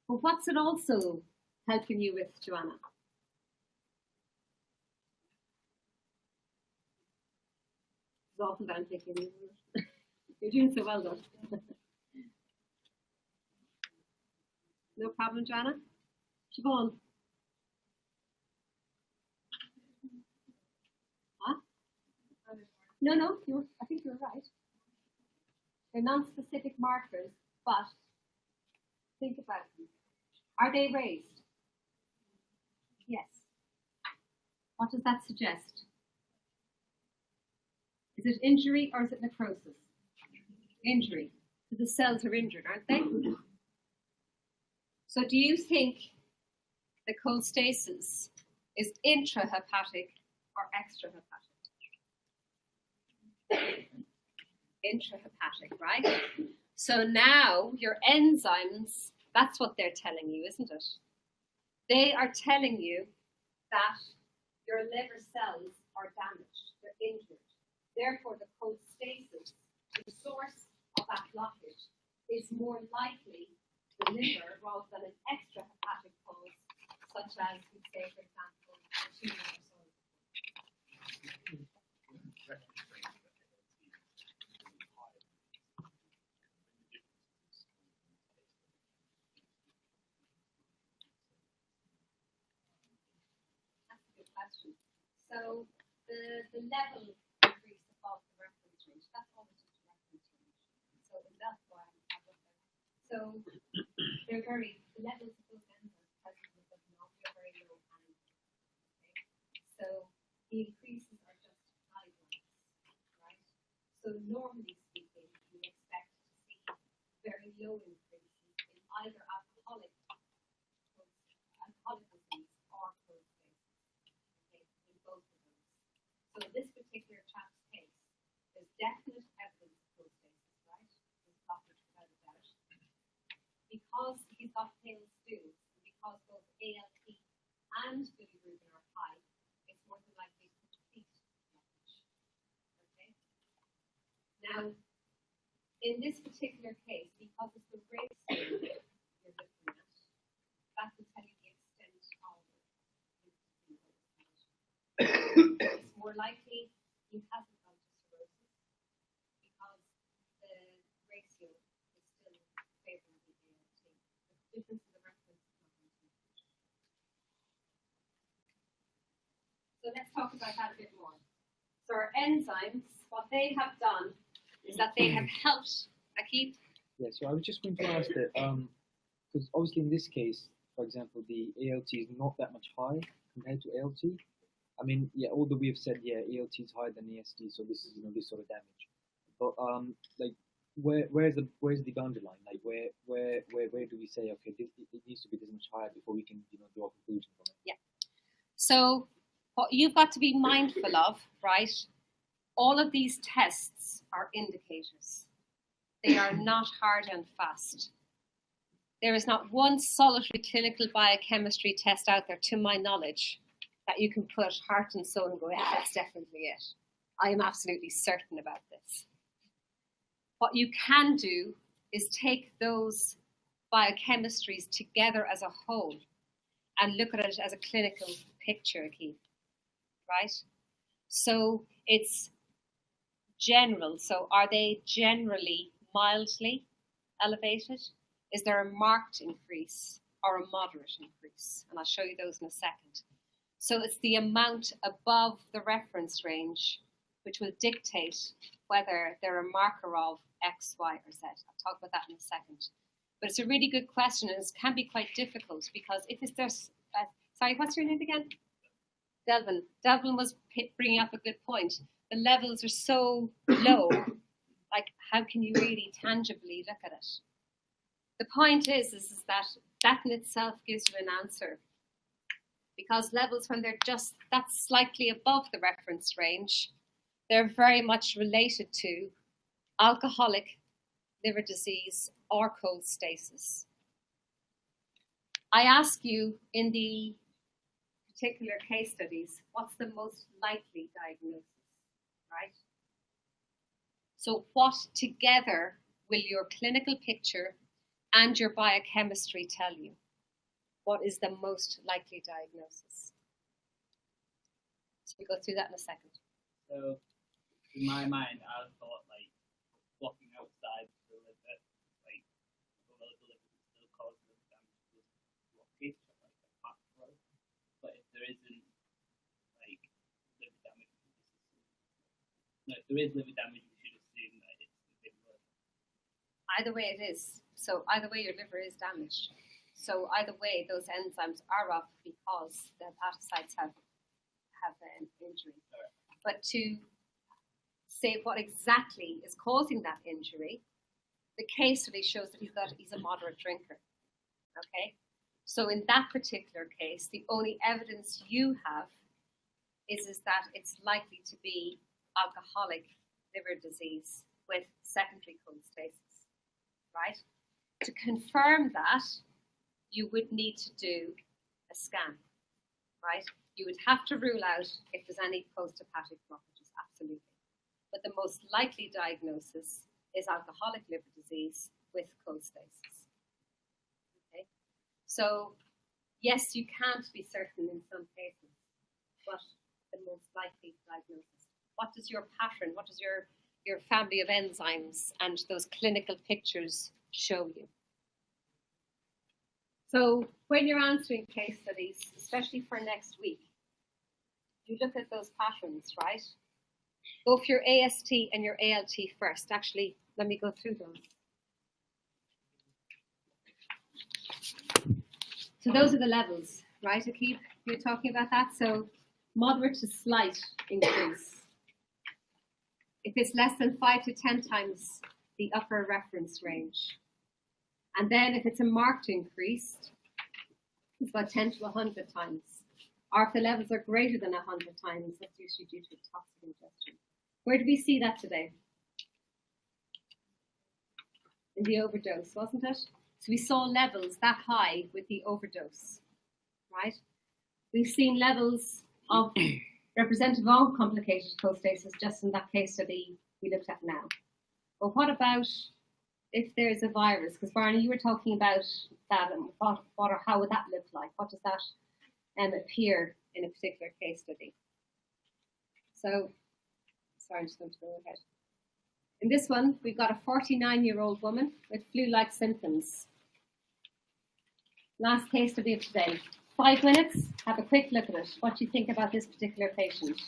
But what's it also helping you with, Joanna? It's awful that I'm taking you. You're doing so well, though. No problem, Joanna? Siobhan? Huh? No, I think you're right. They're non-specific markers, but think about them. Are they raised? Yes. What does that suggest? Is it injury or is it necrosis? Injury. So the cells are injured, aren't they? So do you think the cholestasis is intrahepatic or extrahepatic? Intrahepatic, right? So now your enzymes, that's what they're telling you, isn't it? They are telling you that your liver cells are damaged, they're injured. Therefore, the cholestasis, the source of that blockage, is more likely the liver rather than an extrahepatic cause, such as, we say, for example, a tumor or so. That's a good question. So the level increase above the reference range, that's always just a reference range. So that's why I looked at it. So they're the levels of those enzymes present in the blood are very low and okay. So the increases are just high ones, right? So normally speaking, we expect to see very low increases in either alcoholic disease or cholestasis. Okay, in both of those. So in this particular chap's case, there's definite evidence of cholestasis, right? There's blockage without a doubt. Because he's got pale stools, and because both ALT and bilirubin are high, it's more than likely complete blockage. Okay? Now, in this particular case, because it's the ratio you're looking at, that will tell you the extent of it's more likely he hasn't gone to cirrhosis because So let's talk about that a bit more. So our enzymes, what they have done is that they have helped Akib. Yeah, so I was just going to ask that, because obviously in this case, for example, the ALT is not that much high compared to ALT. I mean, yeah, although we have said, yeah, ALT is higher than AST, so this is, this sort of damage. But like, where's the boundary line? Like, where do we say, okay, it needs to be this much higher before we can, draw a conclusion from it? Yeah. So what you've got to be mindful of, right? All of these tests are indicators. They are not hard and fast. There is not one solitary clinical biochemistry test out there, to my knowledge, that you can put heart and soul and go, yeah, that's definitely it. I am absolutely certain about this. What you can do is take those biochemistries together as a whole and look at it as a clinical picture, Keith, right? So it's general. So are they generally mildly elevated? Is there a marked increase or a moderate increase? And I'll show you those in a second. So it's the amount above the reference range which will dictate whether they're a marker of X, Y, or Z. I'll talk about that in a second. But it's a really good question, and it can be quite difficult because if it's there's, sorry, what's your name again? Delvin. Delvin was bringing up a good point. The levels are so low, like how can you really tangibly look at it? The point is that in itself gives you an answer. Because levels, when they're just that's slightly above the reference range, they're very much related to alcoholic liver disease or cholestasis. I ask you in the particular case studies, what's the most likely diagnosis, right? So what together will your clinical picture and your biochemistry tell you? What is the most likely diagnosis? So we'll go through that in a second. So, in my mind, I thought like walking outside the liver, like the liver still causes liver damage to blockage, like a fat flow. But if there isn't like liver damage, if there is liver damage, we should assume that it's the big liver. Either way it is. So either way your liver is damaged. So either way, those enzymes are up because the hepatocytes have an injury. But to say what exactly is causing that injury, the case study shows that he's a moderate drinker. Okay? So in that particular case, the only evidence you have is that it's likely to be alcoholic liver disease with secondary cholestasis. Right? To confirm that, you would need to do a scan, right? You would have to rule out if there's any post-hepatic blockages, absolutely. But the most likely diagnosis is alcoholic liver disease with cholestasis. Okay? So, yes, you can't be certain in some cases, but the most likely diagnosis. What does your pattern, what does your family of enzymes and those clinical pictures show you? So when you're answering case studies, especially for next week, you look at those patterns, right? Go for your AST and your ALT first. Actually, let me go through those. So those are the levels, right, Akib? You're talking about that? So moderate to slight increase. If it's less than 5 to 10 times the upper reference range. And then if it's a marked increase, it's about 10 to 100 times. Or if the levels are greater than 100 times, that's usually due to toxic ingestion. Where did we see that today? In the overdose, wasn't it? So we saw levels that high with the overdose, right? We've seen levels of representative of complicated cholestasis just in that case study we looked at now. But what about if there's a virus? Because Barney, you were talking about that, and what or how would that look like? What does that appear in a particular case study? So, sorry, I'm just going to go ahead. In this one, we've got a 49-year-old woman with flu-like symptoms. Last case study of today. 5 minutes, have a quick look at it. What do you think about this particular patient?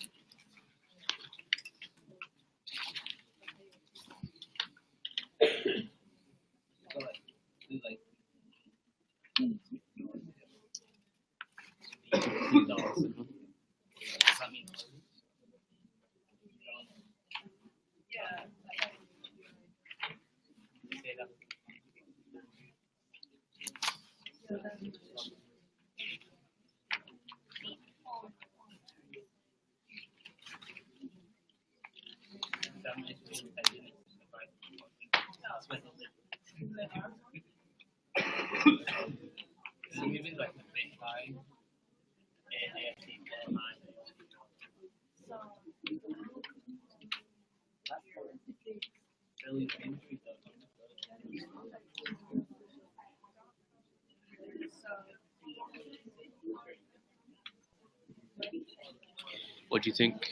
What do you think?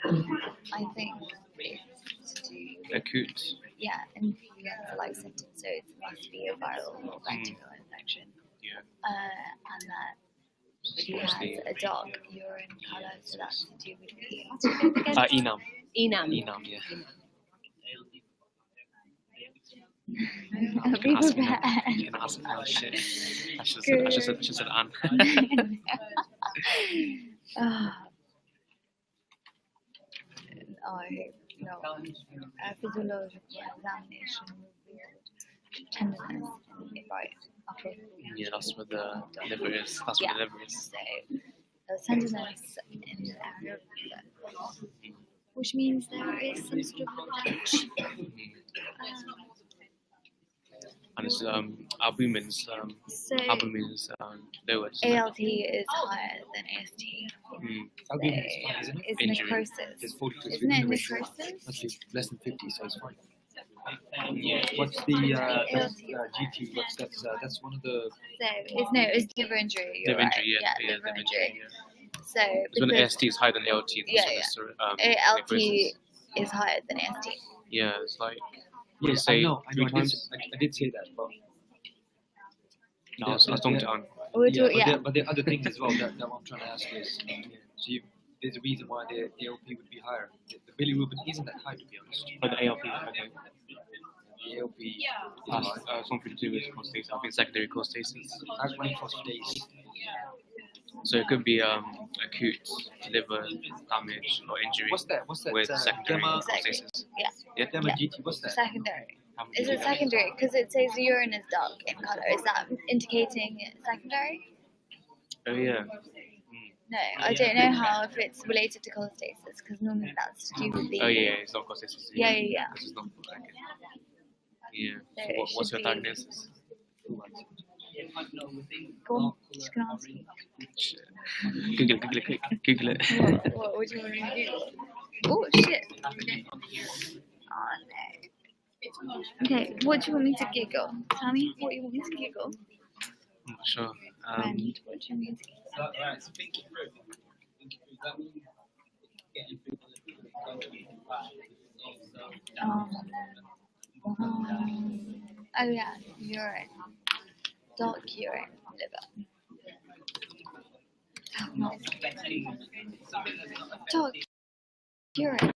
I think it's to do Acute. influenza-like symptoms, so it must be a viral or bacterial infection. Yeah. And that she has a dark urine colour, so that's to do with the Enam. Enam. Enam, yeah. Be prepared. You can ask oh shit. I should have said Anne. No. Physiological examination revealed tenderness in the right upper. Yeah, that's where the liver is. That's where the liver is. So there's tenderness in the area of the liver, which means there is some sort of touch. And it's albumin's lower. ALT is higher than AST. Albumin is fine, isn't it? It's Injury. necrosis. There's 42 Isn't it necrosis? Actually, less than 50, so it's fine. What's the GT? That's one of the. So it's liver injury. You're Liver right. injury, yeah, liver liver injury. yeah. So It's when because AST is higher than ALT. ALT is higher than AST. Yeah, it's like Yes, say I know. three I times. did say that, but. No, I was talking to Anne. But there are other things as well that I'm trying to ask is, so there's a reason why the ALP would be higher. The bilirubin isn't that high, to be honest. But the ALP, okay. The ALP Something to do with cholestasis. I think secondary cholestasis. alkaline phosphatase. So it could be acute liver damage or injury What's that? with secondary Gamma, cholestasis. gamma GT. What's that? Secondary. Is it secondary? Because it says urine is dark in colour. Is that indicating secondary? Oh yeah. No, I don't know how if it's related to cholestasis, because normally that's to do with the. Oh yeah, it's not cholestasis. Yeah. This is not okay. Yeah. So So what's your diagnosis? Go on, just gonna ask you. Shit. Google it, quick. Google it. What do you want me to Google? Oh shit. Okay. Oh no. Okay, what do you want me to giggle? Tell me what you want me to giggle. I'm not sure. And what do you mean to giggle? Right, so thinking through. That means getting through the Oh yeah, urine. Dark urine, liver. Dark urine.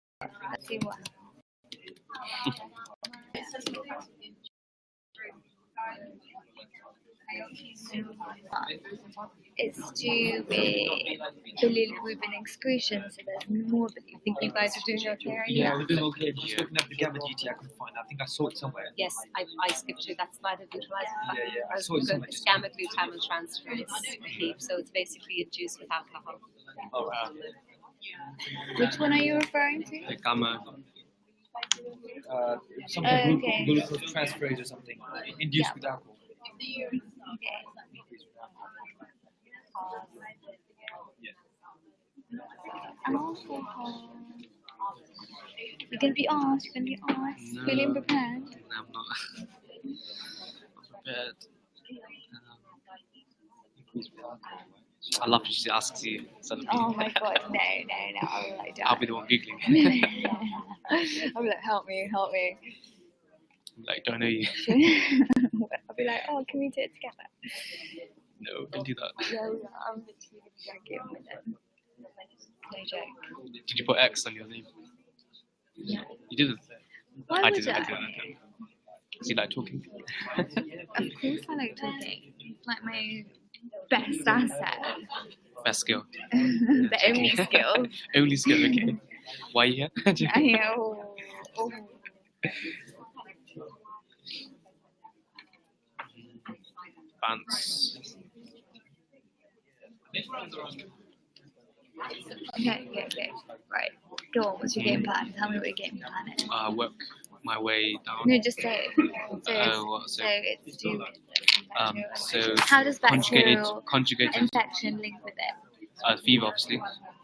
Let's see what. It's due with bilirubin excretion, so there's more of it. I think you guys are doing okay right Yeah, now. we're doing okay. Just looking at the gamma GT, I couldn't find it. I think I saw it somewhere. Yes, I skipped through that slide of neutralizing factor. Yeah, I As saw it the somewhere. gamma glutamyltransferase heap, so it's basically a juice with alcohol. Oh, Which one are you referring to? The gamma. something Okay. glucose transferase or something induced Yeah. with alcohol. Okay. Alcohol. You're gonna be asked. You're gonna be asked. No. Feeling prepared? No, I'm not. I'm prepared. I love when she asks you. Instead of me. Oh my god, no. I'll be like, I'll be the one googling. I'll be like, help me. Like, don't know you. I'll be like, oh, can we do it together? No, don't do that. Yeah, I'm literally gonna drag it with it. No joke. Did you put X on your name? No. You didn't? Why I would didn't. I? I didn't. Do you like talking? Of course I like talking. It's like my best asset. Best skill. The only skill. Only skill, okay. Why are you here? I know. Oh. Pants. Okay. Right. Go on, what's your game plan? Tell me what your game plan is. Work my way down. No, just say it. So it's to so how does bacterial conjugated infection link with it? fever, obviously.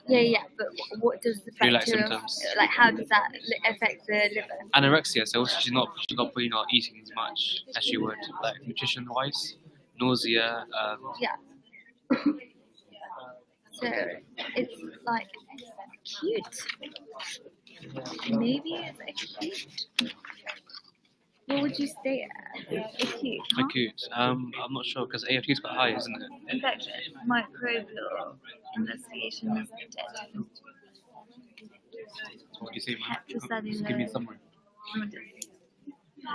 Yeah, but what does the Flu-like bacterial, symptoms. like how does that affect the liver? Anorexia, so she's not eating as much as she would, like nutrition wise. Nausea. Yeah. So it's like cute. Maybe it's acute. What would you say? Acute. Huh? Acute. I'm not sure because AFT is quite high, isn't it? Infection. Microbial investigation is needed. What do you say, man? Heterocellular. Give me a summary.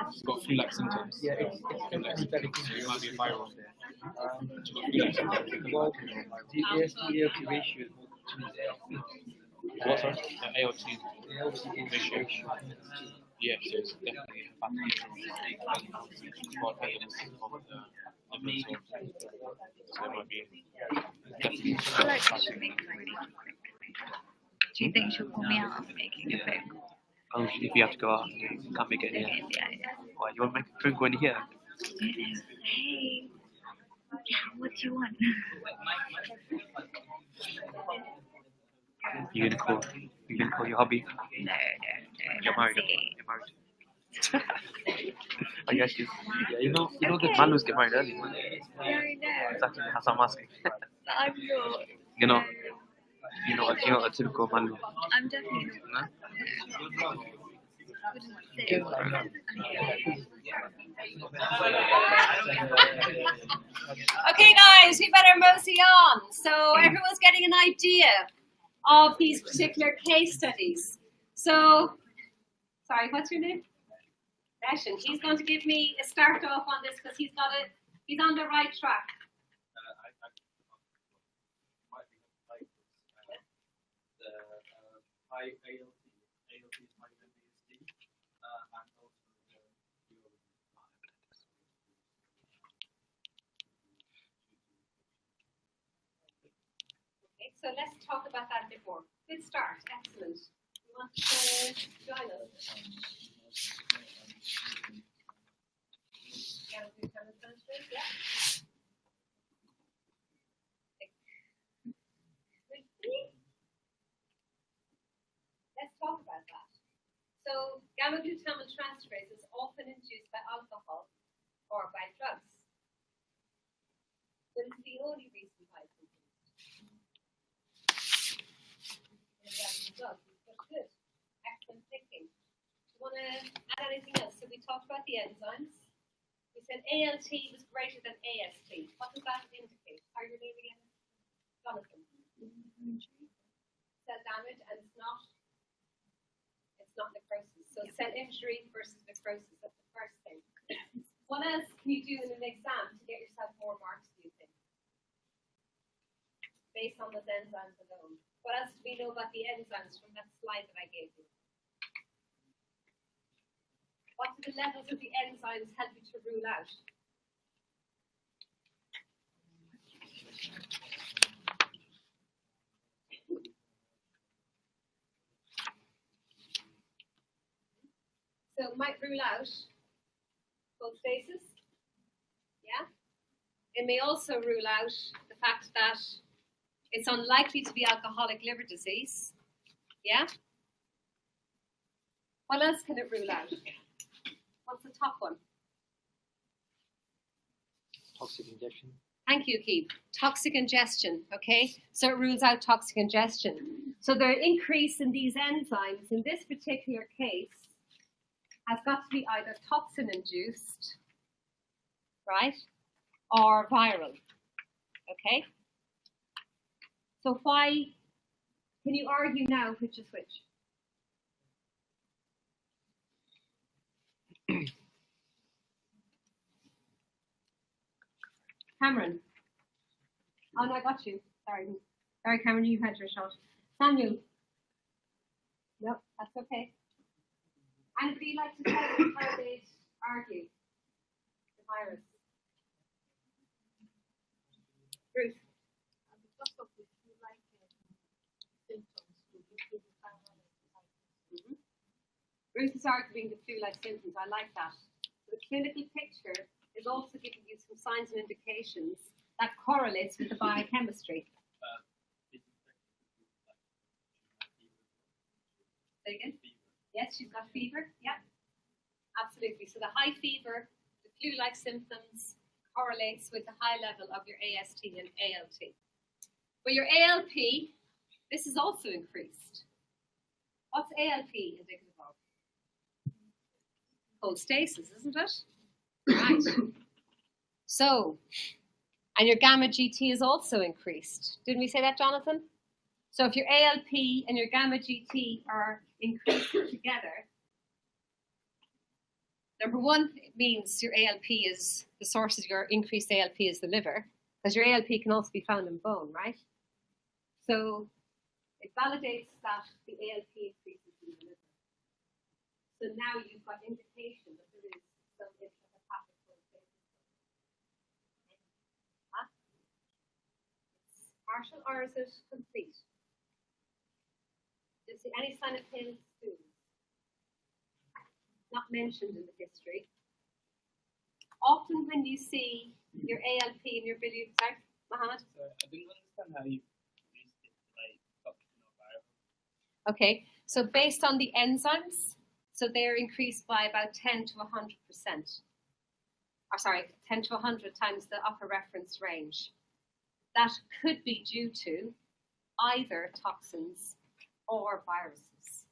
It's got flu-like symptoms. Yeah, it's Flu-like symptoms. So it might be viral. Well, the AST-ALT ratio is more than 2. What, sorry? ALT. The ALT ratio. Yeah, so it's definitely a factor. What evidence of the liver, so it might be definitely. I feel like she should make it really quick. Do you think she'll pull me out of making a phone call? Oh, if you have to go out, you can't make it in here. Okay, yeah. Why, you want to make a phone call in here? I don't know. Hey. Yeah, what do you want? You're gonna call your hubby? No. You're married. Nancy. You're married. I guess you know the Malus get married early. No, I know. Exactly, that's what I'm asking. I'm not. You're not a typical Malu. I'm definitely not. No? Wouldn't say. Okay, guys, we better mosey on. So everyone's getting an idea of these particular case studies. So, sorry, what's your name? Session. He's going to give me a start off on this because he's on the right track. High ALT is higher than AST, and also the urine. Okay, so let's talk about that a bit more. Good start, excellent. You want to join us? Yeah. Let's talk about that. So, gamma-glutamyl transferase is often induced by alcohol or by drugs. But it's the only reason why it's induced. But good. Excellent thinking. Do you want to add anything else? So, we talked about the enzymes. We said ALT was greater than AST. What does that indicate? Are you name again? Jonathan. Cell damage, and it's not necrosis. So cell injury versus necrosis, that's the first thing. What else can you do in an exam to get yourself more marks, do you think? Based on those enzymes alone. What else do we know about the enzymes from that slide that I gave you? What do the levels of the enzymes help you to rule out? So it might rule out cholestasis. Yeah. It may also rule out the fact that it's unlikely to be alcoholic liver disease. Yeah. What else can it rule out? What's the top one? Toxic injection. Thank you, Keith. Toxic ingestion, okay? So it rules out toxic ingestion. So the increase in these enzymes in this particular case has got to be either toxin-induced, right, or viral. Okay? So why, can you argue now which is which? Cameron. Oh no, I got you. Sorry. Sorry, Cameron, you had your shot. Samuel. No, that's okay. Anybody like to tell me how they'd argue the virus? Ruth. Because of the flu-like symptoms, would you feel the Mm-hmm. Ruth is arguing the flu-like symptoms. I like that. So the clinical picture is also giving you some signs and indications that correlates with the biochemistry. Say again? Yes, she's got fever. Yeah, absolutely. So the high fever, the flu-like symptoms correlates with the high level of your AST and ALT. But your ALP, this is also increased. What's ALP indicative of? Cholestasis, isn't it? Right. So, and your gamma GT is also increased. Didn't we say that, Jonathan? So if your ALP and your gamma GT are increased together, number one, it means your ALP is, the source of your increased ALP is the liver, because your ALP can also be found in bone, right? So it validates that the ALP increases in the liver. So now you've got indication that there is some intrahepatic cholestasis. Huh? It's partial or is it complete? Do you see any sign of pain in the stool? Not mentioned in the history. Often when you see your ALP and your bilirubin, sorry, Mohammed? So I didn't understand how you used it, like, toxin or viral. Okay, so based on the enzymes, so they're increased by about 10 to 100%. Or sorry, 10 to 100 times the upper reference range. That could be due to either toxins or viruses.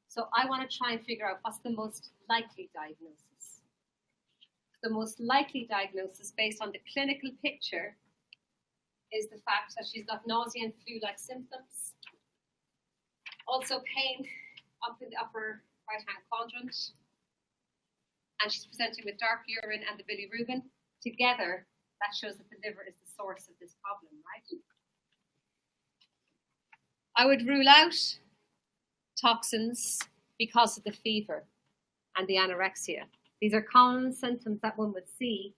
So I want to try and figure out what's the most likely diagnosis. The most likely diagnosis based on the clinical picture is the fact that she's got nausea and flu-like symptoms. Also pain up in the upper right-hand quadrant. And she's presenting with dark urine and the bilirubin. Together, that shows that the liver is the source of this problem, right? I would rule out toxins because of the fever and the anorexia. These are common symptoms that one would see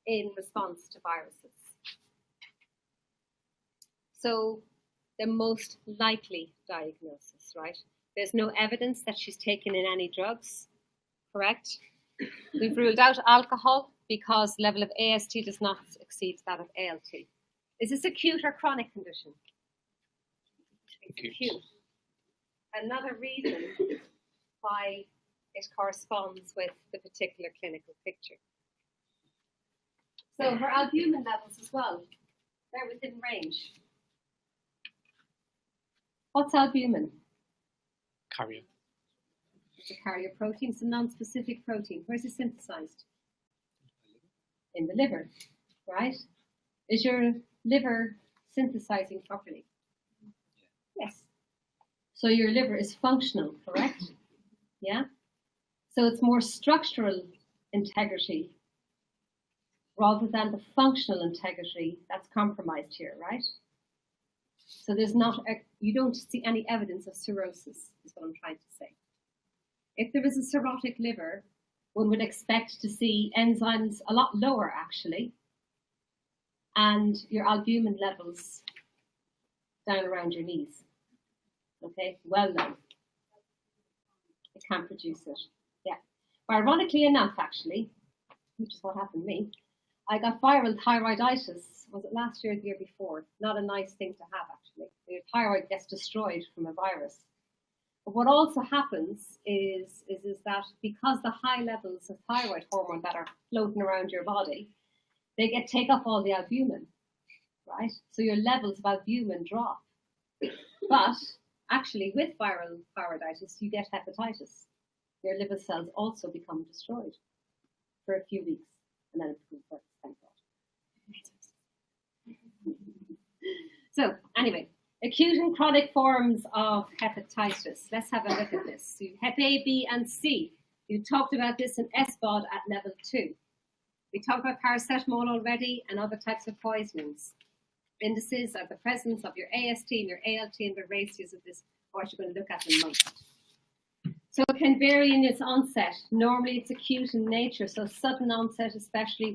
in response to viruses. So the most likely diagnosis, right? There's no evidence that she's taken in any drugs, correct? We've ruled out alcohol because level of AST does not exceed that of ALT. Is this acute or chronic condition? It's acute. Another reason why it corresponds with the particular clinical picture. So her albumin levels as well, they're within range. What's albumin? Carrier. It's a carrier protein, it's a non-specific protein. Where's it synthesized? In the liver, right? Is your liver synthesizing properly? Yes. So your liver is functional, correct? Yeah? So it's more structural integrity rather than the functional integrity that's compromised here, right? So there's not, you don't see any evidence of cirrhosis, is what I'm trying to say. If there is a cirrhotic liver, one would expect to see enzymes a lot lower actually, and your albumin levels down around your knees. Okay, well known. It can't produce it. Yeah. But ironically enough, actually, which is what happened to me, I got viral thyroiditis. Was it last year or the year before? Not a nice thing to have, actually. Your thyroid gets destroyed from a virus. But what also happens is that because the high levels of thyroid hormone that are floating around your body, they take up all the albumin, right? So your levels of albumin drop. But actually, with viral thyroiditis, you get hepatitis. Your liver cells also become destroyed for a few weeks, and then it becomes perfect, thank God. So anyway, acute and chronic forms of hepatitis. Let's have a look at this. So Hep A, B, and C. You talked about this in SBOD at level 2. We talked about paracetamol already and other types of poisonings. Indices are the presence of your AST and your ALT and the ratios of this, what you're going to look at the most. So it can vary in its onset. Normally it's acute in nature, so sudden onset, especially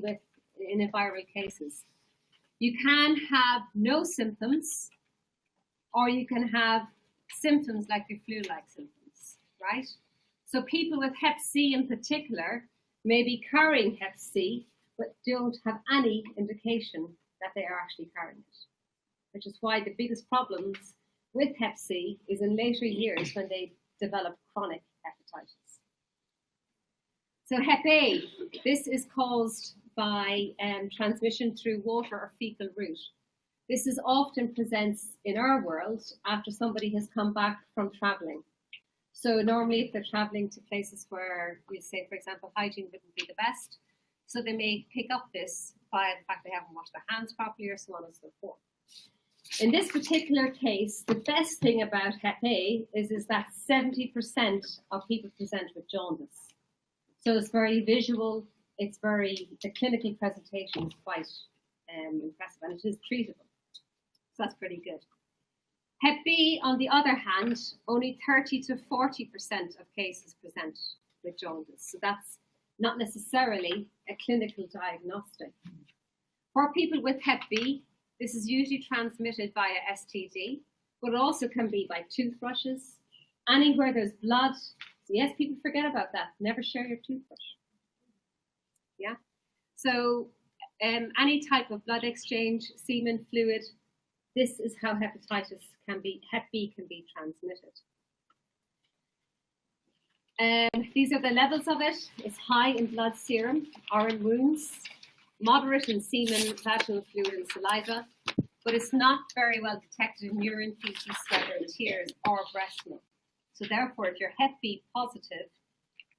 in viral cases. You can have no symptoms, or you can have symptoms like the flu-like symptoms, right? So people with Hep C in particular may be carrying Hep C, but don't have any indication that they are actually carrying it, which is why the biggest problems with Hep C is in later years when they develop chronic hepatitis. So Hep A, this is caused by transmission through water or fecal route. This is often presents in our world after somebody has come back from traveling. So normally if they're traveling to places where we say, for example, hygiene wouldn't be the best, so they may pick up this by the fact they haven't washed their hands properly or so on and so forth. In this particular case, the best thing about Hep A is that 70% of people present with jaundice. So it's very visual, the clinical presentation is quite impressive, and it is treatable. So that's pretty good. Hep B, on the other hand, only 30 to 40% of cases present with jaundice. So that's not necessarily a clinical diagnostic. For people with Hep B, this is usually transmitted via STD, but it also can be by toothbrushes, anywhere there's blood. Yes, people forget about that. Never share your toothbrush. Yeah. So any type of blood exchange, semen, fluid, this is how Hep B can be transmitted. These are the levels of it. It's high in blood serum or in wounds, moderate in semen, vaginal fluid, and saliva, but it's not very well detected in urine, feces, sweat, or tears, or breast milk. So therefore, if you're Hep B positive,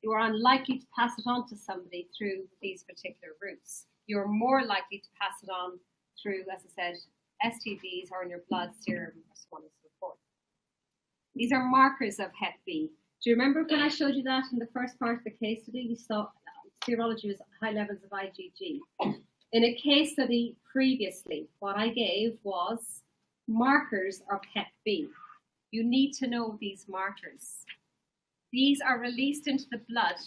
you are unlikely to pass it on to somebody through these particular routes. You're more likely to pass it on through, as I said, STDs or in your blood serum, or so on and so forth. These are markers of Hep B. Do you remember when I showed you that in the first part of the case study? We saw serology was high levels of IgG. In a case study previously, what I gave was markers of Hep B. You need to know these markers. These are released into the blood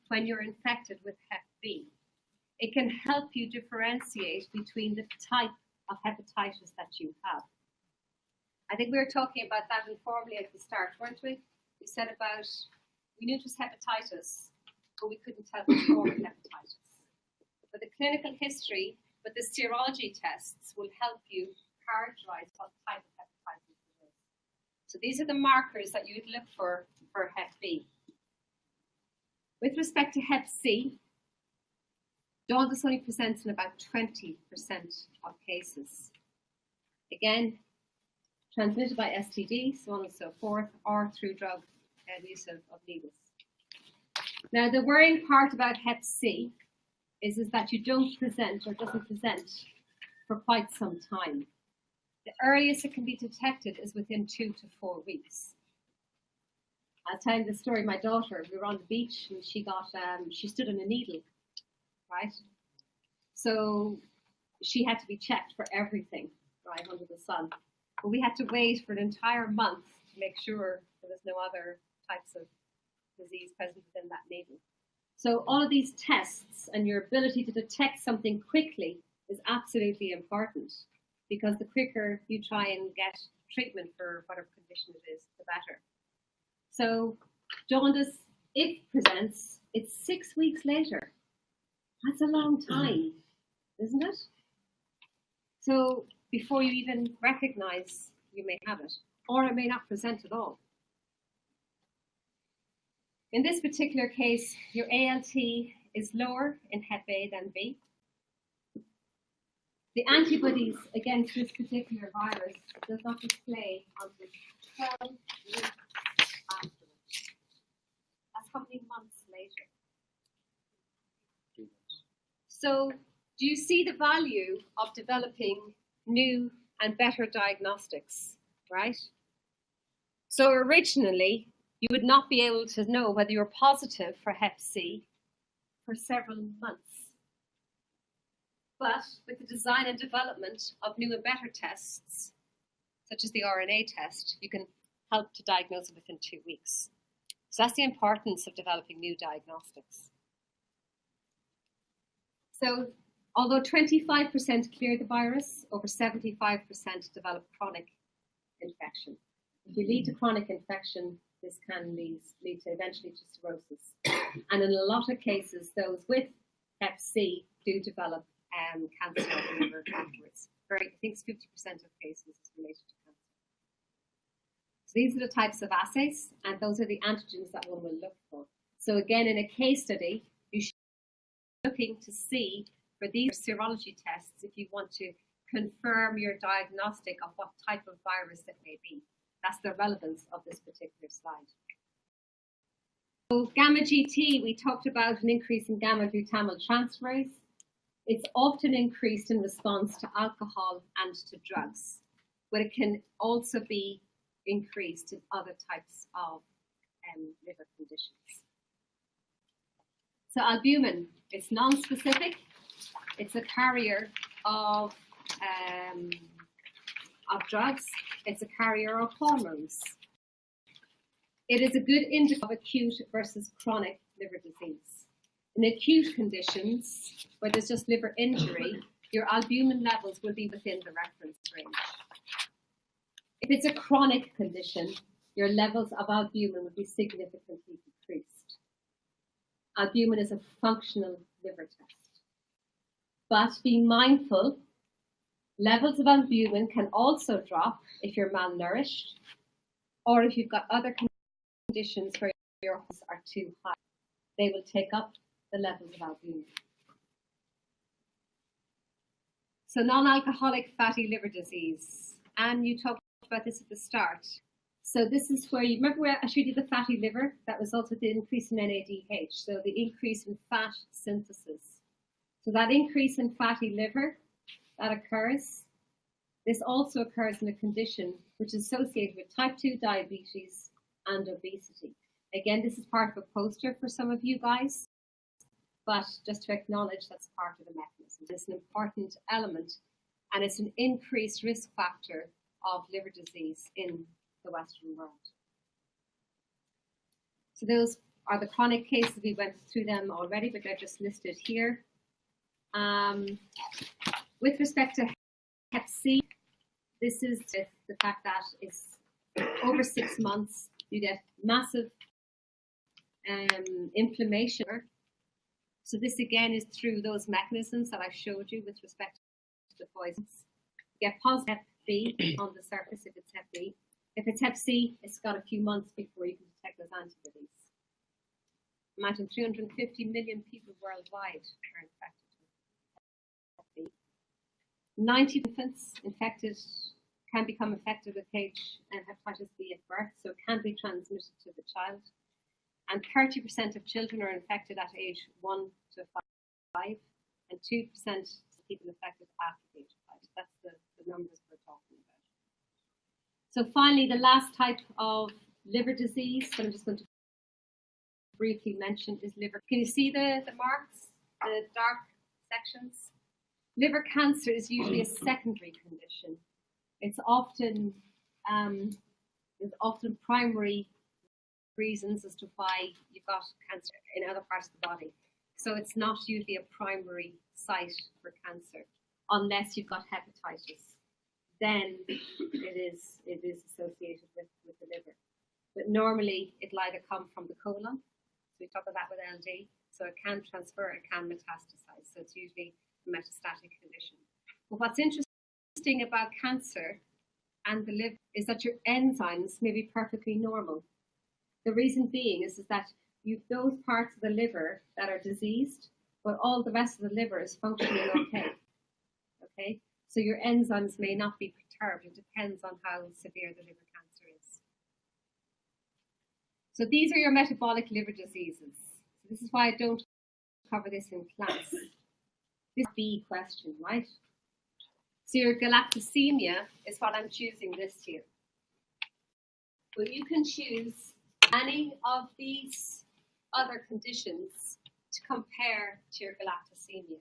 when you're infected with Hep B. It can help you differentiate between the type of hepatitis that you have. I think we were talking about that informally at the start, weren't we? We said about, we knew it was hepatitis, but we couldn't tell which form of hepatitis. But the clinical history, but the serology tests will help you characterize what type of hepatitis it is. So these are the markers that you would look for Hep B. With respect to Hep C, jaundice only presents in about 20% of cases. Again, transmitted by STD, so on and so forth, or through drug use of needles. Now, the worrying part about Hep C is that you don't present or doesn't present for quite some time. The earliest it can be detected is within 2 to 4 weeks. I'll tell you the story. My daughter, we were on the beach and she stood on a needle, right? So she had to be checked for everything, right, under the sun. But we had to wait for an entire month to make sure there was no other types of disease present within that needle. So all of these tests and your ability to detect something quickly is absolutely important, because the quicker you try and get treatment for whatever condition it is, the better. So jaundice, if presents, it's 6 weeks later. That's a long time, isn't it? So before you even recognize you may have it, or it may not present at all. In this particular case, your ALT is lower in Hep A than B. The antibodies against this particular virus does not display until 12 weeks afterwards. That's how many months later? So, do you see the value of developing new and better diagnostics, right? So originally, you would not be able to know whether you're positive for Hep C for several months. But with the design and development of new and better tests, such as the RNA test, you can help to diagnose it within 2 weeks. So that's the importance of developing new diagnostics. So although 25% clear the virus, over 75% develop chronic infection. If you lead to chronic infection, this can lead to eventually to cirrhosis. And in a lot of cases, those with Hep C do develop cancer of the liver afterwards. I think it's 50% of cases is related to cancer. So these are the types of assays, and those are the antigens that one will look for. So again, in a case study, you should be looking to see for these serology tests if you want to confirm your diagnostic of what type of virus it may be. That's the relevance of this particular slide. So gamma GT, we talked about an increase in gamma glutamyltransferase. It's often increased in response to alcohol and to drugs, but it can also be increased in other types of liver conditions. So albumin, it's non-specific. It's a carrier of drugs. It's a carrier of hormones. It is a good indicator of acute versus chronic liver disease. In acute conditions, where there's just liver injury, your albumin levels will be within the reference range. If it's a chronic condition, your levels of albumin will be significantly decreased. Albumin is a functional liver test. But be mindful, levels of albumin can also drop if you're malnourished or if you've got other conditions where your hormones are too high. They will take up the levels of albumin. So non-alcoholic fatty liver disease. And you talked about this at the start. So this is where you remember where I showed you the fatty liver that results with the increase in NADH, so the increase in fat synthesis. So that increase in fatty liver that occurs, this also occurs in a condition which is associated with type 2 diabetes and obesity. Again, this is part of a poster for some of you guys, but just to acknowledge that's part of the mechanism. It's an important element, and it's an increased risk factor of liver disease in the Western world. So those are the chronic cases. We went through them already, but they're just listed here. With respect to Hep C, this is the fact that it's over 6 months, you get massive inflammation. So this again is through those mechanisms that I showed you with respect to the poisons. You get positive Hep B on the surface if it's Hep B. If it's Hep C, it's got a few months before you can detect those antibodies. Imagine 350 million people worldwide are infected with Hep B. 90 infants infected can become infected with hepatitis B at birth, so it can be transmitted to the child. And 30% of children are infected at age 1 to 5, and 2% of people infected after age 5. That's the numbers we're talking about. So finally, the last type of liver disease that I'm just going to briefly mention is liver. Can you see the marks, the dark sections? Liver cancer is usually a secondary condition. It's often there's often primary reasons as to why you've got cancer in other parts of the body. So it's not usually a primary site for cancer unless you've got hepatitis. Then it is associated with the liver. But normally it'll either come from the colon, so we talk about that with LD, so it can transfer, it can metastasize, so it's usually a metastatic condition. But what's interesting about cancer and the liver is that your enzymes may be perfectly normal. The reason being is that you've those parts of the liver that are diseased, but all the rest of the liver is functioning okay. Okay? So your enzymes may not be perturbed. It depends on how severe the liver cancer is. So these are your metabolic liver diseases. So this is why I don't cover this in class. This is the question, right? So your galactosemia is what I'm choosing this year. But you can choose any of these other conditions to compare to your galactosemia.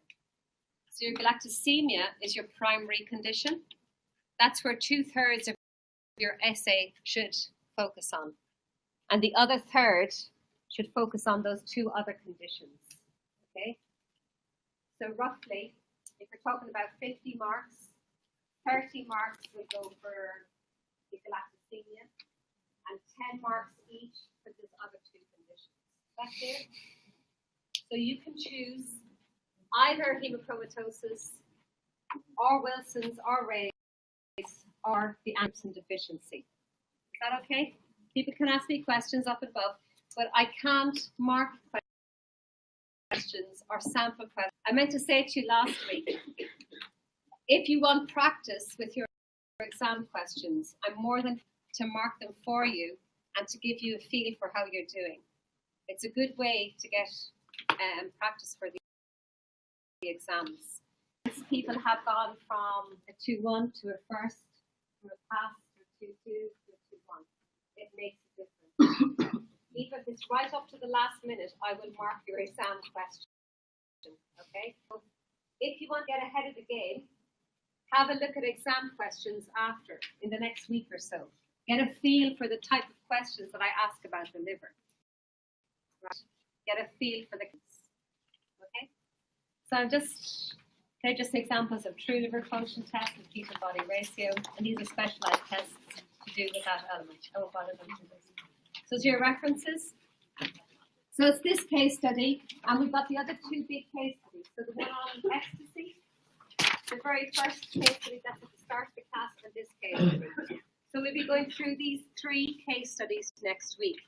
So your galactosemia is your primary condition. That's where 2/3 of your essay should focus on. And the other third should focus on those two other conditions. Okay? So roughly, if we're talking about 50 marks, 30 marks will go for the galactosemia and 10 marks each for these other two conditions. That's it. So you can choose either hemochromatosis or Wilson's or Ray's or the Anderson deficiency. Is that okay? People can ask me questions up above, but I can't mark questions or sample questions. I meant to say to you last week, if you want practice with your exam questions, I'm more than to mark them for you and to give you a feel for how you're doing. It's a good way to get practice for the exams. People have gone from a 2-1 to a first, from a pass to a 2-2 to a 2-1. It makes a difference. Even if it's right up to the last minute, I will mark your exam question. Okay? So if you want to get ahead of the game, have a look at exam questions after, in the next week or so. Get a feel for the type of questions that I ask about the liver. Right? Get a feel for the. Okay? So they're just examples of true liver function tests with fetal body ratio, and these are specialized tests to do with that element. I won't bother them to this. So to your references. So it's this case study, and we've got the other two big case studies. So the one on ecstasy, the very first case study that's at the start of the class, and this case study. So we'll be going through these 3 case studies next week.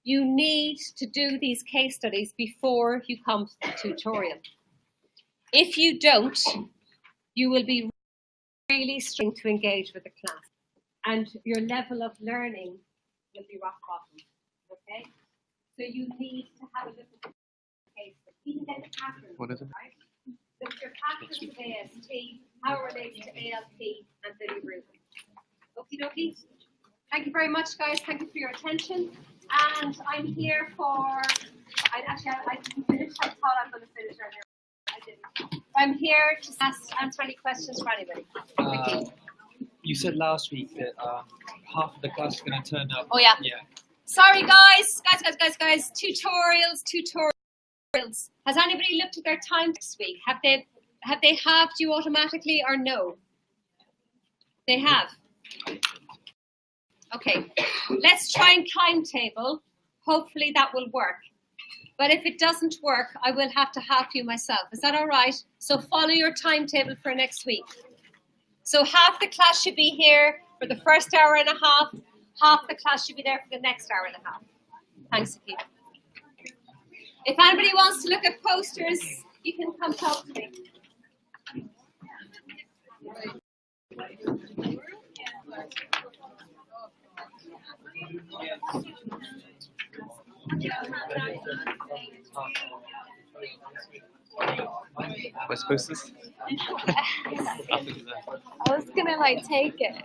You need to do these case studies before you come to the tutorial. If you don't, you will be really struggling to engage with the class, and your level of learning will be rock bottom. Okay? So you need to have a look at the case. Even get the pattern. What is it? Right? Look at your patterns of AST, how it relates to ALP and bilirubin. Okie dokie. Thank you very much, guys. Thank you for your attention. And I'm here for. I didn't finish. I thought I was going to finish earlier. I didn't. I'm here to answer any questions for anybody. Thank you. You said last week that half of the class is going to turn up. Oh yeah. Yeah. Sorry, guys. Tutorials. Has anybody looked at their time this week? Have they halved you automatically or no? They have. Okay. Let's try and timetable. Hopefully that will work. But if it doesn't work, I will have to half you myself. Is that all right? So follow your timetable for next week. So half the class should be here for the first hour and a half. Half the class should be there for the next hour and a half. Thanks, Akita. If anybody wants to look at posters, you can come talk to me. What's posters? I was gonna like take it.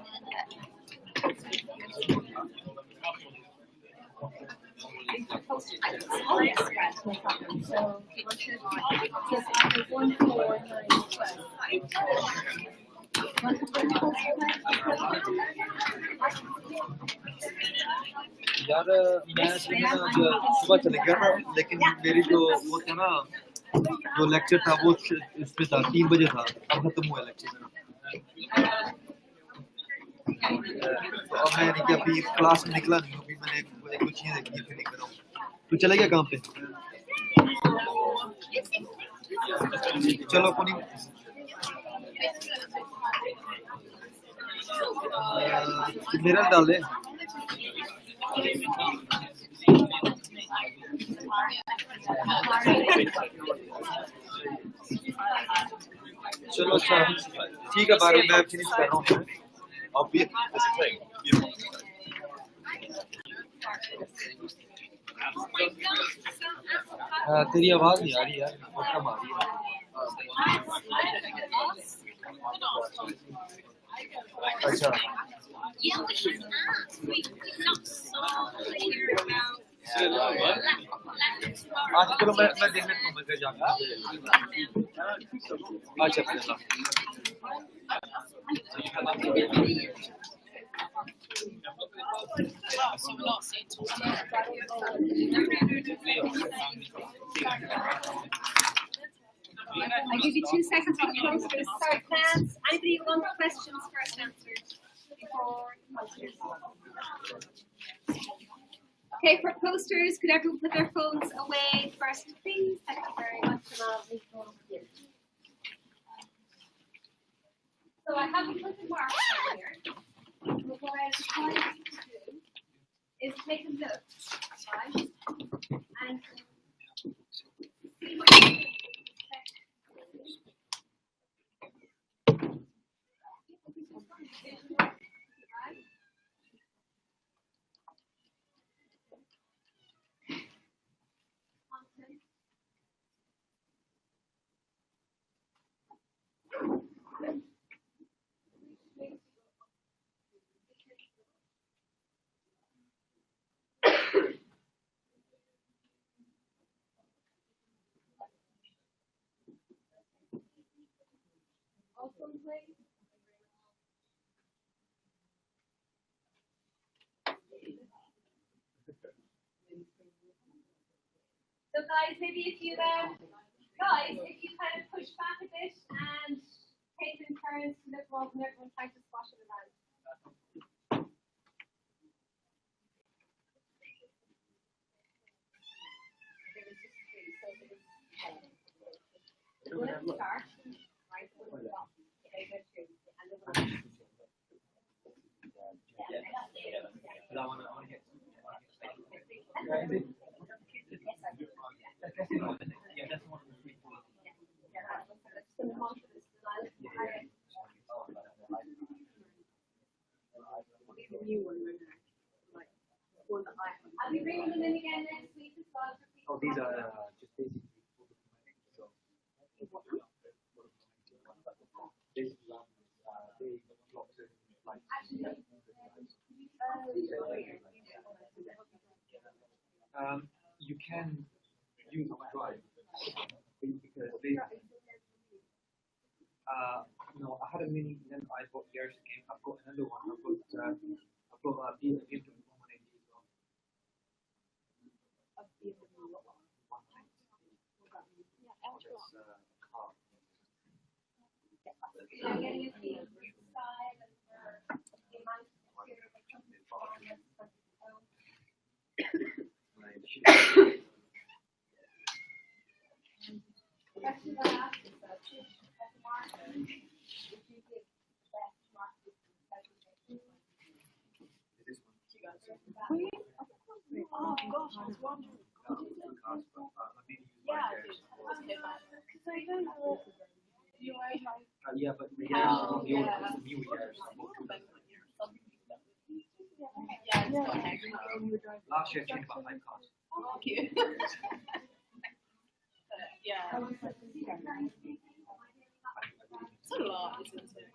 यार मैं सुबह चले गया था लेकिन मेरी जो वो था ना जो लेक्चर था वो इस पे था 3 बजे था अब खत्म हुआ लेक्चर तो अब मैं नहीं कि अभी क्लास में निकला नहीं अभी मैंने कुछ चीजें देखी फिर निकल रहा हूँ तू चले गया काम पे चलो कोनी मेरा डाल दे चलो अच्छा ठीक है बारे मैं फिनिश कर रहा हूँ अब भी तेरी आवाज नहीं आ रही यार बहुत कम आ रही है अच्छा आज चलो मैं देखने को मगर जाऊंगा अच्छा चलो I'll give you 2 seconds for posters. Sorry, plans. Anybody want questions first answered before posters? Okay, for posters, could everyone put their phones away first, please? Thank you very much. So I haven't put the marks here. But what I was trying to do is take a look, right? And see what you think. So guys, maybe if you kind of push back a bit and take in turns to look rather than everyone trying to squash it around. We're going to start, right? We're going to stop. I'll be bringing them in again next week as well. Oh, these are just basically so this they blocks it like you can use Drive because they no, I had a mini then I bought years ago. I've got another one. I've got a BMW 180 as well. Oh gosh, I was wondering. Yeah, because I don't know. Yeah, but the new years. Last year changed about 5 cars. Oh, cute. Yeah. It's a lot, isn't it?